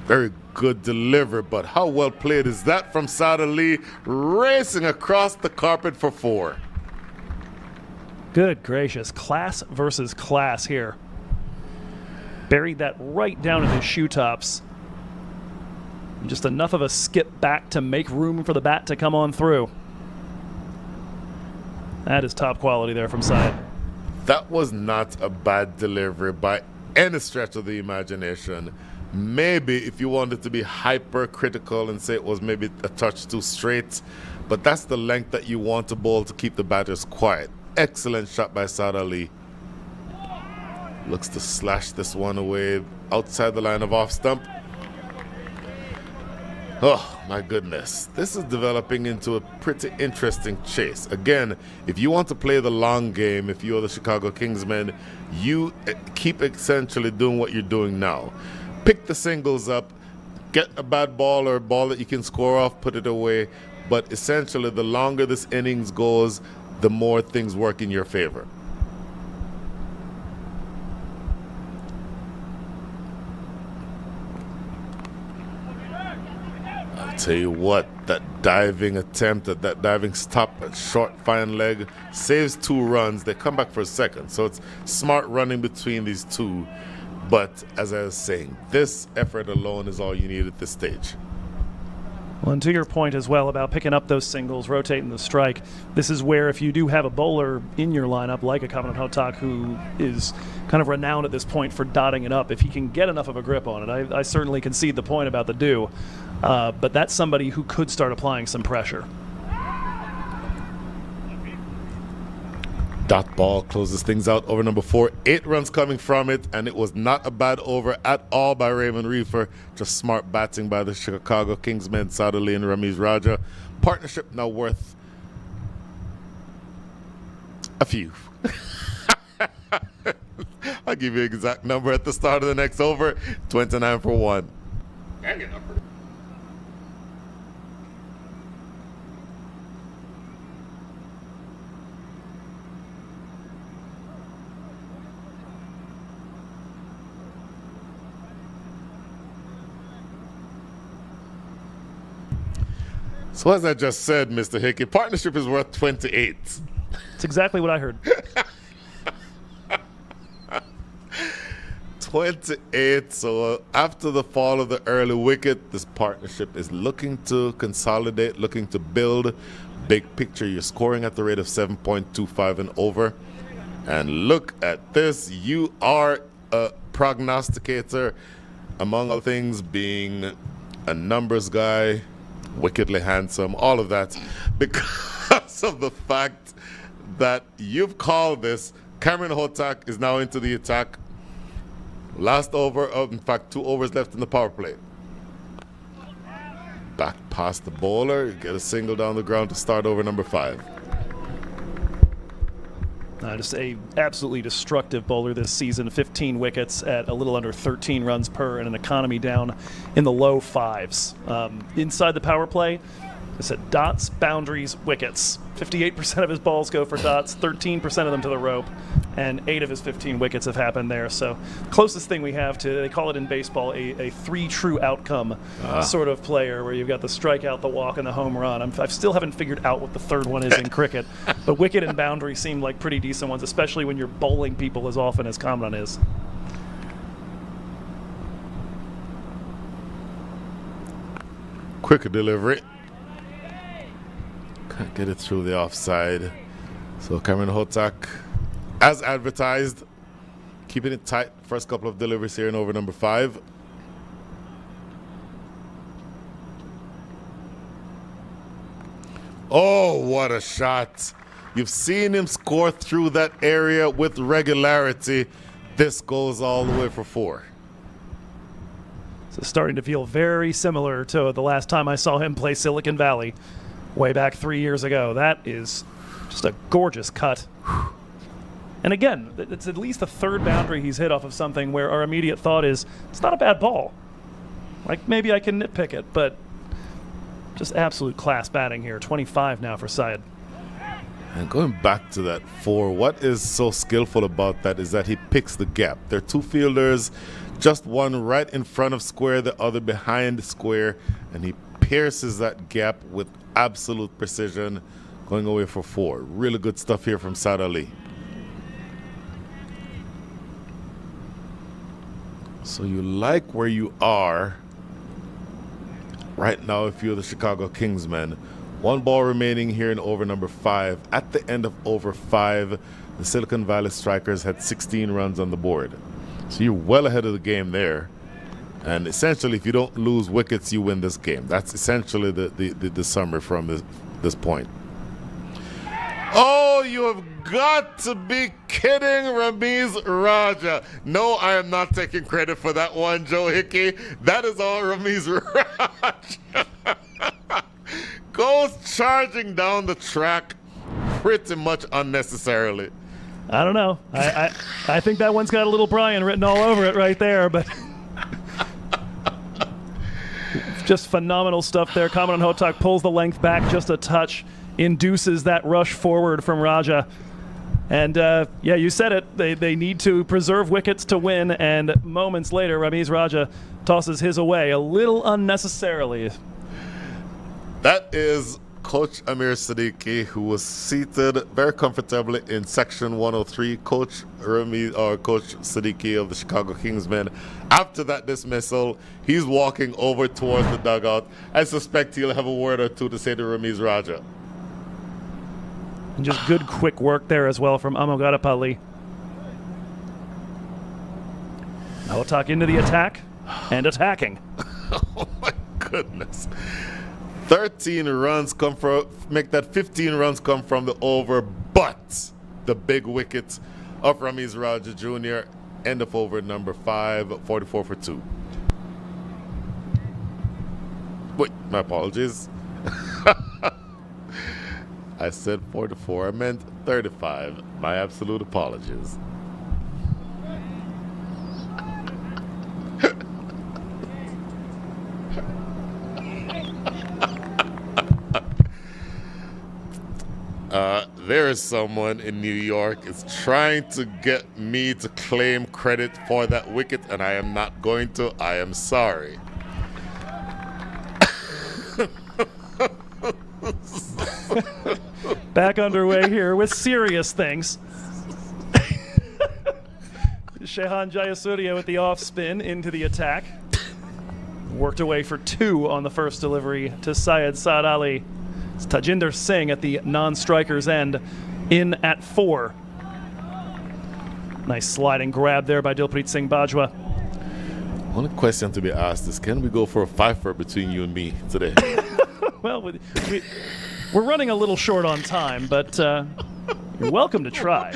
Very good delivery, but how well played is that from Saad Ali, racing across the carpet for 4. Good gracious, class versus class here. Buried that right down in his shoe tops. Just enough of a skip back to make room for the bat to come on through. That is top quality there from Syed. That was not a bad delivery by any stretch of the imagination. Maybe if you wanted to be hypercritical and say it was maybe a touch too straight, but that's the length that you want to bowl to keep the batters quiet. Excellent shot by Saad Ali. Looks to slash this one away outside the line of off stump. Oh, my goodness. This is developing into a pretty interesting chase. Again, if you want to play the long game, if you're the Chicago Kingsmen, you keep essentially doing what you're doing now. Pick the singles up, get a bad ball or a ball that you can score off, put it away. But essentially, the longer this innings goes, the more things work in your favor. I'll tell you what, that diving attempt at that diving stop at short fine leg saves 2 runs. They come back for a second, so it's smart running between these two. But as I was saying, this effort alone is all you need at this stage. Well, and to your point as well about picking up those singles, rotating the strike, this is where if you do have a bowler in your lineup like a Covenant Hotak who is kind of renowned at this point for dotting it up, if he can get enough of a grip on it, I certainly concede the point about the do, but that's somebody who could start applying some pressure. Dot ball closes things out over number 4. 8 runs coming from it, and it was not a bad over at all by Raymond Reefer. Just smart batting by the Chicago Kingsmen, Saad Ali and Ramiz Raja. Partnership now worth a few. I'll give you an exact number at the start of the next over. 29 for 1. So as I just said, Mr. Hickey, partnership is worth 28. That's exactly what I heard. 28. So after the fall of the early wicket, this partnership is looking to consolidate, looking to build. Big picture, you're scoring at the rate of 7.25 and over. And look at this. You are a prognosticator, among other things being a numbers guy, wickedly handsome, all of that, because of the fact that you've called this. Cameron Hotak is now into the attack. Last over, in fact, 2 overs left in the power play. Back past the bowler, you get a single down the ground to start over number 5. Just a absolutely destructive bowler this season. 15 wickets at a little under 13 runs per and an economy down in the low 5s. Inside the power play, I said dots, boundaries, wickets. 58% of his balls go for dots, 13% of them to the rope, and 8 of his 15 wickets have happened there. So closest thing we have to, they call it in baseball, a 3 true outcome sort of player where you've got the strikeout, the walk, and the home run. I still haven't figured out what the third one is in cricket, but wicket and boundary seem like pretty decent ones, especially when you're bowling people as often as Kamran is. Quicker delivery. Can't get it through the offside. So Cameron Hotak, as advertised, keeping it tight. First couple of deliveries here in over number 5. Oh, what a shot. You've seen him score through that area with regularity. This goes all the way for 4. So starting to feel very similar to the last time I saw him play Silicon Valley way back 3 years ago. That is just a gorgeous cut. And again, it's at least the third boundary he's hit off of something where our immediate thought is, it's not a bad ball. Like, maybe I can nitpick it, but just absolute class batting here. 25 now for Syed. And going back to that 4, what is so skillful about that is that he picks the gap. There are 2 fielders, just one right in front of square, the other behind square, and he pierces that gap with absolute precision, going away for 4. Really good stuff here from Saad Ali. So you like where you are right now if you're the Chicago Kingsmen. 1 ball remaining here in over number 5. At the end of over 5, the Silicon Valley Strikers had 16 runs on the board. So you're well ahead of the game there. And essentially, if you don't lose wickets, you win this game. That's essentially the summary from this point. Oh, Oh, you have got to be kidding, Ramiz Raja. No, I am not taking credit for that one, Joe Hickey. That is all Ramiz Raja. Goes charging down the track pretty much unnecessarily. I don't know. I think that one's got a little Brian written all over it right there, but just phenomenal stuff there. Commandant Hotak pulls the length back just a touch, induces that rush forward from Raja. And yeah, you said it. They need to preserve wickets to win, and moments later, Ramiz Raja tosses his away a little unnecessarily. That is Coach Amir Siddiqui, who was seated very comfortably in section 103. Coach Siddiqui of the Chicago Kingsmen. After that dismissal, he's walking over towards the dugout. I suspect he'll have a word or two to say to Ramiz Raja. And just good quick work there as well from Amogadapalli. Hotak into the attack and attacking. Oh my goodness. 13 runs come from, make that 15 runs come from the over, but the big wicket of Ramiz Raja Jr. end of over number 5, 44 for 2. Wait, my apologies. I said 44, I meant 35. My absolute apologies. There is someone in New York is trying to get me to claim credit for that wicket, and I am not going to. I am sorry. Back underway here with serious things. Shehan Jayasuriya with the off spin into the attack. Worked away for 2 on the first delivery to Syed Saad Ali. It's Tajinder Singh at the non-striker's end, in at 4. Nice sliding grab there by Dilpreet Singh Bajwa. One question to be asked is, can we go for a 5-fer between you and me today? Well, we're running a little short on time, but you're welcome to try.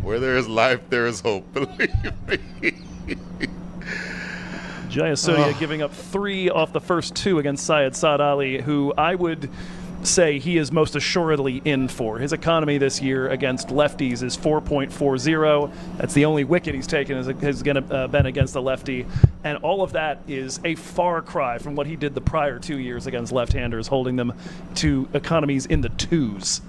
Where there is life, there is hope, believe me. Jayasuriya giving up 3 off the first 2 against Syed Saad Ali, who I would say he is most assuredly in for. His economy this year against lefties is 4.40. That's the only wicket he's taken has been against a lefty. And all of that is a far cry from what he did the prior 2 years against left-handers, holding them to economies in the 2s.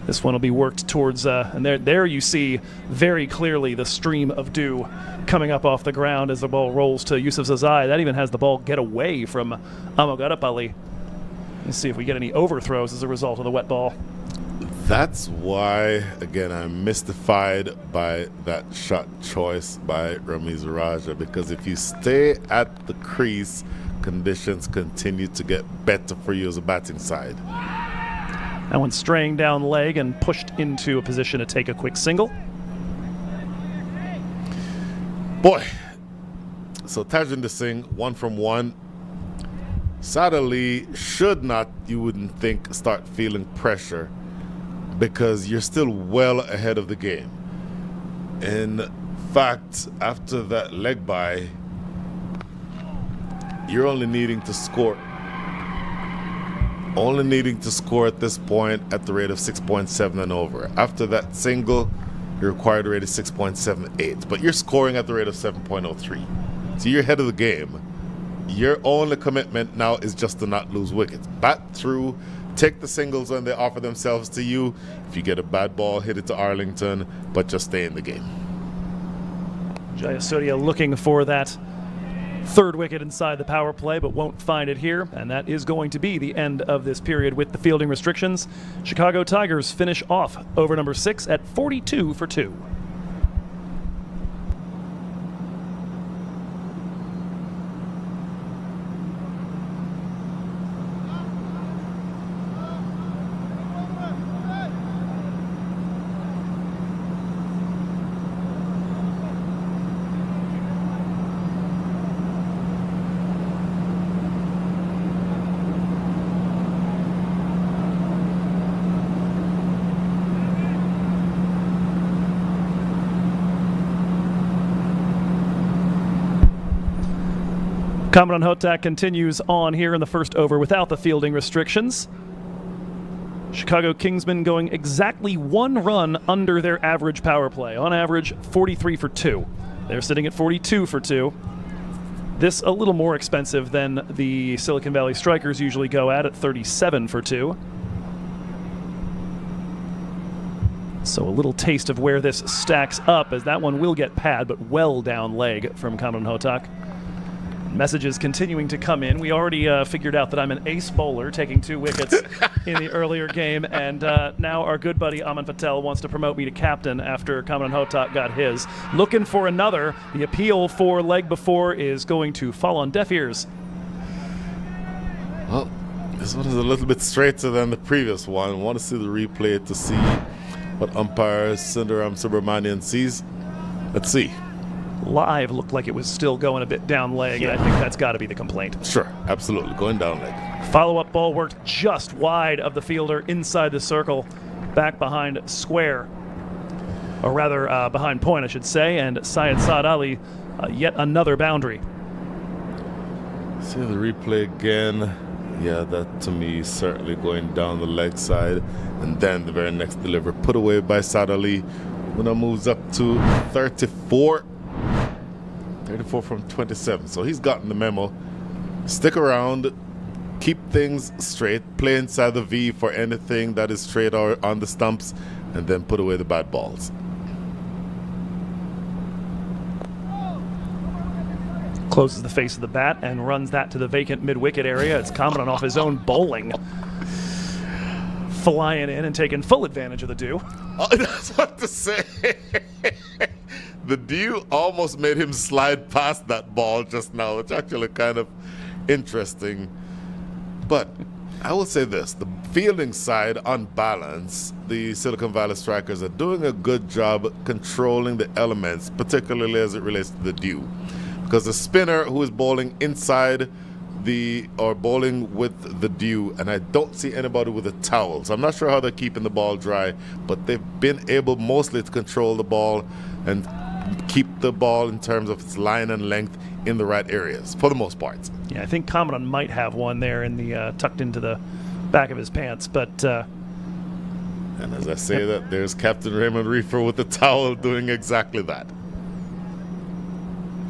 This one will be worked towards, and there you see very clearly the stream of dew coming up off the ground as the ball rolls to Yusuf Zazai. That even has the ball get away from Amogadapalli. Let's see if we get any overthrows as a result of the wet ball. That's why, again, I'm mystified by that shot choice by Ramiz Raja, because if you stay at the crease, conditions continue to get better for you as a batting side. That one straying down leg and pushed into a position to take a quick single. Boy, so Tajinder Singh, 1 from 1. Saad Ali should not, you wouldn't think, start feeling pressure because you're still well ahead of the game. In fact, after that leg bye, you're only needing to score. Only needing to score at this point at the rate of 6.7 and over. After that single, your required rate is 6.78, but you're scoring at the rate of 7.03. So you're ahead of the game. Your only commitment now is just to not lose wickets. Bat through, take the singles when they offer themselves to you. If you get a bad ball, hit it to Arlington, but just stay in the game. Jayasuriya looking for that 3rd wicket inside the power play, but won't find it here, and that is going to be the end of this period with the fielding restrictions. Chicago Tigers finish off over number 6 at 42 for 2. Commandant Hotak continues on here in the first over without the fielding restrictions. Chicago Kingsmen going exactly 1 run under their average power play. On average, 43 for 2. They're sitting at 42 for 2. This a little more expensive than the Silicon Valley Strikers usually go at 37 for 2. So a little taste of where this stacks up, as that one will get pad, but well down leg from Commandant Hotak. Messages continuing to come in. We already figured out that I'm an ace bowler, taking 2 wickets in the earlier game, and now our good buddy Aman Patel wants to promote me to captain after Commandant Hotak got his. Looking for another. The appeal for leg before is going to fall on deaf ears. Well, this one is a little bit straighter than the previous one. I want to see the replay to see what umpire Sundaram Subramanian sees. Let's see. Live looked like it was still going a bit down leg, and I think that's got to be the complaint. Sure, absolutely, going down leg. Follow-up ball worked just wide of the fielder inside the circle, back behind square, or rather behind point, I should say, and Syed Saad Ali, yet another boundary. See the replay again. Yeah, that to me is certainly going down the leg side, and then the very next delivery put away by Saad Ali, who now moves up to 34. 34 from 27, so he's gotten the memo. Stick around, keep things straight, play inside the V for anything that is straight or on the stumps, and then put away the bad balls. Closes the face of the bat and runs that to the vacant mid-wicket area. It's Commandant off his own bowling, flying in and taking full advantage of the dew. Oh, that's what to say. The dew almost made him slide past that ball just now, which actually kind of interesting. But I will say this, the fielding side, on balance, the Silicon Valley Strikers are doing a good job controlling the elements, particularly as it relates to the dew. Because the spinner who is bowling inside or bowling with the dew, and I don't see anybody with a towel. So I'm not sure how they're keeping the ball dry, but they've been able mostly to control the ball and keep the ball in terms of its line and length in the right areas, for the most part. Yeah, I think Commandant might have one there in the tucked into the back of his pants, but... and as I say that, there's Captain Raymond Reefer with the towel doing exactly that.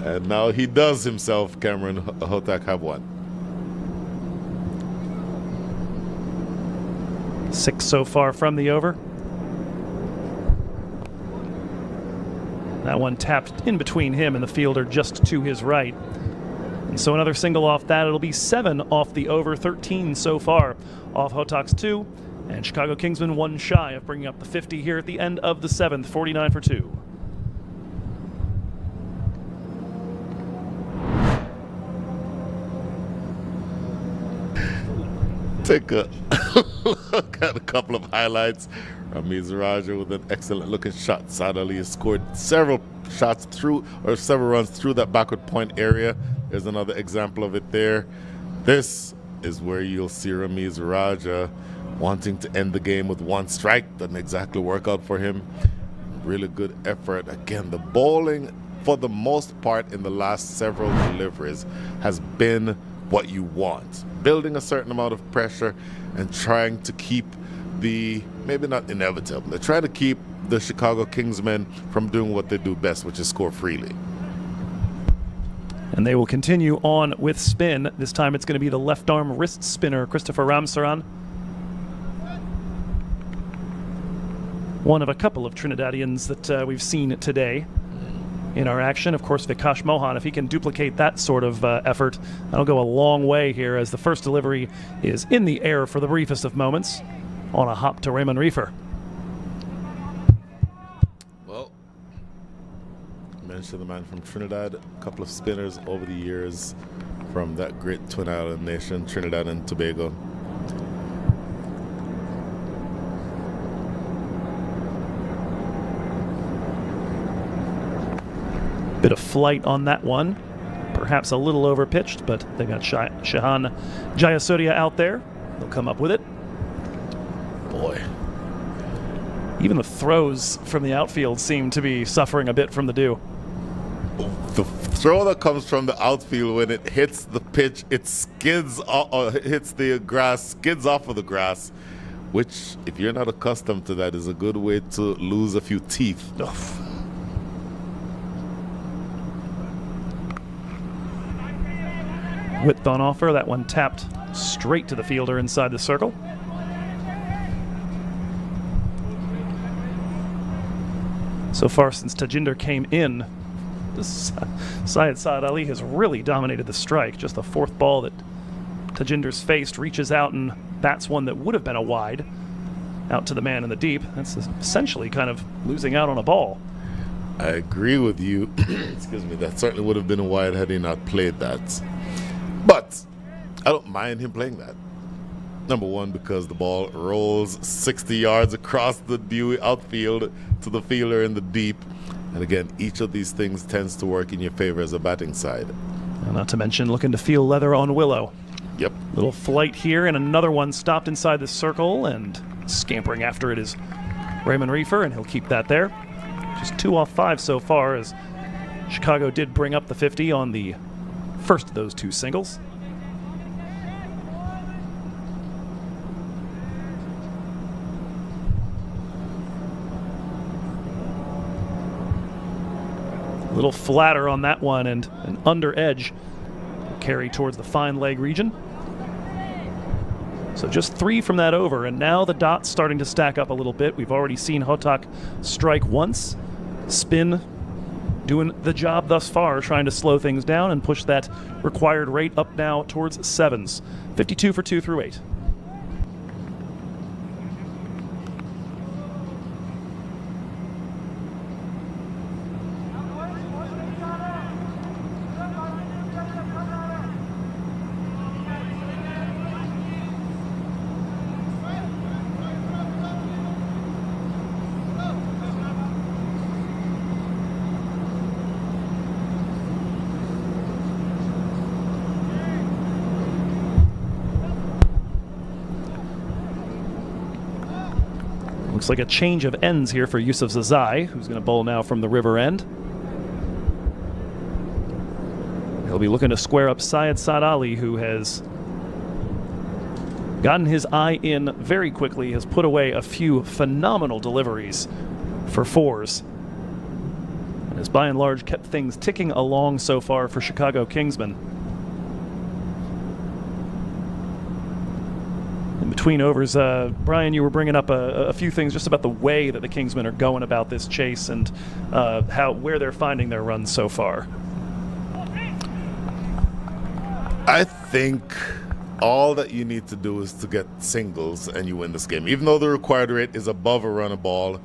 And now he does himself, Cameron Hotak, have one. 6 so far from the over. That one tapped in between him and the fielder just to his right. And so another single off that. It'll be 7 off the over, 13 so far off Hotak's 2. And Chicago Kingsmen 1 shy of bringing up the 50 here at the end of the 7th, 49 for 2. Take a look at a couple of highlights. Ramiz Raja with an excellent looking shot. Saad Ali has scored several shots through, or several runs through that backward point area. There's another example of it there. This is where you'll see Ramiz Raja wanting to end the game with 1 strike. Doesn't exactly work out for him. Really good effort. Again, the bowling, for the most part in the last several deliveries, has been what you want. Building a certain amount of pressure and trying to keep the, maybe not inevitable, they're trying to keep the Chicago Kingsmen from doing what they do best, which is score freely. And they will continue on with spin. This time it's going to be the left arm wrist spinner, Christopher Ramsaran. One of a couple of Trinidadians that we've seen today in our action. Of course, Vikash Mohan, if he can duplicate that sort of effort, that'll go a long way here, as the first delivery is in the air for the briefest of moments on a hop to Raymond Reefer. Well, I mentioned the man from Trinidad, a couple of spinners over the years from that great twin island nation, Trinidad and Tobago. Bit of flight on that one. Perhaps a little overpitched, but they got Shahan Jayasuriya out there. They'll come up with it. Boy. Even the throws from the outfield seem to be suffering a bit from the dew. The throw that comes from the outfield, when it hits the pitch, it skids or hits the grass, skids off of the grass, which, if you're not accustomed to that, is a good way to lose a few teeth. Width on offer. That one tapped straight to the fielder inside the circle. So far since Tajinder came in, Syed Saad Ali has really dominated the strike. Just the fourth ball that Tajinder's faced, reaches out and bats one that would have been a wide out to the man in the deep. That's essentially kind of losing out on a ball. I agree with you. Excuse me. That certainly would have been a wide had he not played that. But I don't mind him playing that. Number one, because the ball rolls 60 yards across the Dewey outfield to the fielder in the deep. And again, each of these things tends to work in your favor as a batting side. And not to mention looking to feel leather on Willow. Yep. Little flight here, and another one stopped inside the circle, and scampering after it is Raymond Reefer, and he'll keep that there. Just 2 off 5 so far, as Chicago did bring up the 50 on the first of those 2 singles. A little flatter on that one, and an under edge carry towards the fine leg region. So just 3 from that over, and now the dot's starting to stack up a little bit. We've already seen Hotak strike once. Spin doing the job thus far, trying to slow things down and push that required rate up now towards 7s. 52 for 2 through 8. Looks like a change of ends here for Yusuf Zazai, who's going to bowl now from the river end. He'll be looking to square up Syed Saad Ali, who has gotten his eye in very quickly, has put away a few phenomenal deliveries for 4s, and has by and large kept things ticking along so far for Chicago Kingsmen. In between overs, Brian, you were bringing up a few things just about the way that the Kingsmen are going about this chase and where they're finding their runs so far. I think all that you need to do is to get singles and you win this game. Even though the required rate is above a run a ball,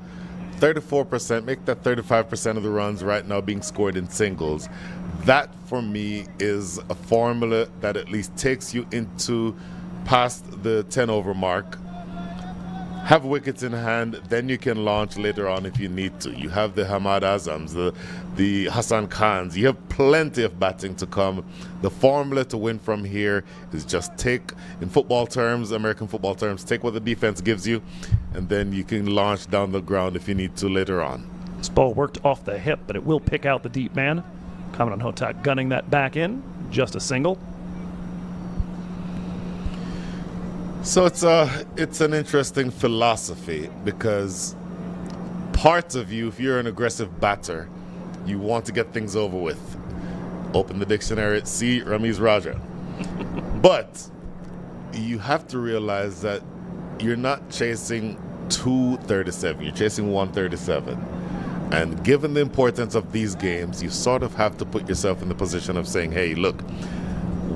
34%, make that 35% of the runs right now being scored in singles. That, for me, is a formula that at least takes you into past the 10 over mark. Have wickets in hand, then you can launch later on if you need to. You have the Hamad Azams, the Hassan Khans. You have plenty of batting to come. The formula to win from here is just take, in football terms, American football terms, take what the defense gives you, and then you can launch down the ground if you need to later on. This ball worked off the hip, but it will pick out the deep man. Commandant Hotak gunning that back in, just a single. So it's an interesting philosophy, because parts of you, if you're an aggressive batter, you want to get things over with. Open the dictionary, see Ramiz Raja. But you have to realize that you're not chasing 237, you're chasing 137. And given the importance of these games, you sort of have to put yourself in the position of saying, hey, look,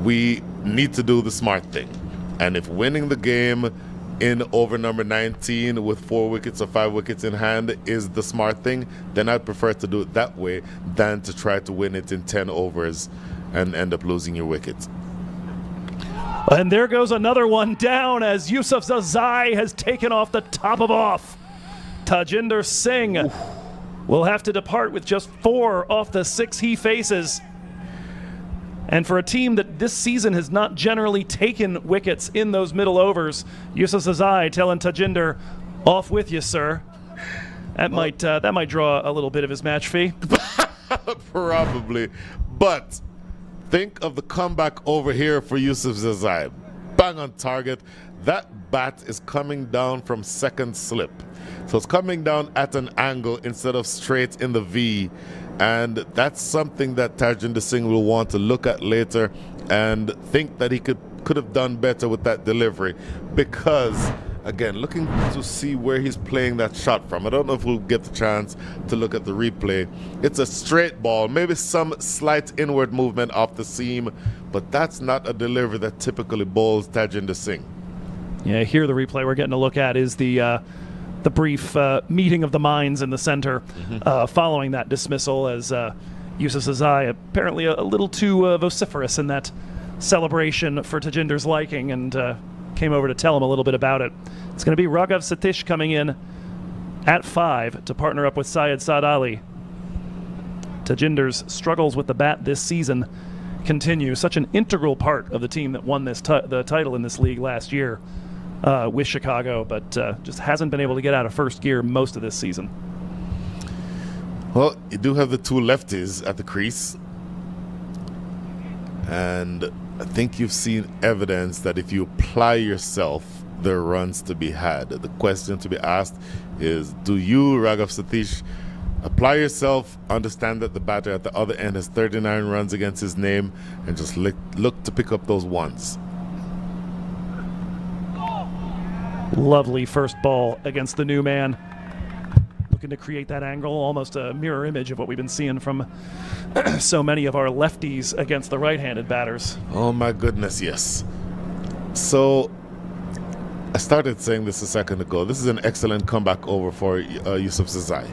we need to do the smart thing. And if winning the game in over number 19 with 4 wickets or 5 wickets in hand is the smart thing, then I'd prefer to do it that way than to try to win it in 10 overs and end up losing your wickets. And there goes another one down as Yusuf Zazai has taken off the top of off. Tajinder Singh will have to depart with just 4 off the 6 he faces. And for a team that this season has not generally taken wickets in those middle overs, Yusuf Zazai telling Tajinder, off with you, sir. That might draw a little bit of his match fee. Probably. But think of the comeback over here for Yusuf Zazai. Bang on target. That bat is coming down from second slip. So it's coming down at an angle instead of straight in the V. And that's something that Tajinder Singh will want to look at later and think that he could have done better with that delivery. Because, again, looking to see where he's playing that shot from. I don't know if we'll get the chance to look at the replay. It's a straight ball, maybe some slight inward movement off the seam, but that's not a delivery that typically bowls Tajinder Singh. Yeah, here the replay we're getting to look at is the brief meeting of the minds in the center following that dismissal, as Yusuf Zazai apparently a little too vociferous in that celebration for Tajinder's liking, and came over to tell him a little bit about it. It's going to be Raghav Satish coming in at 5 to partner up with Syed Saad Ali. Tajinder's struggles with the bat this season continue. Such an integral part of the team that won this the title in this league last year with Chicago, but just hasn't been able to get out of first gear most of this season. Well, you do have the two lefties at the crease, and I think you've seen evidence that if you apply yourself, there are runs to be had. The question to be asked is, do you, Raghav Satish, apply yourself, understand that the batter at the other end has 39 runs against his name, and just look to pick up those ones? Lovely first ball against the new man. Looking to create that angle, almost a mirror image of what we've been seeing from so many of our lefties against the right-handed batters. Oh my goodness, yes. So I started saying this a second ago. This is an excellent comeback over for Yusuf Zazai,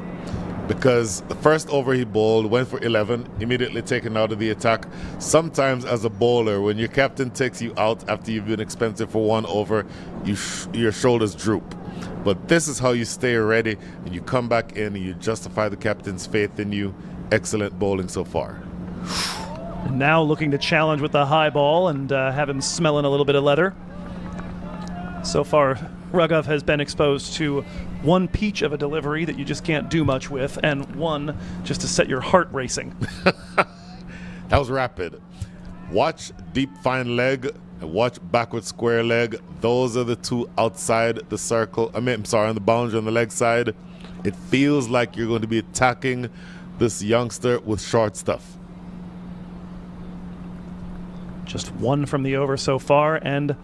because the first over he bowled went for 11, immediately taken out of the attack. Sometimes as a bowler, when your captain takes you out after you've been expensive for one over, your shoulders droop. But this is how you stay ready, and you come back in and you justify the captain's faith in you. Excellent bowling so far. And now looking to challenge with the high ball and have him smelling a little bit of leather. So far, Raghav has been exposed to one peach of a delivery that you just can't do much with, and one just to set your heart racing. That was rapid. Watch deep fine leg and watch backward square leg. Those are the two outside the circle. On the boundary on the leg side. It feels like you're going to be attacking this youngster with short stuff. Just one from the over so far, and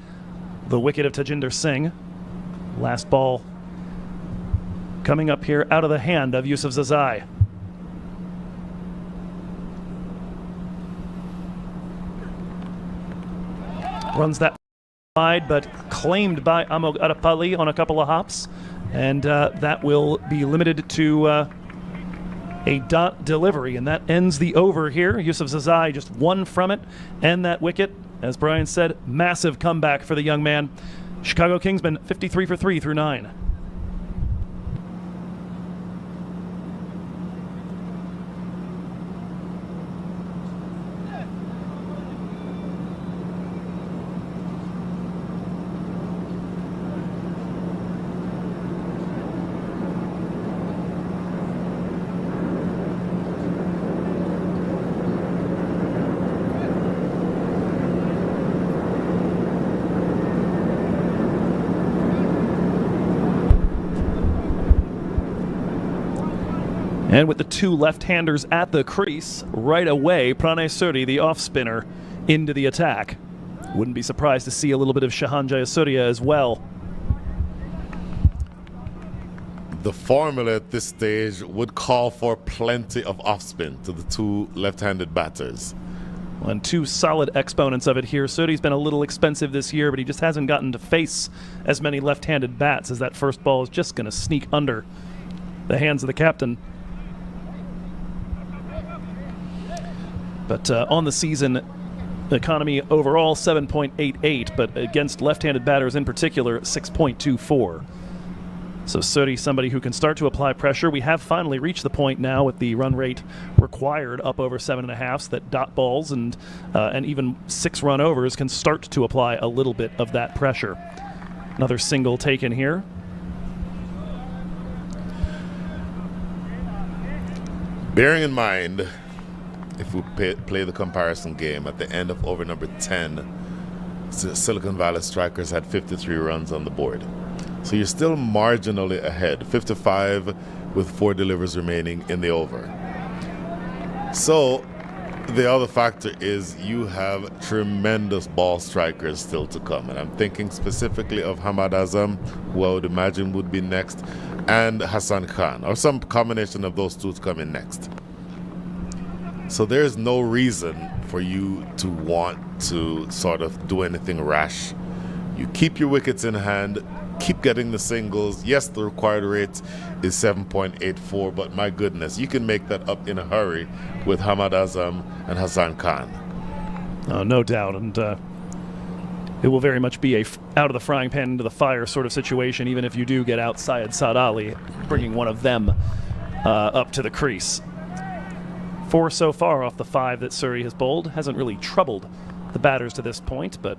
the wicket of Tajinder Singh. Last ball coming up here out of the hand of Yusuf Zazai. Runs that wide, but claimed by Amog Adapalli on a couple of hops, and that will be limited to a dot delivery, and that ends the over here. Yusuf Zazai just one from it, and that wicket, as Brian said, massive comeback for the young man. Chicago Kingsmen 53 for 3 through 9. And with the two left-handers at the crease, right away, Pranay Suri, the off-spinner, into the attack. Wouldn't be surprised to see a little bit of Shahan Jayasuriya as well. The formula at this stage would call for plenty of off-spin to the two left-handed batters. And two solid exponents of it here. Suri's been a little expensive this year, but he just hasn't gotten to face as many left-handed bats, as that first ball is just going to sneak under the hands of the captain. But on the season, economy overall 7.88, but against left-handed batters in particular, 6.24. So Suri, somebody who can start to apply pressure. We have finally reached the point now with the run rate required up over 7.5, so that dot balls and even 6 run overs can start to apply a little bit of that pressure. Another single taken here. Bearing in mind if we play the comparison game, at the end of over number 10, Silicon Valley Strikers had 53 runs on the board. So you're still marginally ahead, 55 with 4 delivers remaining in the over. So the other factor is you have tremendous ball strikers still to come. And I'm thinking specifically of Hamad Azam, who I would imagine would be next, and Hassan Khan, or some combination of those two to come in next. So there's no reason for you to want to sort of do anything rash. You keep your wickets in hand, keep getting the singles. Yes, the required rate is 7.84, but my goodness, you can make that up in a hurry with Hamad Azam and Hassan Khan. Oh, no doubt, and it will very much be a out of the frying pan into the fire sort of situation, even if you do get outside Saad Ali, bringing one of them up to the crease. 4 so far off the 5 that Surrey has bowled. Hasn't really troubled the batters to this point, but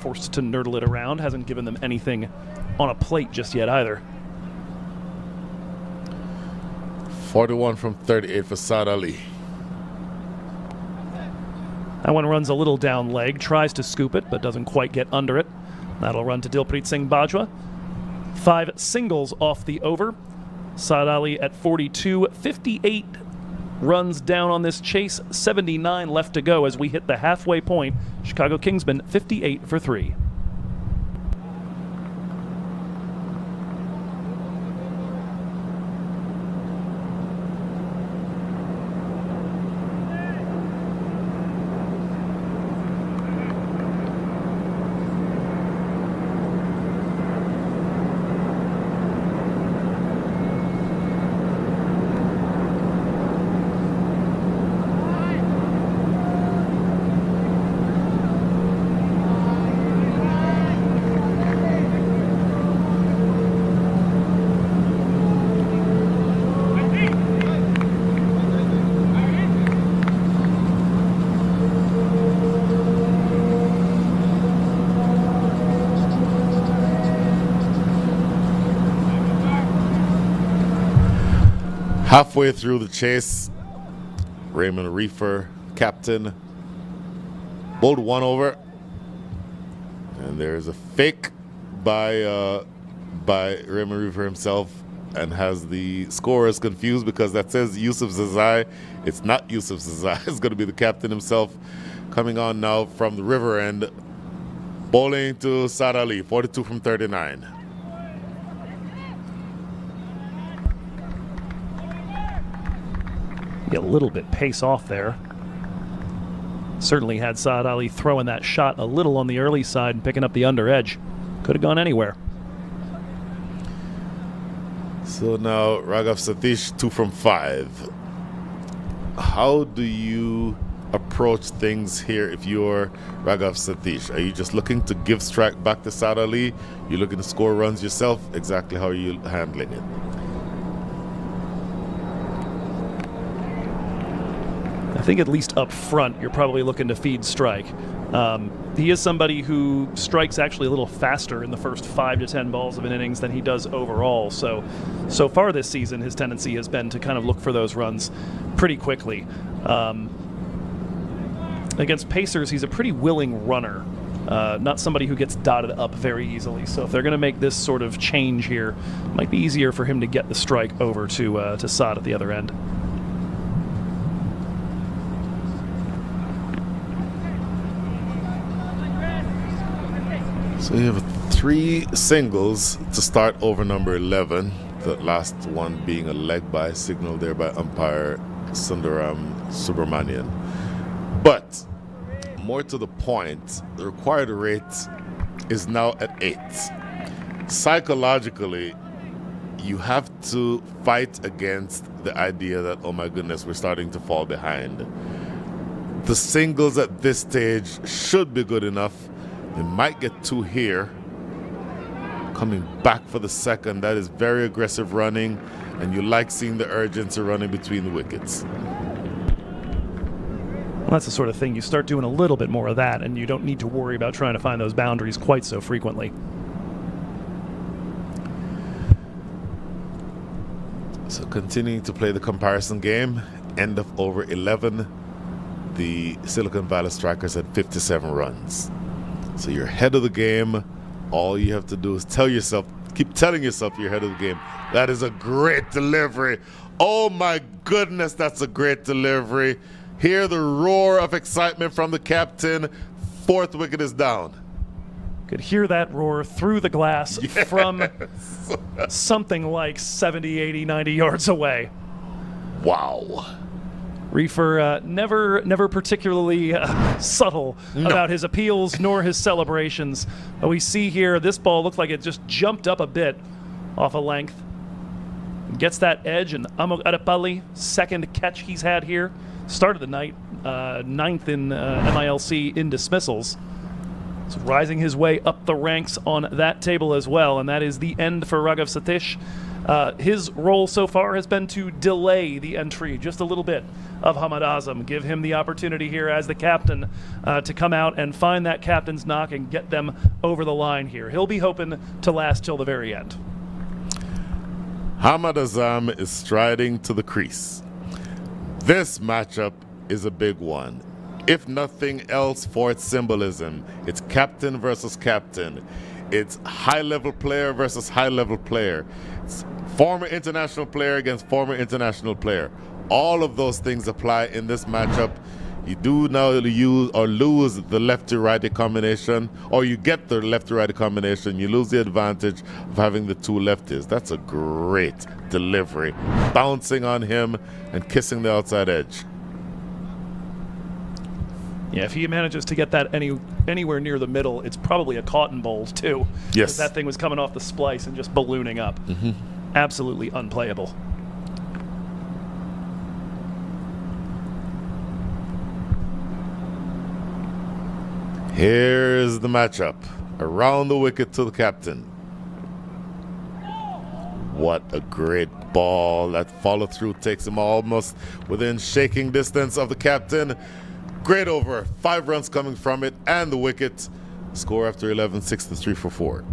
forced to nurdle it around. Hasn't given them anything on a plate just yet either. 41 from 38 for Saad Ali. That one runs a little down leg, tries to scoop it, but doesn't quite get under it. That'll run to Dilpreet Singh Bajwa. 5 singles off the over. Saad Ali at 42, 58 runs down on this chase, 79 left to go as we hit the halfway point. Chicago Kingsmen 58 for 3. Halfway through the chase, Raymond Reefer, captain, bowled 1 over, and there's a fake by Raymond Reefer himself, and has the scorers confused because that says Yusuf Zazai. It's not Yusuf Zazai. It's going to be the captain himself coming on now from the river end, bowling to Saad Ali, 42 from 39. A little bit pace off there. Certainly had Saad Ali throwing that shot a little on the early side and picking up the under edge. Could have gone anywhere. So now Raghav Satish, 2 from 5. How do you approach things here if you're Raghav Satish? Are you just looking to give strike back to Saad Ali? You're looking to score runs yourself? Exactly how are you handling it? I think at least up front, you're probably looking to feed strike. He is somebody who strikes actually a little faster in the first 5 to 10 balls of an innings than he does overall. So far this season, his tendency has been to kind of look for those runs pretty quickly. Against Pacers, he's a pretty willing runner, not somebody who gets dotted up very easily. So if they're going to make this sort of change here, it might be easier for him to get the strike over to Saad at the other end. So you have 3 singles to start over number 11. The last one being a leg by signal there by umpire Sundaram Subramanian. But more to the point, the required rate is now at 8. Psychologically, you have to fight against the idea that, oh my goodness, we're starting to fall behind. The singles at this stage should be good enough. They might get 2 here. Coming back for the second, that is very aggressive running, and you like seeing the urgency running between the wickets. Well, that's the sort of thing you start doing a little bit more of that, and you don't need to worry about trying to find those boundaries quite so frequently. So continuing to play the comparison game, end of over 11. the Silicon Valley Strikers had 57 runs. So you're ahead of the game. All you have to do is keep telling yourself you're ahead of the game. That is a great delivery. Oh my goodness, that's a great delivery. Hear the roar of excitement from the captain. Fourth wicket is down. Could hear that roar through the glass from something like 70, 80, 90 yards away. Wow. Reefer never particularly subtle about his appeals nor his celebrations. We see here this ball looked like it just jumped up a bit off a length. Gets that edge, and Amo Adepali, second catch he's had here. Started the night, ninth in MILC in dismissals. So rising his way up the ranks on that table as well, and that is the end for Raghav Satish. His role so far has been to delay the entry just a little bit of Hamad Azam, give him the opportunity here as the captain to come out and find that captain's knock and get them over the line here. He'll be hoping to last till the very end. Hamad Azam is striding to the crease. This matchup is a big one. If nothing else for its symbolism, it's captain versus captain. It's high-level player versus high-level player. It's former international player against former international player. All of those things apply in this matchup. You do now use or lose the lefty-righty combination, or you get the lefty-righty combination. You lose the advantage of having the two lefties. That's a great delivery. Bouncing on him and kissing the outside edge. Yeah, if he manages to get that anywhere near the middle, it's probably a cotton bowl too. Yes. That thing was coming off the splice and just ballooning up. Absolutely unplayable. Here's the matchup. Around the wicket to the captain. What a great ball. That follow-through takes him almost within shaking distance of the captain. Great over. 5 runs coming from it and the wicket. Score after 11, 6-3 for 4.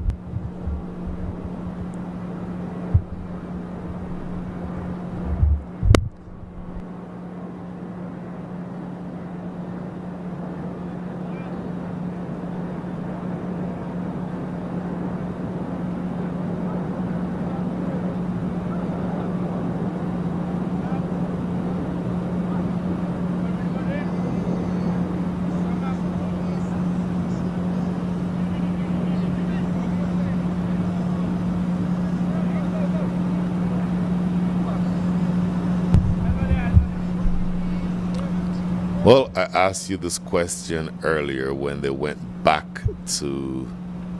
Well, I asked you this question earlier when they went back to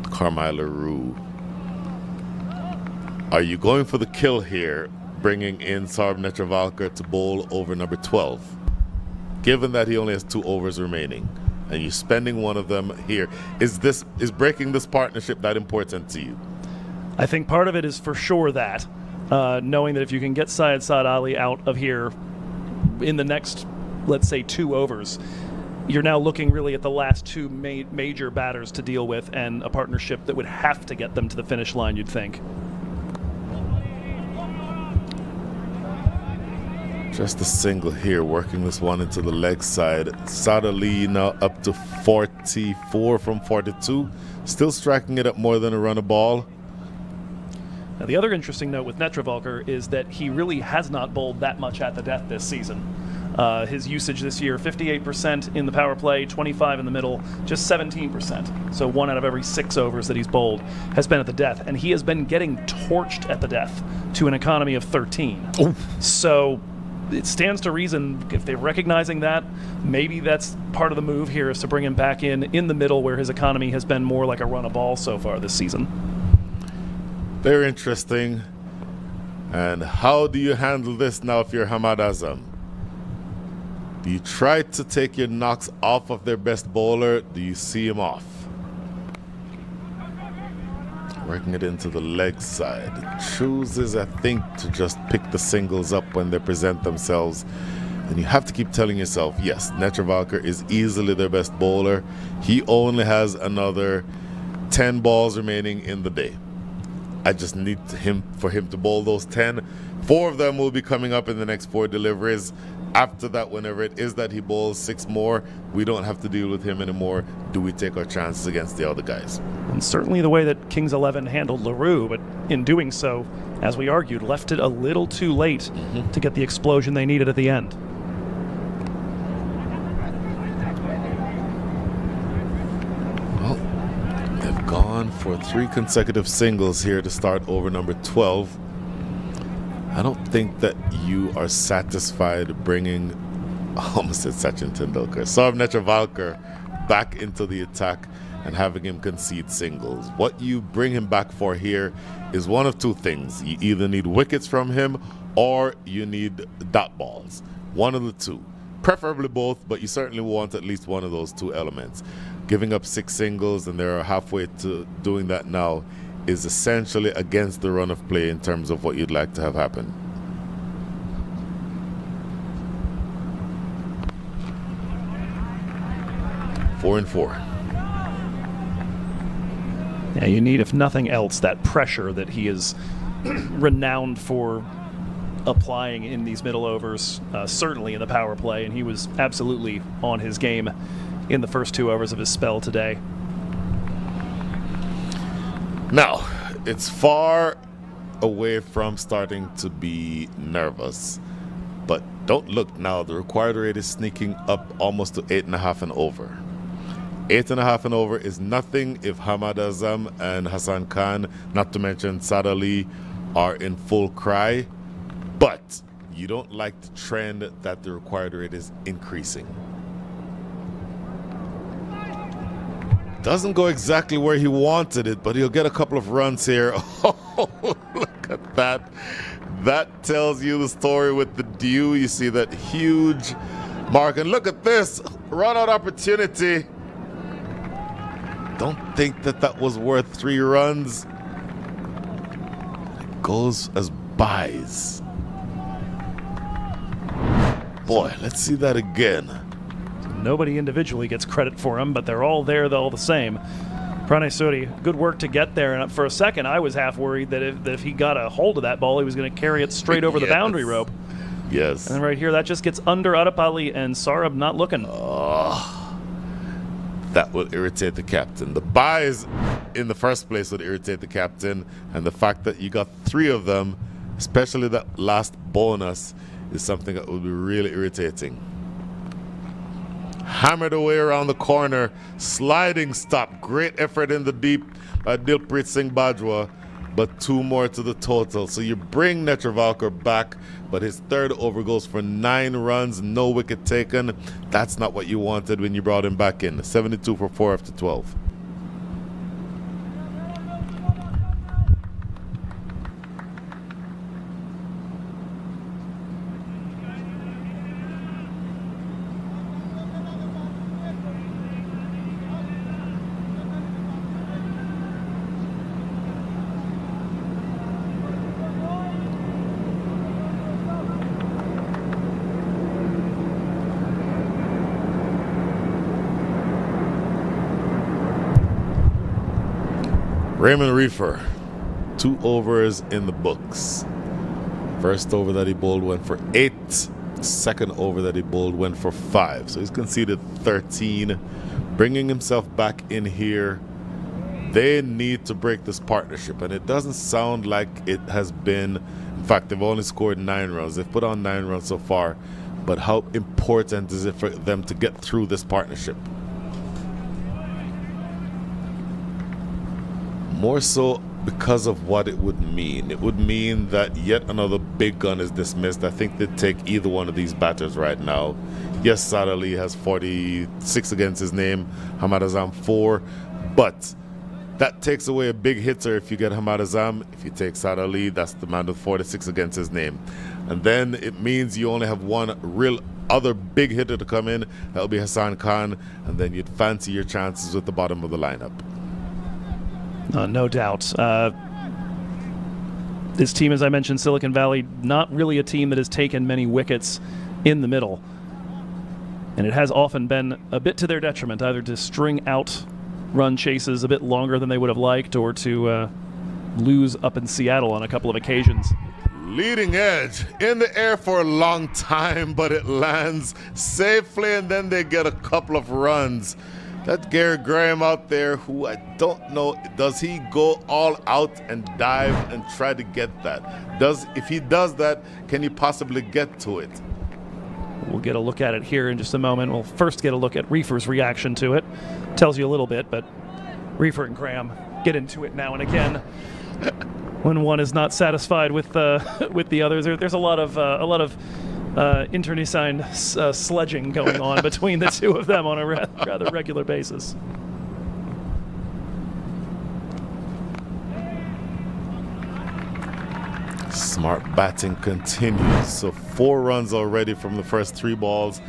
Carmelo Rue. Are you going for the kill here, bringing in Saurabh Netravalkar to bowl over number 12? Given that he only has 2 overs remaining, and you're spending one of them here, is breaking this partnership that important to you? I think part of it is for sure that, knowing that if you can get Syed Saad Ali out of here in the next, let's say, 2 overs, you're now looking really at the last 2 major batters to deal with, and a partnership that would have to get them to the finish line, you'd think. Just a single here, working this one into the leg side. Saad Ali now up to 44 from 42, still striking it at more than a run a ball. Now, the other interesting note with Netravalkar is that he really has not bowled that much at the death this season. His usage this year, 58% in the power play, 25 in the middle, just 17%. So 1 out of every 6 overs that he's bowled has been at the death. And he has been getting torched at the death to an economy of 13. Ooh. So it stands to reason, if they're recognizing that, maybe that's part of the move here, is to bring him back in the middle, where his economy has been more like a run a ball so far this season. Very interesting. And how do you handle this now if you're Hamad Azam? Do you try to take your knocks off of their best bowler? Do you see him off? Working it into the leg side. Chooses, I think, to just pick the singles up when they present themselves. And you have to keep telling yourself, yes, Netravalkar is easily their best bowler. He only has another 10 balls remaining in the day. I just need for him to bowl those 10. 4 of them will be coming up in the next 4 deliveries. After that, whenever it is that he bowls 6 more, we don't have to deal with him anymore. Do we take our chances against the other guys? And certainly the way that Kings 11 handled LaRue, but in doing so, as we argued, left it a little too late to get the explosion they needed at the end. Well, they've gone for 3 consecutive singles here to start over number 12. I don't think that you are satisfied bringing, I almost said Sachin Tendulkar, Saurav Netravalkar back into the attack and having him concede singles. What you bring him back for here is one of 2 things. You either need wickets from him or you need dot balls. One of the 2. Preferably both, but you certainly want at least one of those 2 elements. Giving up 6 singles, and they're halfway to doing that now, is essentially against the run of play in terms of what you'd like to have happen. Four and 4. Yeah, you need, if nothing else, that pressure that he is renowned for applying in these middle overs, certainly in the power play, and he was absolutely on his game in the first 2 overs of his spell today. Now, it's far away from starting to be nervous, but don't look now. The required rate is sneaking up almost to 8.5 and over. 8.5 and over is nothing if Hamad Azam and Hassan Khan, not to mention Saad Ali, are in full cry, but you don't like the trend that the required rate is increasing. Doesn't go exactly where he wanted it, but he'll get a couple of runs here. Oh, look at that. That tells you the story with the dew. You see that huge mark. And look at this. Run out opportunity. Don't think that that was worth 3 runs. It goes as buys. Boy, let's see that again. Nobody individually gets credit for him, but they're all there all the same. Pranay Suri, good work to get there. And for a second, I was half worried that if he got a hold of that ball, he was going to carry it straight over the boundary rope. Yes. And right here, that just gets under Adapalli and Saurabh not looking. That will irritate the captain. The buys in the first place would irritate the captain, and the fact that you got 3 of them, especially that last bonus, is something that would be really irritating. Hammered away around the corner, sliding stop. Great effort in the deep by Dilpreet Singh Bajwa, but 2 more to the total. So you bring Netravalkar back, but his 3rd over goes for 9 runs, no wicket taken. That's not what you wanted when you brought him back in. 72 for 4 after 12. Raymond Reefer, 2 overs in the books. First over that he bowled went for 8. Second over that he bowled went for 5. So he's conceded 13. Bringing himself back in here, they need to break this partnership. And it doesn't sound like it has been. In fact, they've only scored 9 runs. They've put on 9 runs so far. But how important is it for them to get through this partnership? More so because of what it would mean. It would mean that yet another big gun is dismissed. I think they'd take either one of these batters right now. Yes, Saad Ali has 46 against his name, Hamad Azam 4, but that takes away a big hitter if you get Hamad Azam. If you take Saad Ali, that's the man with 46 against his name. And then it means you only have one real other big hitter to come in. That'll be Hassan Khan, and then you'd fancy your chances with the bottom of the lineup. No doubt. This team, as I mentioned, Silicon Valley, not really a team that has taken many wickets in the middle. And it has often been a bit to their detriment, either to string out run chases a bit longer than they would have liked, or to lose up in Seattle on a couple of occasions. Leading edge in the air for a long time, but it lands safely, and then they get a couple of runs. That Gary Graham out there, who I don't know, does he go all out and dive and try to get that? If he does that, can he possibly get to it? We'll get a look at it here in just a moment. We'll first get a look at Reefer's reaction to it. Tells you a little bit, but Reefer and Graham get into it now and again. When one is not satisfied with the other, there's a lot of internecine sledging going on between the two of them on a rather regular basis. Smart batting continues. So 4 runs already from the first 3 balls.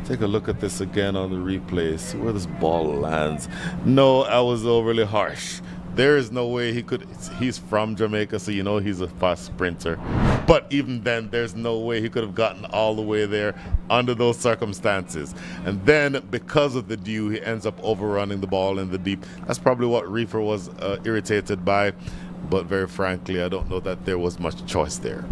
Take a look at this again on the replay. See where this ball lands. No, I was overly harsh. There is no way he could. He's from Jamaica, so you know he's a fast sprinter. But even then, there's no way he could have gotten all the way there under those circumstances. And then, because of the dew, he ends up overrunning the ball in the deep. That's probably what Reefer was irritated by. But very frankly, I don't know that there was much choice there.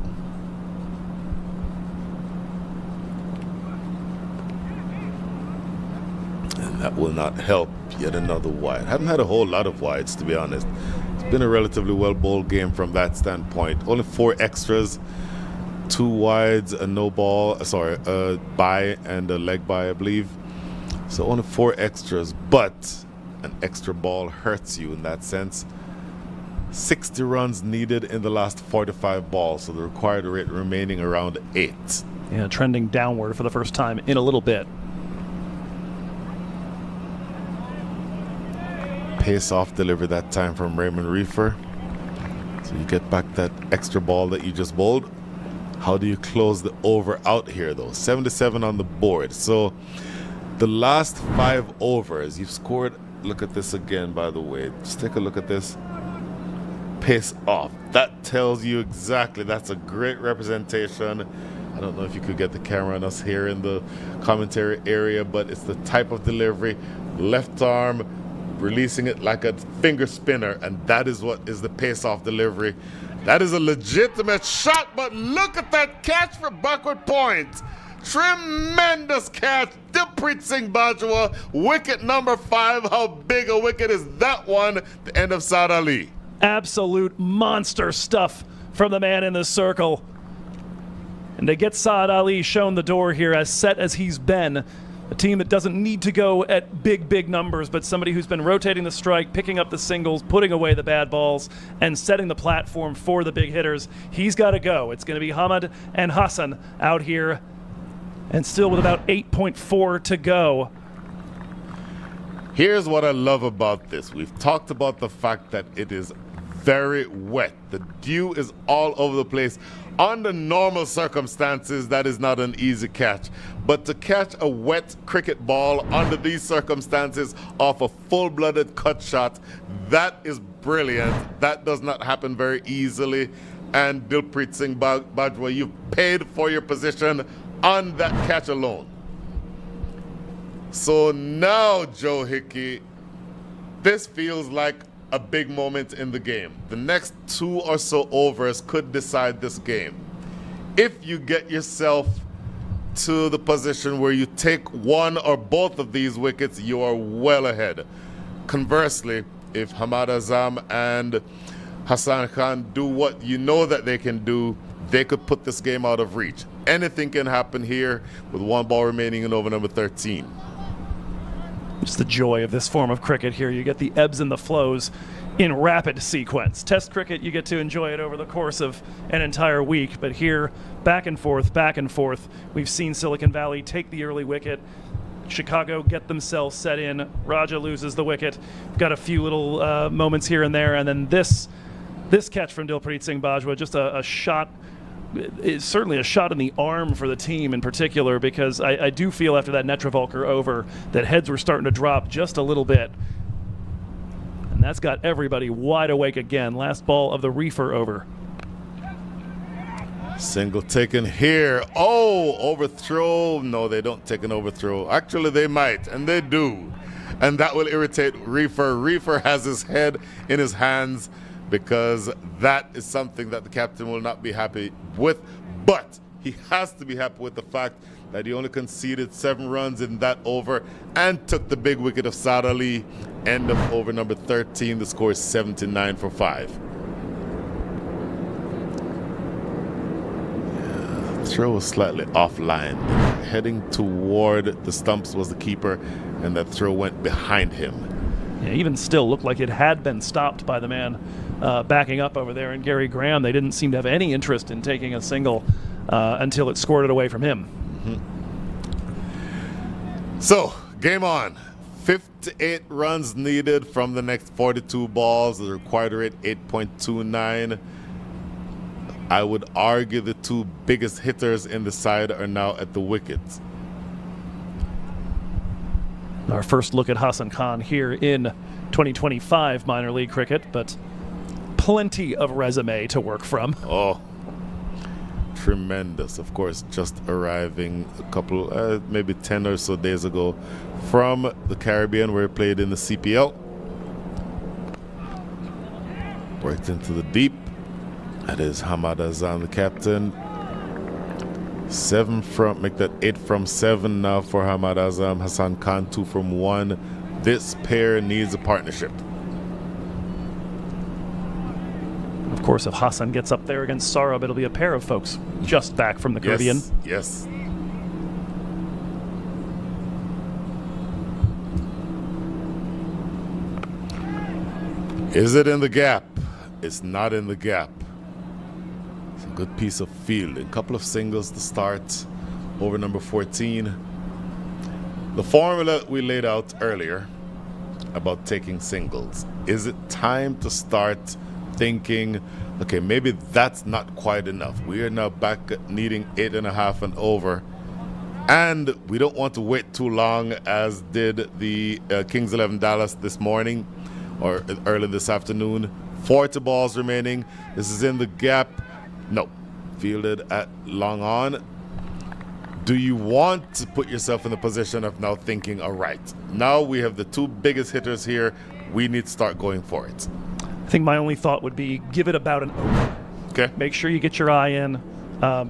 And that will not help. Yet another wide. Haven't had a whole lot of wides, to be honest. It's been a relatively well bowled game from that standpoint. Only 4 extras, 2 wides, a no ball, a bye and a leg bye, I believe. So only 4 extras, but an extra ball hurts you in that sense. 60 runs needed in the last 45 balls, so the required rate remaining around 8. Yeah, trending downward for the first time in a little bit. Pace off delivery that time from Raymond Reefer. So you get back that extra ball that you just bowled. How do you close the over out here though? 77 on the board. So the last 5 overs, you've scored. Look at this again, by the way. Just take a look at this. Pace off. That tells you exactly. That's a great representation. I don't know if you could get the camera on us here in the commentary area, but it's the type of delivery. Left arm, releasing it like a finger spinner, and that is what is the pace-off delivery. That is a legitimate shot, but look at that catch for backward point. Tremendous catch. Dilpreet Singh Bajwa, wicket number 5. How big a wicket is that one? The end of Saad Ali. Absolute monster stuff from the man in the circle. And to get Saad Ali shown the door here, as set as he's been, a team that doesn't need to go at big numbers, but somebody who's been rotating the strike, picking up the singles, putting away the bad balls, and setting the platform for the big hitters. He's got to go. It's going to be Hamad and Hassan out here, and still with about 8.4 to go. Here's what I love about this. We've talked about the fact that it is very wet. The dew is all over the place. Under normal circumstances, that is not an easy catch. But to catch a wet cricket ball under these circumstances off a full-blooded cut shot, that is brilliant. That does not happen very easily. And Dilpreet Singh Bajwa, you've paid for your position on that catch alone. So now, Joe Hickey, this feels like a big moment in the game. The next 2 or so overs could decide this game. If you get yourself to the position where you take one or both of these wickets, you are well ahead. Conversely, if Hamad Azam and Hassan Khan do what you know that they can do, they could put this game out of reach. Anything can happen here with 1 ball remaining in over number 13. Just the joy of this form of cricket here. You get the ebbs and the flows in rapid sequence. Test cricket, you get to enjoy it over the course of an entire week, but here, back and forth, back and forth. We've seen Silicon Valley take the early wicket, Chicago get themselves set in, Raja loses the wicket. We've got a few little moments here and there, and then this catch from Dilpreet Singh Bajwa, just a shot. It's certainly a shot in the arm for the team in particular, because I do feel after that Netravalkar over that heads were starting to drop just a little bit. And that's got everybody wide awake again. Last ball of the Reefer over. Single taken here. Oh, overthrow. No, they don't take an overthrow. Actually, they might, and they do. And that will irritate Reefer. Reefer has his head in his hands. because that is something that the captain will not be happy with. But he has to be happy with the fact that he only conceded 7 runs in that over and took the big wicket of Saad Ali. End of over number 13. The score is 79 for 5. Yeah, throw was slightly offline. Heading toward the stumps was the keeper, and that throw went behind him. Yeah, even still looked like it had been stopped by the man backing up over there. And Gary Graham, they didn't seem to have any interest in taking a single until it squirted away from him. So, game on. 58 runs needed from the next 42 balls. The required rate 8.29. I would argue the 2 biggest hitters in the side are now at the wickets. Our first look at Hassan Khan here in 2025 minor league cricket, but plenty of resume to work from. Oh, tremendous. Of course, just arriving a couple, maybe 10 or so days ago from the Caribbean, where he played in the CPL. Worked into the deep. That is Hamad Azam, the captain. 7 from, make that 8 from 7 now for Hamad Azam. Hassan Khan 2 from 1. This pair needs a partnership. Of course, if Hassan gets up there against Sarab, it'll be a pair of folks just back from the Caribbean. Yes. Is it in the gap? It's not in the gap. It's a good piece of fielding. A couple of singles to start over number 14. The formula we laid out earlier about taking singles. Is it time to start thinking, okay, maybe that's not quite enough. We are now back at needing 8.5 and over. And we don't want to wait too long, as did the Kings 11 Dallas this morning or early this afternoon. 40 balls remaining. This is in the gap. No. Fielded at long on. Do you want to put yourself in the position of now thinking, all right, now we have the 2 biggest hitters here. We need to start going for it. I think my only thought would be give it about an over. Okay. Make sure you get your eye in,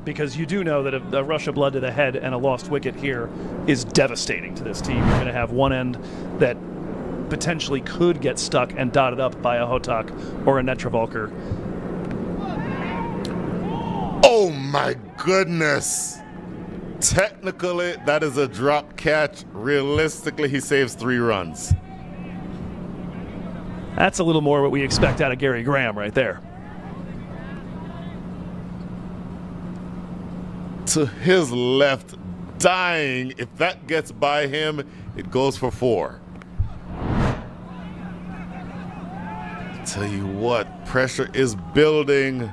because you do know that a rush of blood to the head and a lost wicket here is devastating to this team. You're going to have one end that potentially could get stuck and dotted up by a Hotak or a Netravalkar. Oh my goodness. Technically, that is a drop catch. Realistically, he saves 3 runs. That's a little more what we expect out of Gary Graham right there. To his left, dying. If that gets by him, it goes for 4. Tell you what, pressure is building.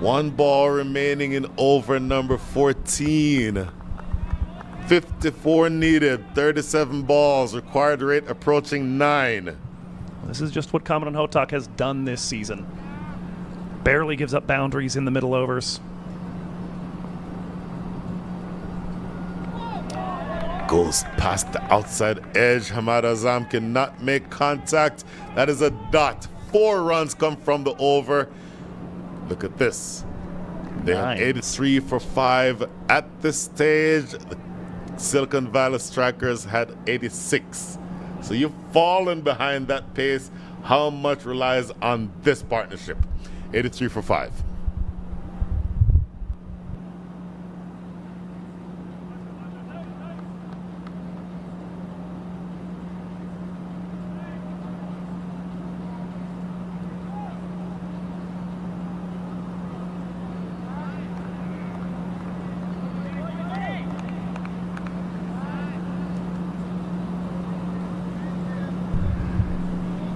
1 ball remaining in over number 14. 54 needed, 37 balls, required rate approaching 9. This is just what Kaman Hotak has done this season. Barely gives up boundaries in the middle overs. Goes past the outside edge. Hamad Azam cannot make contact. That is a dot. 4 runs come from the over. Look at this. They have 83 for 5 at this stage. The Silicon Valley Strikers had 86. So you've fallen behind that pace. How much relies on this partnership? 83 for 5.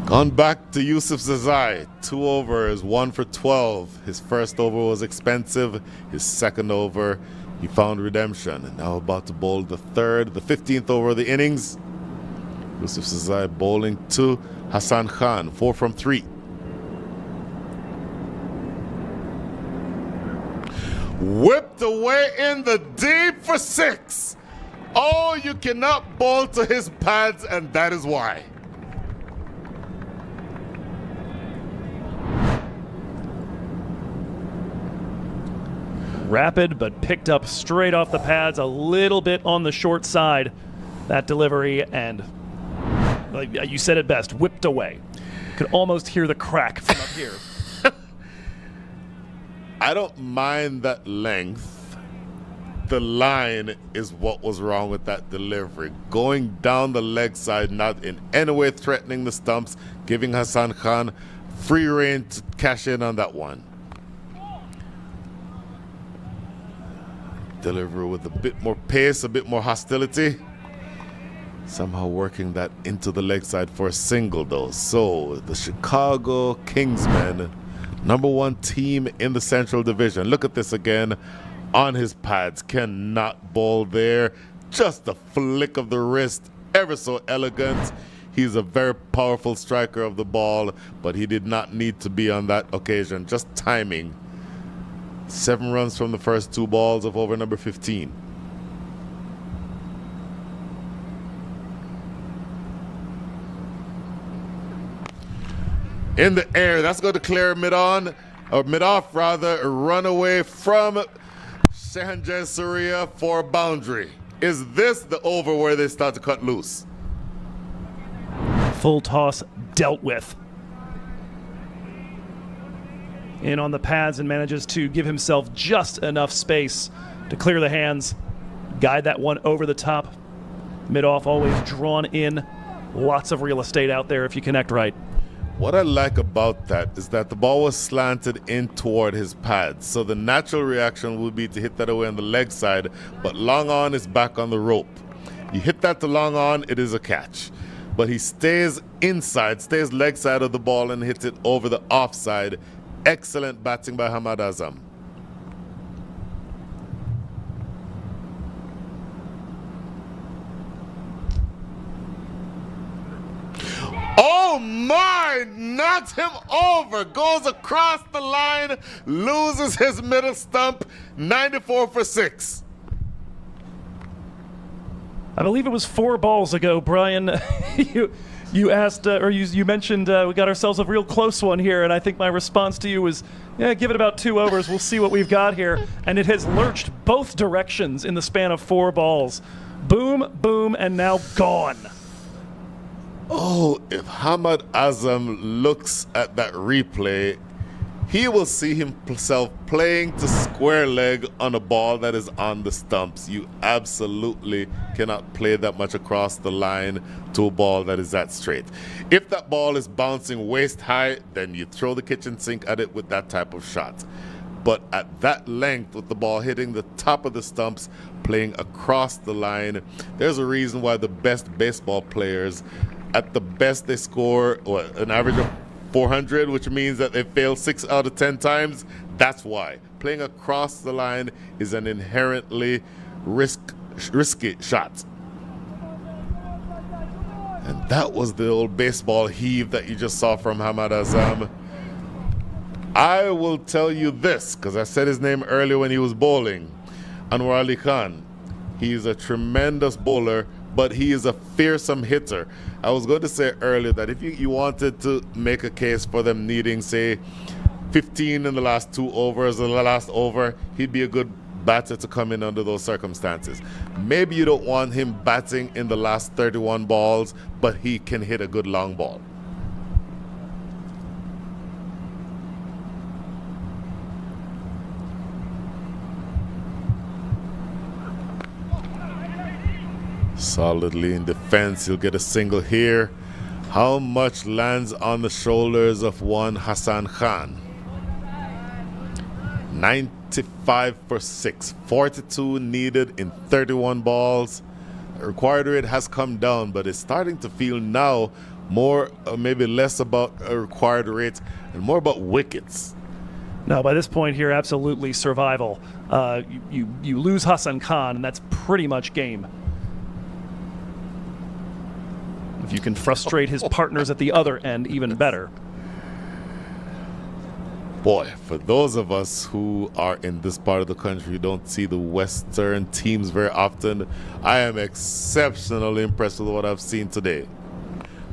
On back to Yusuf Zazai. 2 overs, 1 for 12. His first over was expensive. His second over, he found redemption. And now about to bowl the 15th over of the innings. Yusuf Zazai bowling to Hassan Khan. 4 from 3. Whipped away in the deep for 6. Oh, you cannot bowl to his pads, and that is why. Rapid, but picked up straight off the pads, a little bit on the short side. That delivery, and like you said it best, whipped away. Could almost hear the crack from up here. I don't mind that length. The line is what was wrong with that delivery. Going down the leg side, not in any way threatening the stumps, giving Hassan Khan free rein to cash in on that one. Delivery with a bit more pace, a bit more hostility. Somehow working that into the leg side for a single though. So the Chicago Kingsmen, #1 team in the Central Division. Look at this again on his pads. Cannot bowl there. Just a flick of the wrist. Ever so elegant. He's a very powerful striker of the ball, but he did not need to be on that occasion. Just timing. 7 runs from the first 2 balls of over number 15. In the air, that's going to clear mid-off rather, a runaway from Shehanjay Surya for a boundary. Is this the over where they start to cut loose? Full toss dealt with. In on the pads and manages to give himself just enough space to clear the hands, guide that one over the top. Mid-off always drawn in. Lots of real estate out there if you connect right. What I like about that is that the ball was slanted in toward his pads, so the natural reaction would be to hit that away on the leg side, but long on is back on the rope. You hit that to long on, it is a catch. But he stays inside, stays leg side of the ball and hits it over the offside. Excellent batting by Hamad Azam. Oh my, knocks him over, goes across the line, loses his middle stump, 94 for 6. I believe it was 4 balls ago, Brian. you asked, or you mentioned we got ourselves a real close one here, and I think my response to you was, yeah, give it about 2 overs, we'll see what we've got here. And it has lurched both directions in the span of 4 balls. Boom, boom, and now gone. Oh, if Hamad Azam looks at that replay, he will see himself playing to square leg on a ball that is on the stumps. You absolutely cannot play that much across the line to a ball that is that straight. If that ball is bouncing waist high, then you throw the kitchen sink at it with that type of shot. But at that length, with the ball hitting the top of the stumps, playing across the line, there's a reason why the best baseball players, at the best they score an average of 400, which means that they fail 6 out of 10 times. That's why. Playing across the line is an inherently risky shot. And that was the old baseball heave that you just saw from Hamad Azam. I will tell you this, because I said his name earlier when he was bowling. Anwar Ali Khan. He's a tremendous bowler, but he is a fearsome hitter. I was going to say earlier that if you wanted to make a case for them needing, say, 15 in the last 2 overs or the last over, he'd be a good batter to come in under those circumstances. Maybe you don't want him batting in the last 31 balls, but he can hit a good long ball. Solidly in defense, he'll get a single here. How much lands on the shoulders of one Hassan Khan? 95 for 6, 42 needed in 31 balls. The required rate has come down, but it's starting to feel now more, maybe less about a required rate and more about wickets. No, by this point here, absolutely survival. You lose Hassan Khan, and that's pretty much game. If you can frustrate his partners at the other end, even better. Boy, for those of us who are in this part of the country who don't see the Western teams very often, I am exceptionally impressed with what I've seen today.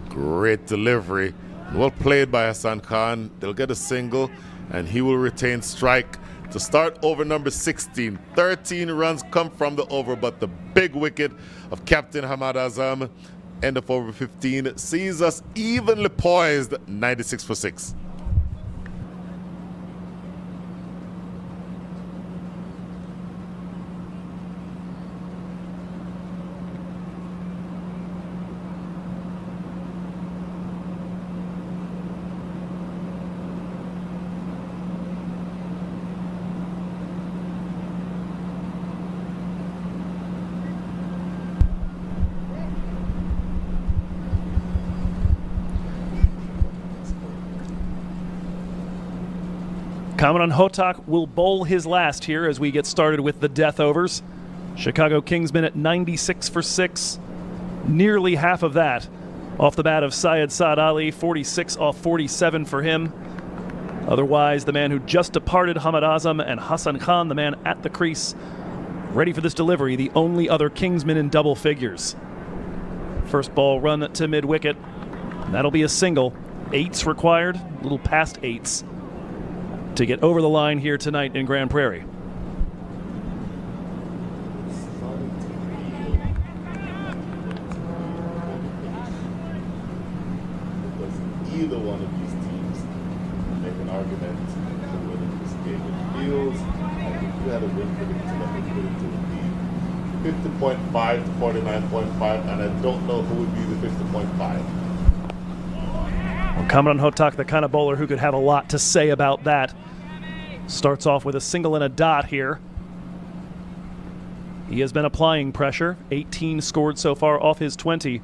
Great delivery. Well played by Hassan Khan. They'll get a single, and he will retain strike to start over number 16. 13 runs come from the over, but the big wicket of Captain Hamad Azam, end of over 15, sees us evenly poised 96 for 6. Commandant Hotak will bowl his last here as we get started with the death overs. Chicago Kingsmen at 96 for 6. Nearly half of that off the bat of Syed Saad Ali, 46 off 47 for him. Otherwise, the man who just departed, Hamad Azam, and Hassan Khan, the man at the crease, ready for this delivery, the only other Kingsman in double figures. First ball run to mid-wicket. That'll be a single. 8s required, a little past 8s. To get over the line here tonight in Grand Prairie. Either one of these teams make an argument to win this game. It feels like if you had a win prediction, that would put it to be 50.5 to 49.5, and I don't know who would be the 50.5. Well, Commandant Hotak, the kind of bowler who could have a lot to say about that. Starts off with a single and a dot here. He has been applying pressure. 18 scored so far off his 20.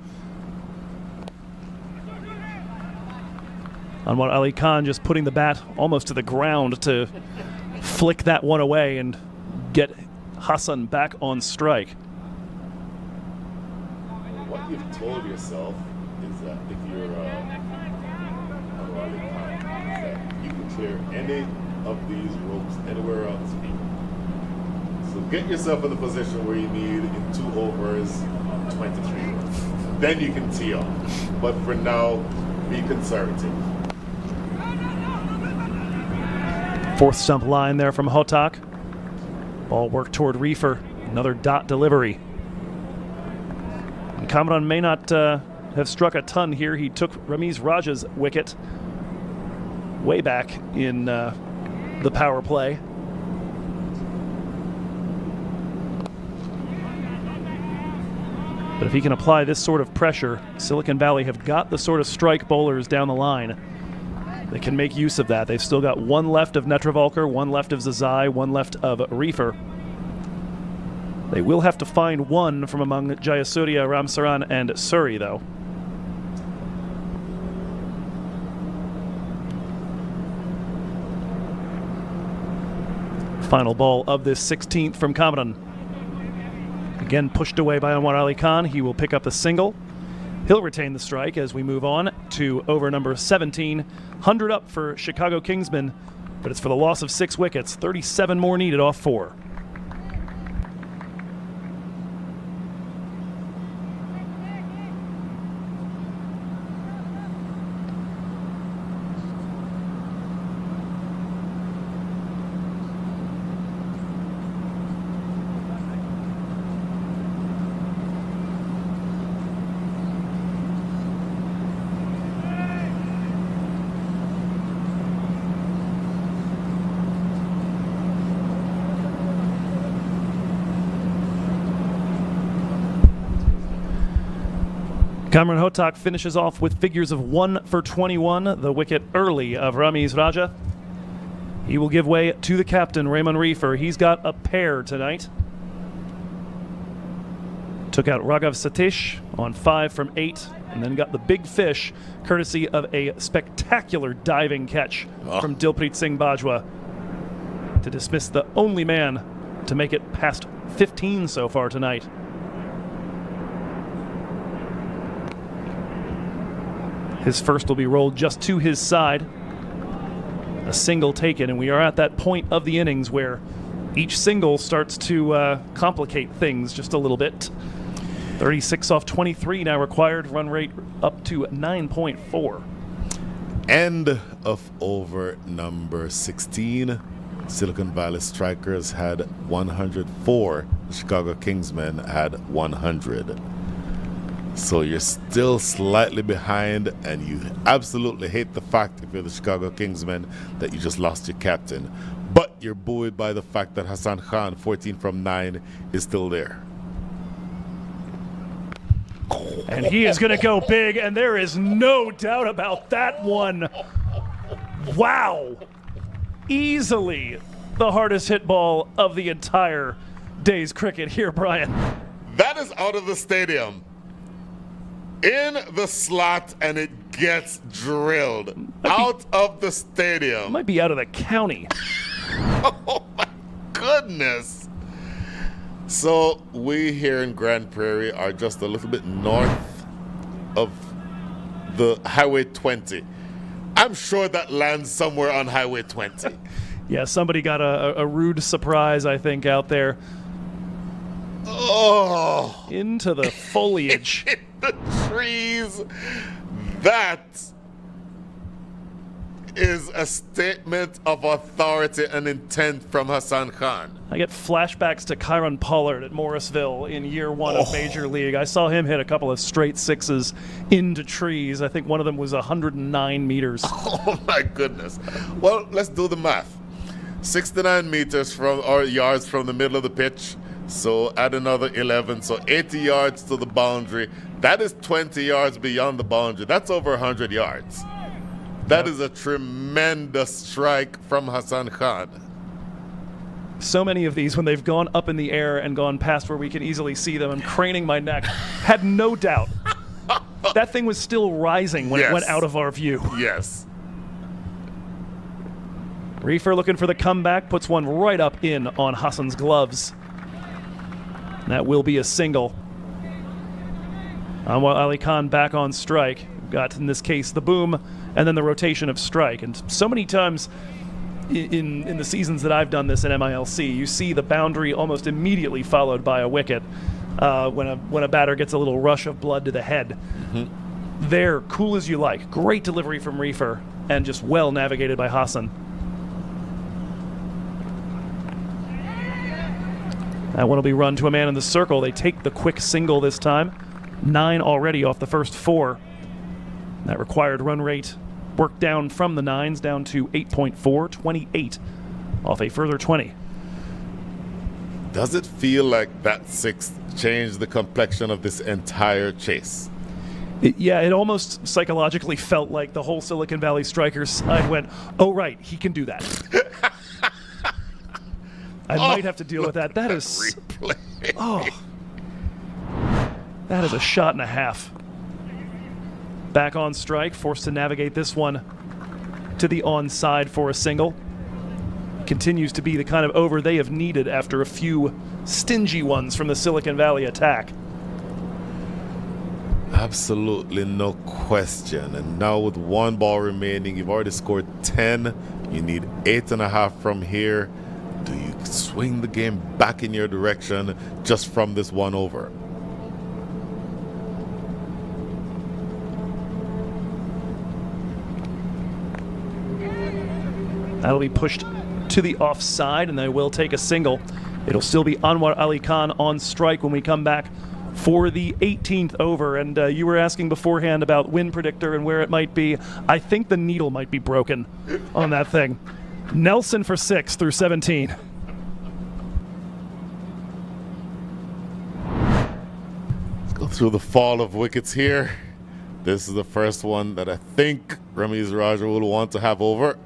Anwar Ali Khan just putting the bat almost to the ground to flick that one away and get Hassan back on strike. What you've told yourself is that if you're Anwar Ali Khan, is that you can clear any of these ropes anywhere on the field. So get yourself in the position where you need in 2 overs 23 runs. Then you can tee off. But for now, be conservative. Fourth stump line there from Hotak. Ball worked toward Reefer. Another dot delivery. And Commandant may not have struck a ton here. He took Ramiz Raja's wicket way back in the power play. But if he can apply this sort of pressure, Silicon Valley have got the sort of strike bowlers down the line that can make use of that. They've still got 1 left of Netravalkar, 1 left of Zazai, 1 left of Reefer. They will have to find 1 from among Jayasuriya, Ramsaran, and Suri, though. Final ball of this 16th from Commandant. Again pushed away by Anwar Ali Khan. He will pick up the single. He'll retain the strike as we move on to over number 17. 100 up for Chicago Kingsmen, but it's for the loss of 6 wickets. 37 more needed off 4. Kamran Hotak finishes off with figures of 1 for 21, the wicket early of Ramiz Raja. He will give way to the captain, Raymond Reefer. He's got a pair tonight. Took out Raghav Satish on 5 from 8, and then got the big fish, courtesy of a spectacular diving catch from Dilpreet Singh Bajwa to dismiss the only man to make it past 15 so far tonight. His first will be rolled just to his side. A single taken, and we are at that point of the innings where each single starts to complicate things just a little bit. 36 off 23 now required, run rate up to 9.4. End of over number 16. Silicon Valley Strikers had 104. The Chicago Kingsmen had 100. So you're still slightly behind, and you absolutely hate the fact, if you're the Chicago Kingsmen, that you just lost your captain. But you're buoyed by the fact that Hassan Khan, 14 from 9, is still there. And he is going to go big, and there is no doubt about that one. Wow. Easily the hardest hit ball of the entire day's cricket here, Brian. That is out of the stadium. In the slot, and it gets drilled out of the stadium. Might be out of the county. Oh my goodness. So we here in Grand Prairie are just a little bit north of the Highway 20. I'm sure that lands somewhere on Highway 20. Yeah, somebody got a rude surprise, I think, out there. Oh. Into the foliage. In the trees. That is a statement of authority and intent from Hassan Khan. I get flashbacks to Kyron Pollard at Morrisville in year 1 of Major League. I saw him hit a couple of straight sixes into trees. I think one of them was 109 meters. Oh my goodness. Well, let's do the math. 69 meters from, or yards from the middle of the pitch. So add another 11. So 80 yards to the boundary. That is 20 yards beyond the boundary. That's over 100 yards. That is a tremendous strike from Hassan Khan. So many of these, when they've gone up in the air and gone past where we can easily see them, I'm craning my neck. Had no doubt. That thing was still rising when it went out of our view. Yes. Reefer looking for the comeback, puts one right up in on Hassan's gloves. That will be a single. Anwar Ali Khan back on strike. Got, in this case, the boom and then the rotation of strike. And so many times in the seasons that I've done this in MILC, you see the boundary almost immediately followed by a wicket when a batter gets a little rush of blood to the head. Mm-hmm. There, cool as you like. Great delivery from Reefer and just well navigated by Hassan. That one will be run to a man in the circle. They take the quick single this time. 9 already off the first 4. That required run rate worked down from the 9s down to 8.4, 28 off a further 20. Does it feel like that 6 changed the complexion of this entire chase? It almost psychologically felt like the whole Silicon Valley Strikers side went, oh, right, he can do that. I might have to deal with that. That is... Oh. That is a shot and a half. Back on strike, forced to navigate this one to the onside for a single. Continues to be the kind of over they have needed after a few stingy ones from the Silicon Valley attack. Absolutely no question. And now with 1 ball remaining, you've already scored 10. You need 8.5 from here. Do you swing the game back in your direction just from this 1 over? That'll be pushed to the offside, and they will take a single. It'll still be Anwar Ali Khan on strike when we come back for the 18th over. And you were asking beforehand about win predictor and where it might be. I think the needle might be broken on that thing. Nelson for 6 through 17. Let's go through the fall of wickets here. This is the first one that I think Ramiz Raja will want to have over.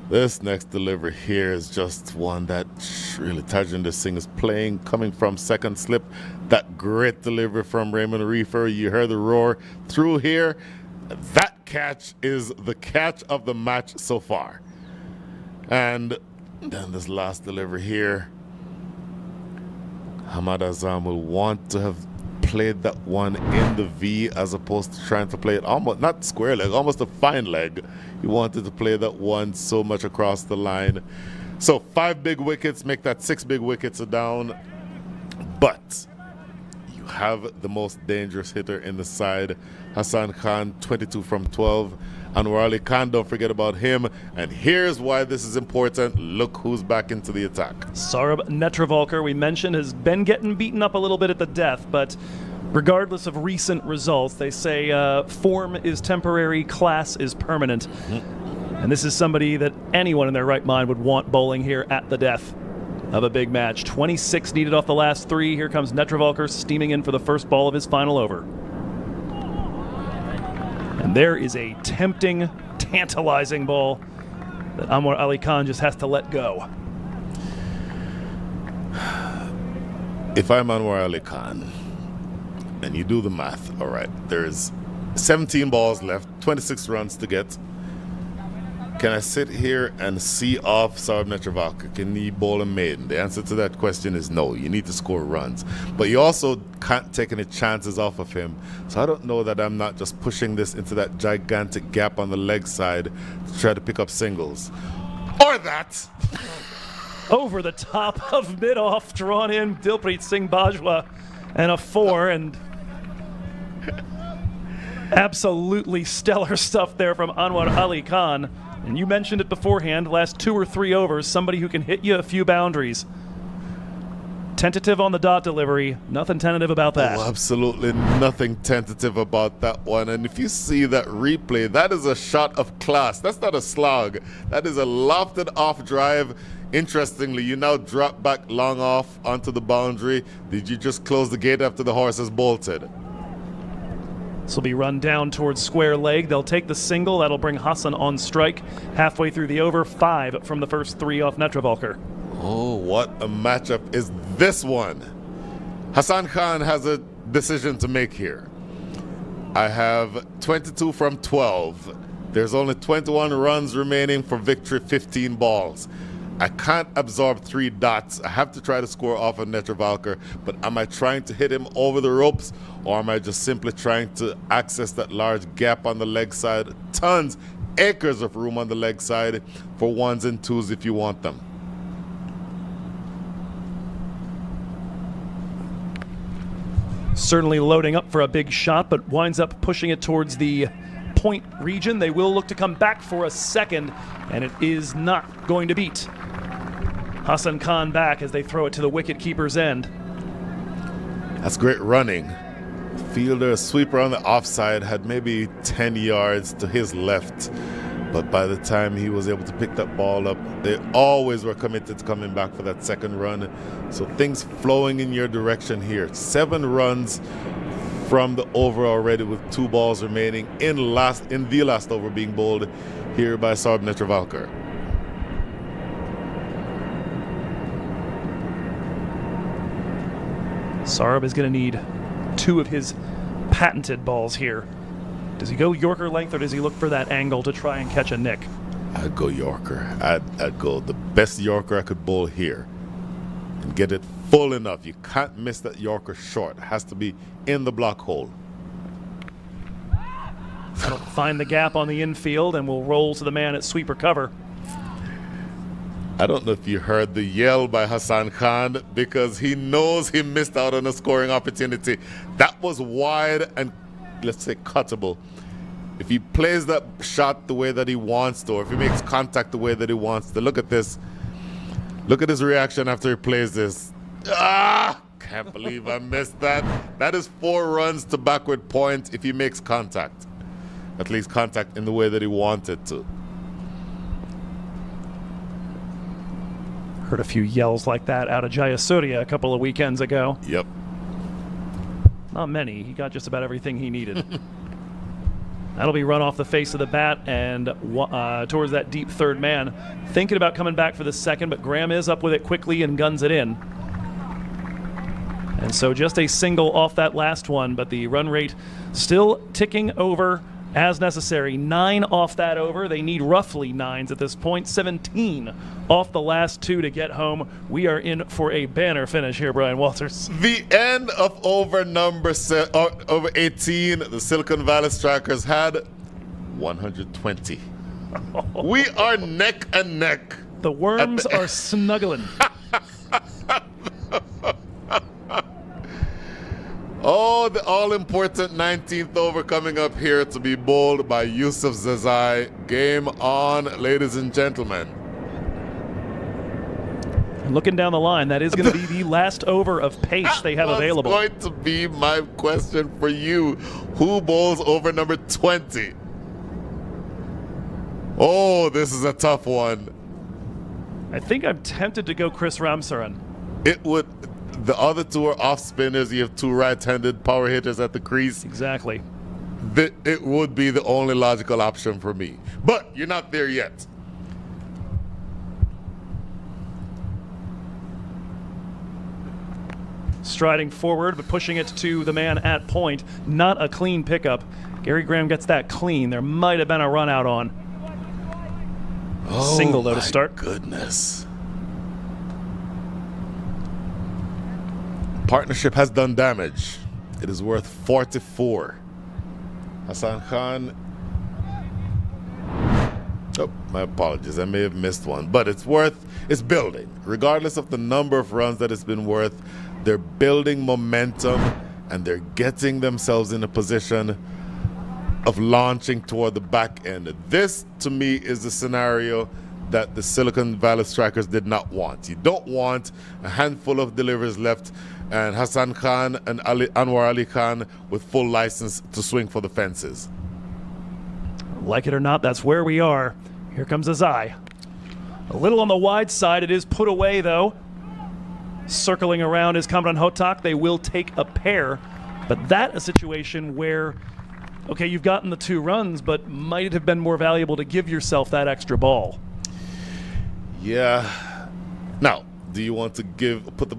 This next delivery here is just one that really Tajinder Singh is playing, coming from second slip. That great delivery from Raymond Reefer. You heard the roar through here. That catch is the catch of the match so far. And then this last delivery here. Hamad Azam will want to have played that one in the V as opposed to trying to play it almost, not square leg, almost a fine leg. He wanted to play that one so much across the line. So 5 big wickets, make that 6 big wickets down. But you have the most dangerous hitter in the side, Hassan Khan, 22 from 12. Anwar Ali Khan, don't forget about him. And here's why this is important. Look who's back into the attack. Sarab Netravalkar, we mentioned, has been getting beaten up a little bit at the death, but regardless of recent results, they say form is temporary, class is permanent. And this is somebody that anyone in their right mind would want bowling here at the death of a big match. 26 needed off the last 3. Here comes Netravalkar steaming in for the first ball of his final over. And there is a tempting, tantalizing ball that Anwar Ali Khan just has to let go. If I'm Anwar Ali Khan, and you do the math, all right, there's 17 balls left, 26 runs to get. Can I sit here and see off Sarab Netravalkar? Can he bowl a maiden? The answer to that question is no. You need to score runs. But you also can't take any chances off of him. So I don't know that I'm not just pushing this into that gigantic gap on the leg side to try to pick up singles. Or that. Over the top of mid-off, drawn in Dilpreet Singh Bajwa, and a 4, and absolutely stellar stuff there from Anwar Ali Khan. And you mentioned it beforehand, last 2 or 3 overs, somebody who can hit you a few boundaries. Tentative on the dot delivery, nothing tentative about that. Oh, absolutely nothing tentative about that one. And if you see that replay, that is a shot of class. That's not a slog. That is a lofted off drive. Interestingly, you now drop back long off onto the boundary. Did you just close the gate after the horse has bolted? This will be run down towards square leg. They'll take the single. That'll bring Hassan on strike. Halfway through the over, 5 from the first 3 off Netravalkar. Oh, what a matchup is this one. Hassan Khan has a decision to make here. I have 22 from 12. There's only 21 runs remaining for victory, 15 balls. I can't absorb 3 dots. I have to try to score off of Netravalkar, but am I trying to hit him over the ropes, or am I just simply trying to access that large gap on the leg side? Tons, acres of room on the leg side for 1s and 2s if you want them. Certainly loading up for a big shot, but winds up pushing it towards the point region. They will look to come back for a second, and it is not going to beat Hassan Khan back as they throw it to the wicket keeper's end. That's great running. Fielder, sweeper on the offside, had maybe 10 yards to his left, but by the time he was able to pick that ball up, they always were committed to coming back for that second run. So things flowing in your direction here. 7 runs from the over already with 2 balls remaining in the last over being bowled here by Sarab Netravalkar. Sarab is going to need 2 of his patented balls here. Does he go Yorker length, or does he look for that angle to try and catch a nick? I'd go Yorker. I'd go the best Yorker I could bowl here and get it full enough. You can't miss that Yorker short. It has to be in the block hole. That'll find the gap on the infield and will roll to the man at sweeper cover. I don't know if you heard the yell by Hassan Khan, because he knows he missed out on a scoring opportunity. That was wide and, let's say, cuttable. If he plays that shot the way that he wants to, or if he makes contact the way that he wants to, look at this. Look at his reaction after he plays this. Ah! Can't believe I missed that. That is 4 runs to backward point if he makes contact. At least contact in the way that he wanted to. Heard a few yells like that out of Jayasuriya a couple of weekends ago. Yep. Not many. He got just about everything he needed. That'll be run off the face of the bat and towards that deep third man. Thinking about coming back for the second, but Graham is up with it quickly and guns it in. And so just a single off that last one, but the run rate still ticking over as necessary. 9 off that over. They need roughly 9s at this point. 17 off the last 2 to get home. We are in for a banner finish here, Brian Walters. The end of over 18, the Silicon Valley Strikers had 120. We are neck and neck. The worms are snuggling. Oh, the all-important 19th over coming up here to be bowled by Yusuf Zazai. Game on, ladies and gentlemen. And looking down the line, that is going to be the last over of pace they have available. That's going to be my question for you. Who bowls over number 20? Oh, this is a tough one. I think I'm tempted to go Chris Ramsaran. It would. The other two are off spinners. You have two right-handed power hitters at the crease. Exactly. It would be the only logical option for me. But you're not there yet. Striding forward, but pushing it to the man at point. Not a clean pickup. Gary Graham gets that clean. There might have been a run out on. Single, though, to start. Goodness. Partnership has done damage. It is worth 44. Hassan Khan. Oh, my apologies. I may have missed one. But it's building. Regardless of the number of runs that it's been worth, they're building momentum and they're getting themselves in a position of launching toward the back end. This, to me, is the scenario that the Silicon Valley Strikers did not want. You don't want a handful of deliveries left and Hassan Khan and Anwar Ali Khan with full license to swing for the fences. Like it or not, that's where we are. Here comes Azai. A little on the wide side. It is put away, though. Circling around is Kamran Hotak. They will take a pair. But that a situation where, okay, you've gotten the 2 runs, but might it have been more valuable to give yourself that extra ball? Yeah. Now, do you want to put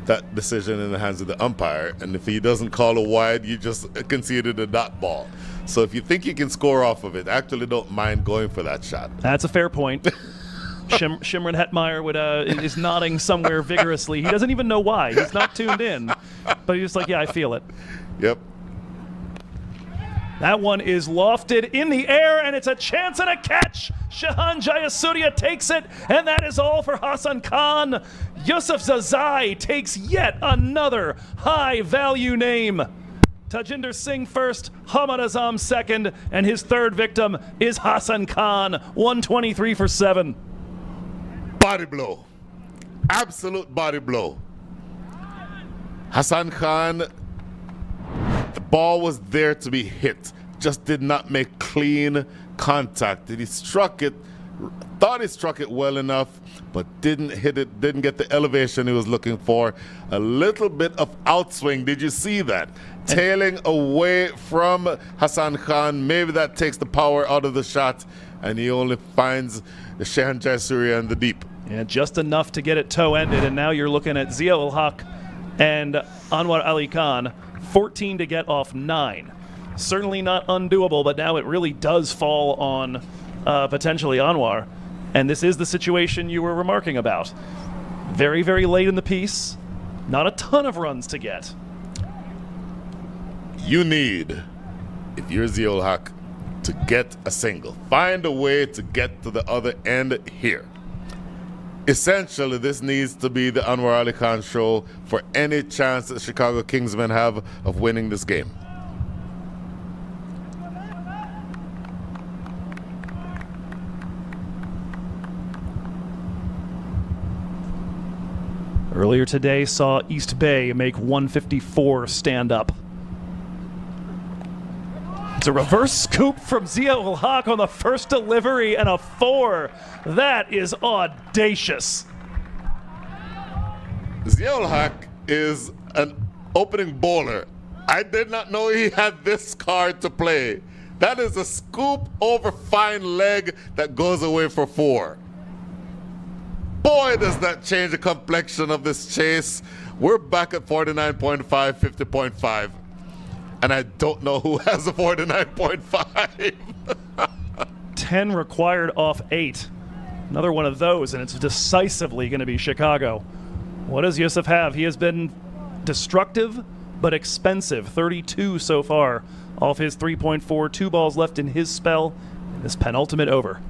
that decision in the hands of the umpire? And if he doesn't call a wide, you just conceded a dot ball. So if you think you can score off of it, actually don't mind going for that shot. That's a fair point. Shimron Hetmeyer is nodding somewhere vigorously. He doesn't even know why. He's not tuned in. But he's just like, yeah, I feel it. Yep. That one is lofted in the air, and it's a chance and a catch. Shahan Jayasuriya takes it, and that is all for Hassan Khan. Yusuf Zazai takes yet another high-value name. Tajinder Singh first, Hamad Azam second, and his third victim is Hassan Khan, 123 for 7. Body blow. Absolute body blow. Hassan Khan, the ball was there to be hit, just did not make clean contact. He struck it, thought he struck it well enough, but didn't hit it, didn't get the elevation he was looking for. A little bit of outswing. Did you see that? Tailing away from Hassan Khan. Maybe that takes the power out of the shot, and he only finds the Shahan Jayasuriya in the deep. Yeah, just enough to get it toe-ended, and now you're looking at Zia ul Haq and Anwar Ali Khan, 14 to get off 9. Certainly not undoable, but now it really does fall on potentially Anwar. And this is the situation you were remarking about. Very, very late in the piece. Not a ton of runs to get. You need, if you're Zia ul Haq, to get a single. Find a way to get to the other end here. Essentially, this needs to be the Anwar Ali Khan show for any chance that Chicago Kingsmen have of winning this game. Earlier today saw East Bay make 154 stand up. It's a reverse scoop from Zia ul Haq on the first delivery and a 4. That is audacious. Zia ul Haq is an opening bowler. I did not know he had this card to play. That is a scoop over fine leg that goes away for 4. Boy, does that change the complexion of this chase. We're back at 49.5, 50.5. And I don't know who has a 49.5. 10 required off 8. Another one of those, and it's decisively going to be Chicago. What does Yusuf have? He has been destructive but expensive. 32 so far off his 3.4. 2 balls left in his spell in this penultimate over.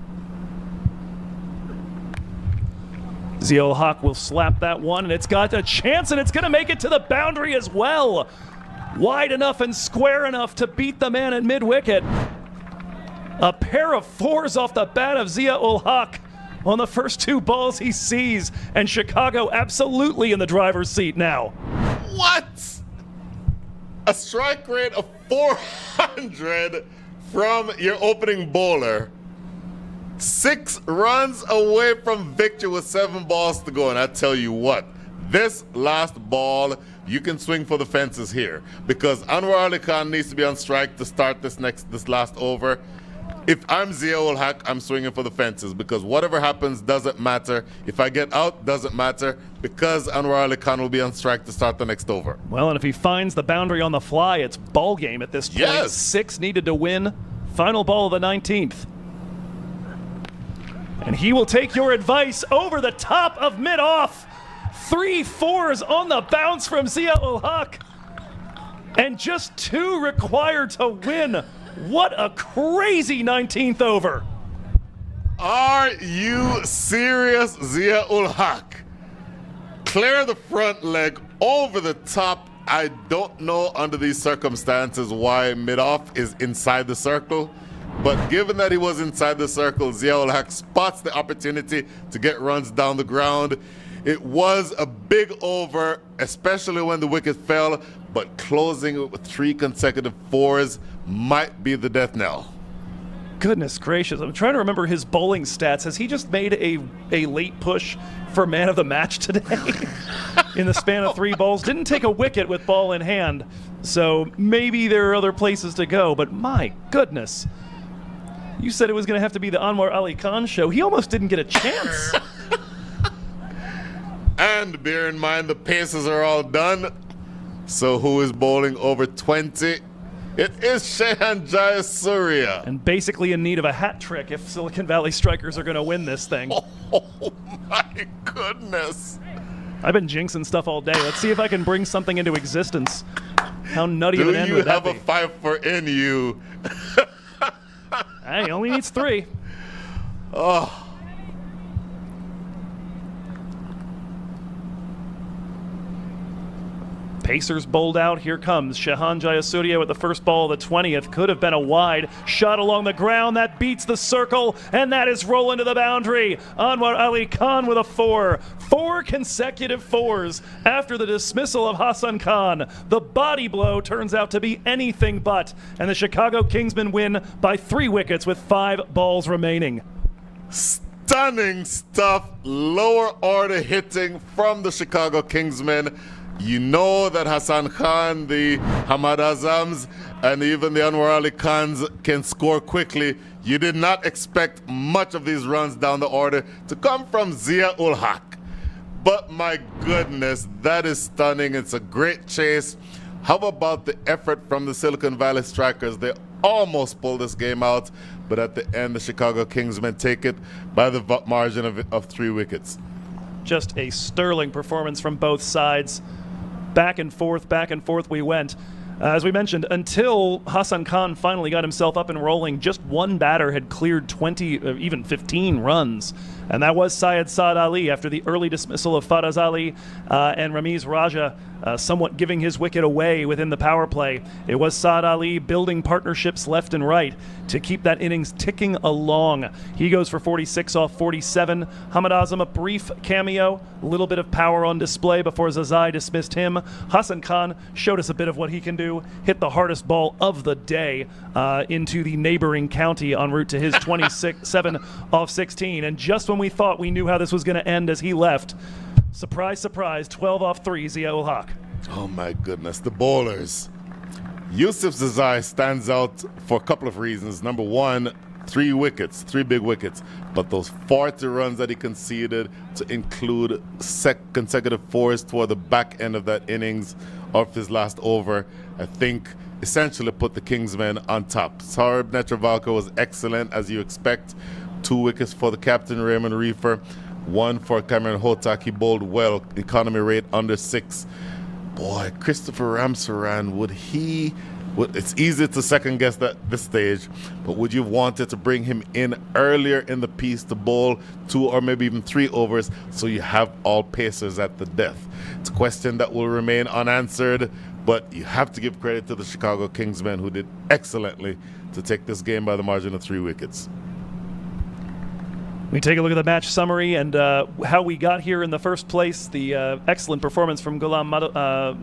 Zio Hawk will slap that one, and it's got a chance, and it's going to make it to the boundary as well. Wide enough and square enough to beat the man at mid-wicket. A pair of fours off the bat of Zia ul Haq on the first two balls he sees, and Chicago absolutely in the driver's seat now. What? A strike rate of 400 from your opening bowler. 6 runs away from victory with 7 balls to go. And I tell you what, this last ball, you can swing for the fences here, because Anwar Ali Khan needs to be on strike to start this last over. If I'm Zia ul Haq, I'm swinging for the fences, because whatever happens doesn't matter. If I get out, doesn't matter, because Anwar Ali Khan will be on strike to start the next over. Well, and if he finds the boundary on the fly, it's ball game at this point. Yes. 6 needed to win. Final ball of the 19th. And he will take your advice over the top of mid-off. 3 fours on the bounce from Zia ul Haq. And just 2 required to win. What a crazy 19th over. Are you serious, Zia ul Haq? Clear the front leg over the top. I don't know under these circumstances why mid-off is inside the circle, but given that he was inside the circle, Zia ul Haq spots the opportunity to get runs down the ground. It was a big over, especially when the wicket fell, but closing it with 3 consecutive fours might be the death knell. Goodness gracious, I'm trying to remember his bowling stats. Has he just made a late push for man of the match today? In the span of 3 balls. Didn't take a wicket with ball in hand, so maybe there are other places to go, but my goodness. You said it was going to have to be the Anwar Ali Khan show. He almost didn't get a chance. And bear in mind the paces are all done. So who is bowling over 20? It is Shehan Jayasuriya. And basically in need of a hat trick if Silicon Valley Strikers are going to win this thing. Oh my goodness. I've been jinxing stuff all day. Let's see if I can bring something into existence. How nutty of an end would that be? Do you have a 5 in you? Hey, he only needs 3. Oh. Pacers bowled out. Here comes Shehan Jayasuriya with the first ball of the 20th. Could have been a wide shot along the ground. That beats the circle, and that is rolling to the boundary. Anwar Ali Khan with a 4. 4 consecutive fours after the dismissal of Hassan Khan. The body blow turns out to be anything but, and the Chicago Kingsmen win by 3 wickets with 5 balls remaining. Stunning stuff. Lower order hitting from the Chicago Kingsmen. You know that Hassan Khan, the Hamad Azams, and even the Anwar Ali Khans can score quickly. You did not expect much of these runs down the order to come from Zia ul Haq. But my goodness, that is stunning. It's a great chase. How about the effort from the Silicon Valley Strikers? They almost pulled this game out, but at the end, the Chicago Kingsmen take it by the margin of 3 wickets. Just a sterling performance from both sides. Back and forth we went. As we mentioned, until Hassan Khan finally got himself up and rolling, just one batter had cleared 20, even 15 runs. And that was Syed Saad Ali after the early dismissal of Faraz Ali and Ramiz Raja somewhat giving his wicket away within the power play. It was Saad Ali building partnerships left and right to keep that innings ticking along. He goes for 46 off 47. Hamad Azam, a brief cameo, a little bit of power on display before Zazai dismissed him. Hassan Khan showed us a bit of what he can do, hit the hardest ball of the day into the neighboring county en route to his 27 off 16. And just when we thought we knew how this was going to end as he left, surprise, surprise, 12 off 3, Zia ul Haq. Oh my goodness, the bowlers. Yusuf Zazai stands out for a couple of reasons. Number one, 3 big wickets. But those 40 runs that he conceded, to include consecutive fours toward the back end of that innings of his last over, I think essentially put the Kingsmen on top. Saurabh Netravalkar was excellent, as you expect. 2 wickets for the captain, Raymond Reefer. 1 for Cameron Hotak. He bowled well, economy rate under 6. Boy, Christopher Ramsaran, would he It's easy to second guess that this stage, but would you have wanted to bring him in earlier in the piece to bowl 2 or maybe even 3 overs so you have all pacers at the death? It's a question that will remain unanswered, but you have to give credit to the Chicago Kingsmen, who did excellently to take this game by the margin of 3 wickets. We take a look at the match summary and how we got here in the first place. The excellent performance from Ghulam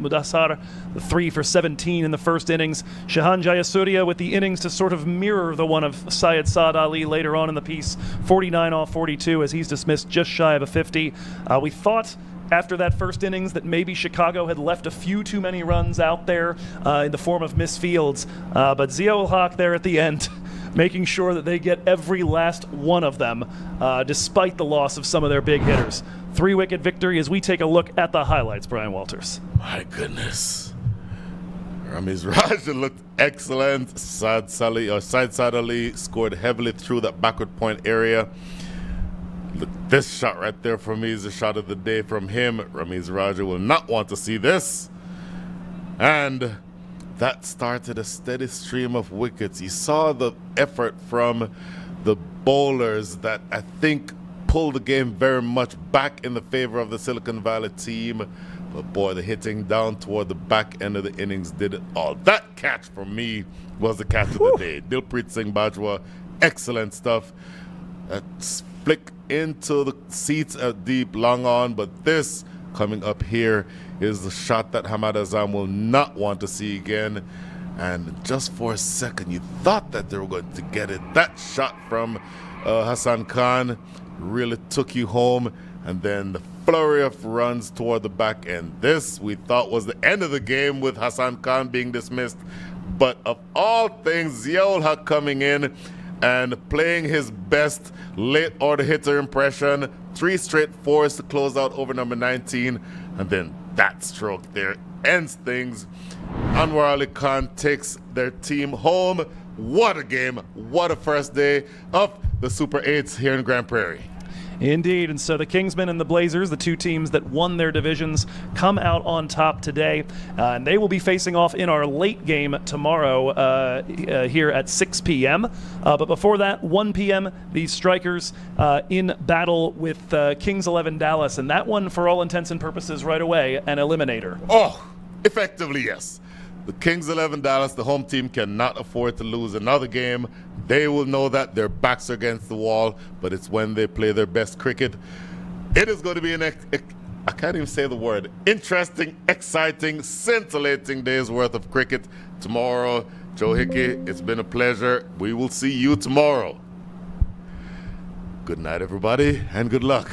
Mudassar, the 3 for 17 in the first innings. Shahan Jayasuriya with the innings to sort of mirror the one of Syed Saad Ali later on in the piece, 49 off 42 as he's dismissed just shy of a 50. We thought after that first innings that maybe Chicago had left a few too many runs out there in the form of missed fields, but Zia-ul-Haq there at the end making sure that they get every last one of them, despite the loss of some of their big hitters. 3-wicket victory as we take a look at the highlights, Brian Walters. My goodness. Ramiz Raja looked excellent. Syed Saad Ali scored heavily through that backward point area. Look, this shot right there for me is the shot of the day from him. Ramiz Raja will not want to see this. And that started a steady stream of wickets. You saw the effort from the bowlers that I think pulled the game very much back in the favor of the Silicon Valley team. But boy, the hitting down toward the back end of the innings did it all. That catch for me was the catch of the day. Dilpreet Singh Bajwa, excellent stuff. That flick into the seats at deep, long on, but this coming up here is the shot that Hamad Azam will not want to see again. And just for a second, you thought that they were going to get it. That shot from Hassan Khan really took you home. And then the flurry of runs toward the back end. This we thought was the end of the game with Hassan Khan being dismissed. But of all things, Zia-ul-Haq coming in and playing his best late order hitter impression. 3 straight fours to close out over number 19. And then that stroke there ends things. Anwar Ali Khan takes their team home. What a game. What a first day of the Super 8s here in Grand Prairie. Indeed, and so the Kingsmen and the Blazers, the 2 teams that won their divisions, come out on top today, and they will be facing off in our late game tomorrow here at 6 p.m. But before that, 1 p.m., these Strikers in battle with Kings 11 Dallas, and that one, for all intents and purposes, right away, an eliminator. Oh, effectively, yes. The Kings 11 Dallas, the home team, cannot afford to lose another game. They will know that their backs are against the wall, but it's when they play their best cricket. It is going to be I can't even say the word, interesting, exciting, scintillating day's worth of cricket tomorrow. Joe Hickey, it's been a pleasure. We will see you tomorrow. Good night, everybody, and good luck.